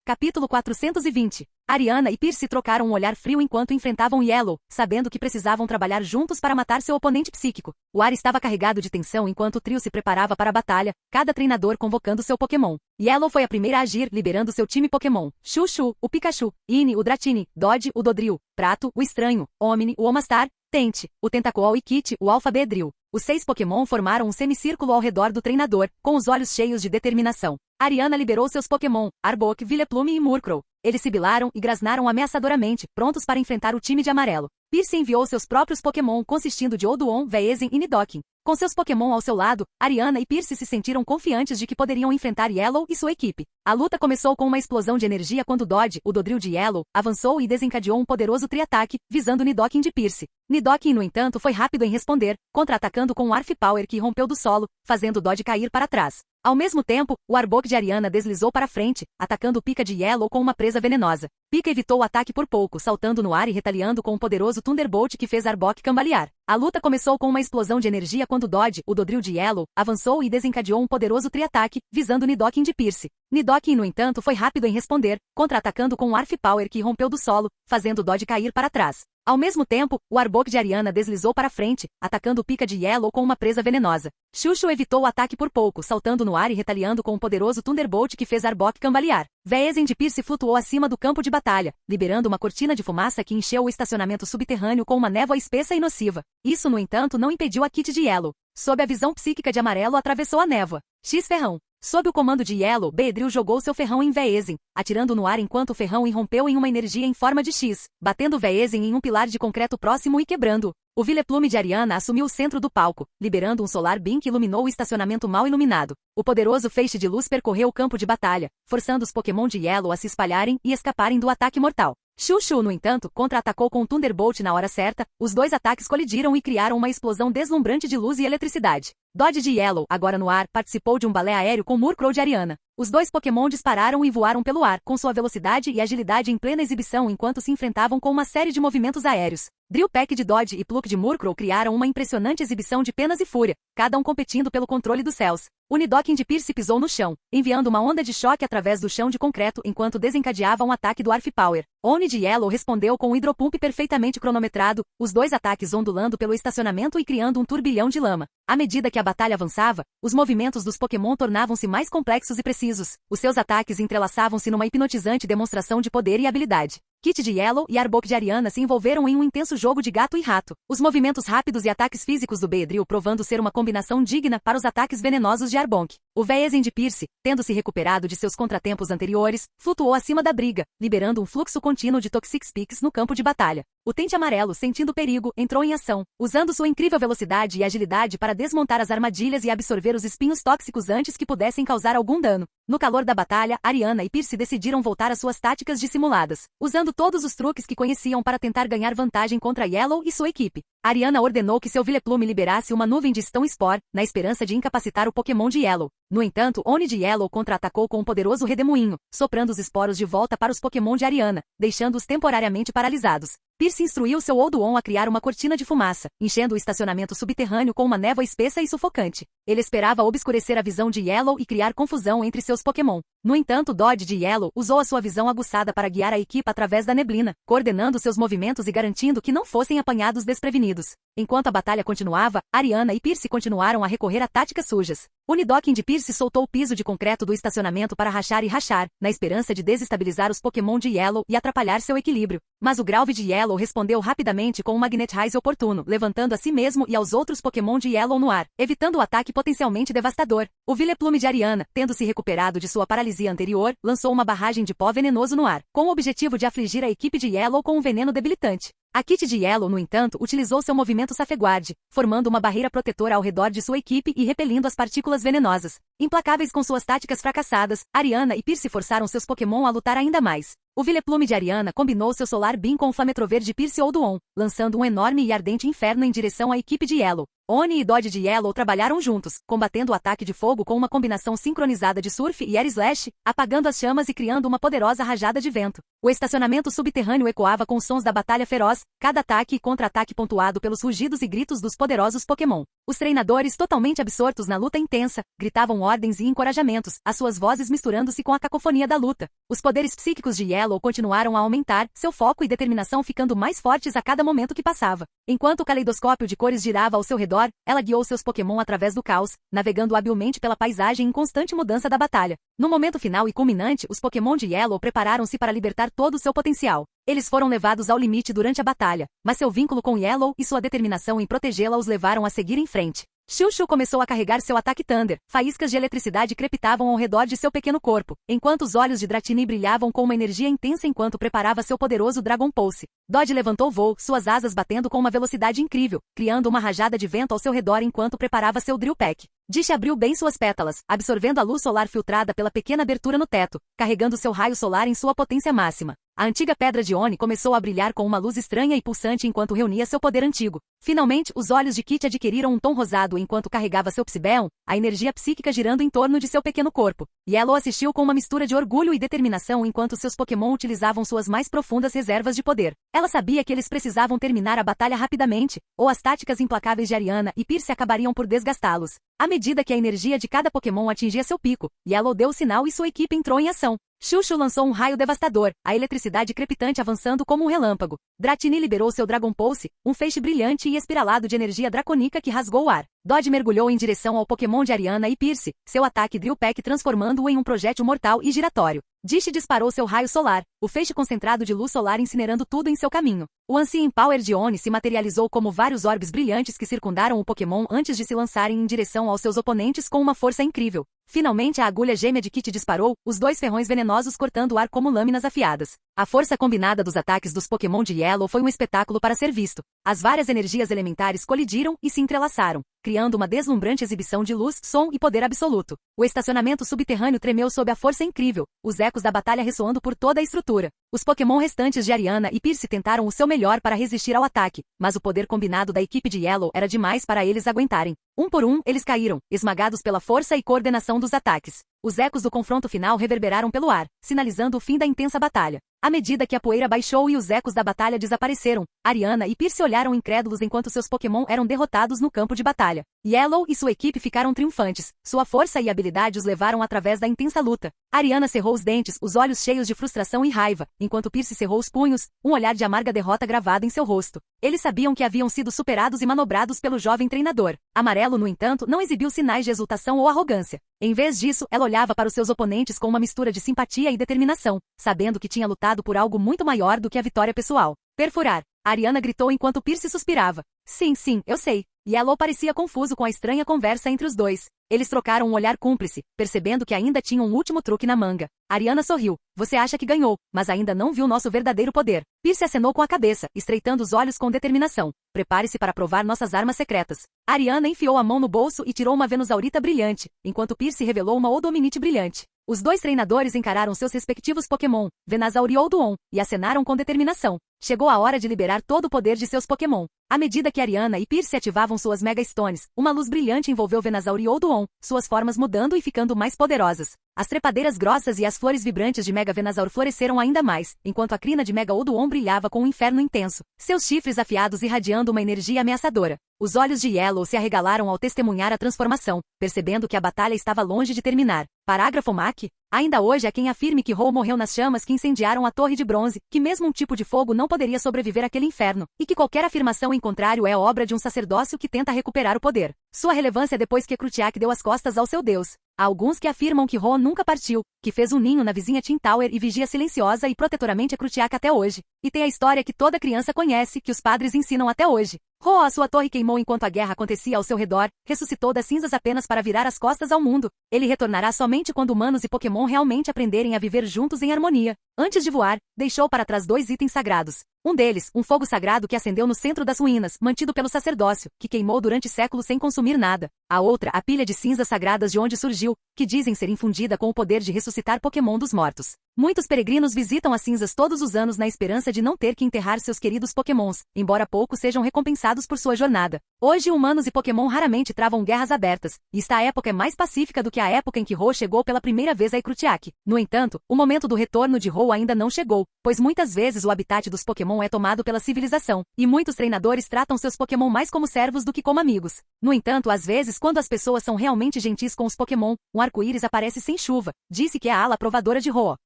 Capítulo 420. Ariana e Percy trocaram um olhar frio enquanto enfrentavam Yellow, sabendo que precisavam trabalhar juntos para matar seu oponente psíquico. O ar estava carregado de tensão enquanto o trio se preparava para a batalha, cada treinador convocando seu Pokémon. Yellow foi a primeira a agir, liberando seu time Pokémon. Chuchu, o Pikachu, Ine, o Dratini, Dodge, o Dodrio, Prato, o Estranho, Omni, o Omastar, Tente, o Tentacool e Kit, o Alphabedril. Os 6 Pokémon formaram um semicírculo ao redor do treinador, com os olhos cheios de determinação. Ariana liberou seus Pokémon, Arbok, Vileplume e Murkrow. Eles sibilaram e grasnaram ameaçadoramente, prontos para enfrentar o time de amarelo. Percy enviou seus próprios Pokémon, consistindo de Oduon, Veezin e Nidoking. Com seus Pokémon ao seu lado, Ariana e Percy se sentiram confiantes de que poderiam enfrentar Yellow e sua equipe. A luta começou com uma explosão de energia quando Dodge, o Dodrio de Yellow, avançou e desencadeou um poderoso tri-ataque, visando Nidoking de Percy. Nidoking, no entanto, foi rápido em responder, contra-atacando com um Arf Power que rompeu do solo, fazendo Dodge cair para trás. Ao mesmo tempo, o Arbok de Ariana deslizou para frente, atacando o Pika de Yellow com uma presa venenosa. Pika evitou o ataque por pouco, saltando no ar e retaliando com um poderoso Thunderbolt que fez Arbok cambalear. A luta começou com uma explosão de energia quando Dodge, o Dodrio de Yellow, avançou e desencadeou um poderoso tri-ataque, visando Nidoking de Percy. Nidoking, no entanto, foi rápido em responder, contra-atacando com um Arf Power que rompeu do solo, fazendo Dodge cair para trás. Ao mesmo tempo, o Arbok de Ariana deslizou para frente, atacando o Pika de Yellow com uma presa venenosa. Chuchu evitou o ataque por pouco, saltando no ar e retaliando com um poderoso Thunderbolt que fez Arbok cambalear. Veezin de Percy flutuou acima do campo de batalha, liberando uma cortina de fumaça que encheu o estacionamento subterrâneo com uma névoa espessa e nociva. Isso, no entanto, não impediu a Kit de Yellow. Sob a visão psíquica de Amarelo, atravessou a névoa. X-Ferrão. Sob o comando de Yellow, Beedrill jogou seu ferrão em Veezin, atirando no ar enquanto o ferrão irrompeu em uma energia em forma de X, batendo Veezin em um pilar de concreto próximo e quebrando. O Vileplume de Ariana assumiu o centro do palco, liberando um Solar Beam que iluminou o estacionamento mal iluminado. O poderoso feixe de luz percorreu o campo de batalha, forçando os Pokémon de Yellow a se espalharem e escaparem do ataque mortal. Chuchu, no entanto, contra-atacou com um Thunderbolt na hora certa, os dois ataques colidiram e criaram uma explosão deslumbrante de luz e eletricidade. Dodge de Yellow, agora no ar, participou de um balé aéreo com Murkrow de Ariana. Os dois Pokémon dispararam e voaram pelo ar, com sua velocidade e agilidade em plena exibição enquanto se enfrentavam com uma série de movimentos aéreos. Drill Peck de Dodge e Pluck de Murkrow criaram uma impressionante exibição de penas e fúria, cada um competindo pelo controle dos céus. Unidoking de Pierce pisou no chão, enviando uma onda de choque através do chão de concreto enquanto desencadeava um ataque do Arf Power. Oni de Yellow respondeu com um hidropump perfeitamente cronometrado, os dois ataques ondulando pelo estacionamento e criando um turbilhão de lama. À medida que a batalha avançava, os movimentos dos Pokémon tornavam-se mais complexos e precisos. Os seus ataques entrelaçavam-se numa hipnotizante demonstração de poder e habilidade. Kit de Yellow e Arbok de Ariana se envolveram em um intenso jogo de gato e rato. Os movimentos rápidos e ataques físicos do Beedrill provando ser uma combinação digna para os ataques venenosos de Arbok. O Veezin de Pierce, tendo se recuperado de seus contratempos anteriores, flutuou acima da briga, liberando um fluxo contínuo de Toxic Speaks no campo de batalha. O Tente Amarelo, sentindo perigo, entrou em ação, usando sua incrível velocidade e agilidade para desmontar as armadilhas e absorver os espinhos tóxicos antes que pudessem causar algum dano. No calor da batalha, Ariana e Pierce decidiram voltar às suas táticas dissimuladas, usando todos os truques que conheciam para tentar ganhar vantagem contra Yellow e sua equipe. Ariana ordenou que seu Vileplume liberasse uma nuvem de Stone Spore, na esperança de incapacitar o Pokémon de Yellow. No entanto, Oni de Yellow contra-atacou com um poderoso redemoinho, soprando os esporos de volta para os Pokémon de Ariana, deixando-os temporariamente paralisados. Pierce instruiu seu Olduon a criar uma cortina de fumaça, enchendo o estacionamento subterrâneo com uma névoa espessa e sufocante. Ele esperava obscurecer a visão de Yellow e criar confusão entre seus Pokémon. No entanto, Dodge de Yellow usou a sua visão aguçada para guiar a equipe através da neblina, coordenando seus movimentos e garantindo que não fossem apanhados desprevenidos. Enquanto a batalha continuava, Ariana e Pierce continuaram a recorrer a táticas sujas. Unidoking de Pierce soltou o piso de concreto do estacionamento para rachar e rachar, na esperança de desestabilizar os Pokémon de Yellow e atrapalhar seu equilíbrio. Mas o Growlithe de Yellow respondeu rapidamente com um Magnetize oportuno, levantando a si mesmo e aos outros Pokémon de Yellow no ar, evitando o ataque potencialmente devastador. O Vileplume de Ariana, tendo se recuperado de sua paralisia anterior, lançou uma barragem de pó venenoso no ar, com o objetivo de afligir a equipe de Yellow com um veneno debilitante. A Kit de Yellow, no entanto, utilizou seu movimento Safeguard, formando uma barreira protetora ao redor de sua equipe e repelindo as partículas venenosas. Implacáveis com suas táticas fracassadas, Ariana e Pierce forçaram seus Pokémon a lutar ainda mais. O Vileplume de Ariana combinou seu Solar Beam com o Flametrover de Pierce Olduon, lançando um enorme e ardente inferno em direção à equipe de Yellow. Oni e Dodge de Yellow trabalharam juntos, combatendo o ataque de fogo com uma combinação sincronizada de Surf e Air Slash, apagando as chamas e criando uma poderosa rajada de vento. O estacionamento subterrâneo ecoava com os sons da batalha feroz, cada ataque e contra-ataque pontuado pelos rugidos e gritos dos poderosos Pokémon. Os treinadores, totalmente absortos na luta intensa, gritavam ordens e encorajamentos, as suas vozes misturando-se com a cacofonia da luta. Os poderes psíquicos de Yellow continuaram a aumentar, seu foco e determinação ficando mais fortes a cada momento que passava. Enquanto o caleidoscópio de cores girava ao seu redor, ela guiou seus Pokémon através do caos, navegando habilmente pela paisagem em constante mudança da batalha. No momento final e culminante, os Pokémon de Yellow prepararam-se para libertar todo o seu potencial. Eles foram levados ao limite durante a batalha, mas seu vínculo com Yellow e sua determinação em protegê-la os levaram a seguir em frente. Chuchu começou a carregar seu ataque Thunder. Faíscas de eletricidade crepitavam ao redor de seu pequeno corpo, enquanto os olhos de Dratini brilhavam com uma energia intensa enquanto preparava seu poderoso Dragon Pulse. Dodge levantou voo, suas asas batendo com uma velocidade incrível, criando uma rajada de vento ao seu redor enquanto preparava seu Drill Peck. Dish abriu bem suas pétalas, absorvendo a luz solar filtrada pela pequena abertura no teto, carregando seu raio solar em sua potência máxima. A antiga pedra de Oni começou a brilhar com uma luz estranha e pulsante enquanto reunia seu poder antigo. Finalmente, os olhos de Kit adquiriram um tom rosado enquanto carregava seu Psybeon, a energia psíquica girando em torno de seu pequeno corpo. Yellow assistiu com uma mistura de orgulho e determinação enquanto seus Pokémon utilizavam suas mais profundas reservas de poder. Ela sabia que eles precisavam terminar a batalha rapidamente, ou as táticas implacáveis de Ariana e Pierce acabariam por desgastá-los. À medida que a energia de cada Pokémon atingia seu pico, Yellow deu o sinal e sua equipe entrou em ação. Chuchu lançou um raio devastador, a eletricidade crepitante avançando como um relâmpago. Dratini liberou seu Dragon Pulse, um feixe brilhante e espiralado de energia dracônica que rasgou o ar. Dodge mergulhou em direção ao Pokémon de Ariana e Pierce, seu ataque Drill Peck transformando-o em um projétil mortal e giratório. Dish disparou seu raio solar, o feixe concentrado de luz solar incinerando tudo em seu caminho. O Ancient Power de Oni se materializou como vários orbes brilhantes que circundaram o Pokémon antes de se lançarem em direção aos seus oponentes com uma força incrível. Finalmente a agulha gêmea de Kit disparou, os dois ferrões venenosos cortando o ar como lâminas afiadas. A força combinada dos ataques dos Pokémon de Yellow foi um espetáculo para ser visto. As várias energias elementares colidiram e se entrelaçaram, criando uma deslumbrante exibição de luz, som e poder absoluto. O estacionamento subterrâneo tremeu sob a força incrível, os ecos da batalha ressoando por toda a estrutura. Os Pokémon restantes de Ariana e Pierce tentaram o seu melhor para resistir ao ataque, mas o poder combinado da equipe de Yellow era demais para eles aguentarem. Um por um, eles caíram, esmagados pela força e coordenação dos ataques. Os ecos do confronto final reverberaram pelo ar, sinalizando o fim da intensa batalha. À medida que a poeira baixou e os ecos da batalha desapareceram, Ariana e Pierce olharam incrédulos enquanto seus Pokémon eram derrotados no campo de batalha. Yellow e sua equipe ficaram triunfantes. Sua força e habilidade os levaram através da intensa luta. Ariana cerrou os dentes, os olhos cheios de frustração e raiva, enquanto Pierce cerrou os punhos, um olhar de amarga derrota gravado em seu rosto. Eles sabiam que haviam sido superados e manobrados pelo jovem treinador. Amarelo, no entanto, não exibiu sinais de exultação ou arrogância. Em vez disso, ela olhava para os seus oponentes com uma mistura de simpatia e determinação, sabendo que tinha lutado por algo muito maior do que a vitória pessoal. Perfurar. Ariana gritou enquanto Pierce suspirava. Sim, eu sei. Yellow parecia confuso com a estranha conversa entre os dois. Eles trocaram um olhar cúmplice, percebendo que ainda tinham um último truque na manga. Ariana sorriu. Você acha que ganhou, mas ainda não viu nosso verdadeiro poder. Pierce acenou com a cabeça, estreitando os olhos com determinação. Prepare-se para provar nossas armas secretas. Ariana enfiou a mão no bolso e tirou uma Venusaurita brilhante, enquanto Pierce revelou uma Odominite brilhante. Os dois treinadores encararam seus respectivos Pokémon, Venusaur e Oudon, e acenaram com determinação. Chegou a hora de liberar todo o poder de seus Pokémon. À medida que Ariana e Pierce ativavam suas Mega Stones, uma luz brilhante envolveu Venusaur e Oudon, suas formas mudando e ficando mais poderosas. As trepadeiras grossas e as flores vibrantes de Mega Venusaur floresceram ainda mais, enquanto a crina de Mega Oudon brilhava com um inferno intenso, seus chifres afiados irradiando uma energia ameaçadora. Os olhos de Yellow se arregalaram ao testemunhar a transformação, percebendo que a batalha estava longe de terminar. Parágrafo MAC. Ainda hoje há quem afirme que Ho morreu nas chamas que incendiaram a Torre de Bronze, que mesmo um tipo de fogo não poderia sobreviver àquele inferno, e que qualquer afirmação em contrário é obra de um sacerdócio que tenta recuperar o poder. Sua relevância depois que Krutiak deu as costas ao seu deus. Há alguns que afirmam que Ho nunca partiu, que fez um ninho na vizinha Tin Tower e vigia silenciosa e protetoramente a Krutiak até hoje. E tem a história que toda criança conhece, que os padres ensinam até hoje. Ho, a sua torre queimou enquanto a guerra acontecia ao seu redor, ressuscitou das cinzas apenas para virar as costas ao mundo. Ele retornará somente quando humanos e Pokémon realmente aprenderem a viver juntos em harmonia. Antes de voar, deixou para trás 2 itens sagrados. Um deles, um fogo sagrado que acendeu no centro das ruínas, mantido pelo sacerdócio, que queimou durante séculos sem consumir nada. A outra, a pilha de cinzas sagradas de onde surgiu, que dizem ser infundida com o poder de ressuscitar Pokémon dos mortos. Muitos peregrinos visitam as cinzas todos os anos na esperança de não ter que enterrar seus queridos Pokémons, embora poucos sejam recompensados por sua jornada. Hoje humanos e Pokémon raramente travam guerras abertas, e esta época é mais pacífica do que a época em que Ho chegou pela primeira vez a Krutiak. No entanto, o momento do retorno de Ho ainda não chegou, pois muitas vezes o habitat dos Pokémon é tomado pela civilização, e muitos treinadores tratam seus Pokémon mais como servos do que como amigos. No entanto, às vezes, quando as pessoas são realmente gentis com os Pokémon, um arco-íris aparece sem chuva, disse que é a ala aprovadora de Ho.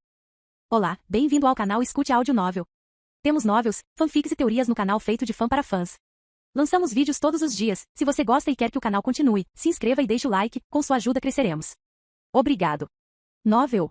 Olá, bem-vindo ao canal Escute Áudio Novel. Temos novels, fanfics e teorias no canal feito de fã para fãs. Lançamos vídeos todos os dias. Se você gosta e quer que o canal continue, se inscreva e deixe o like, com sua ajuda cresceremos. Obrigado. Novel.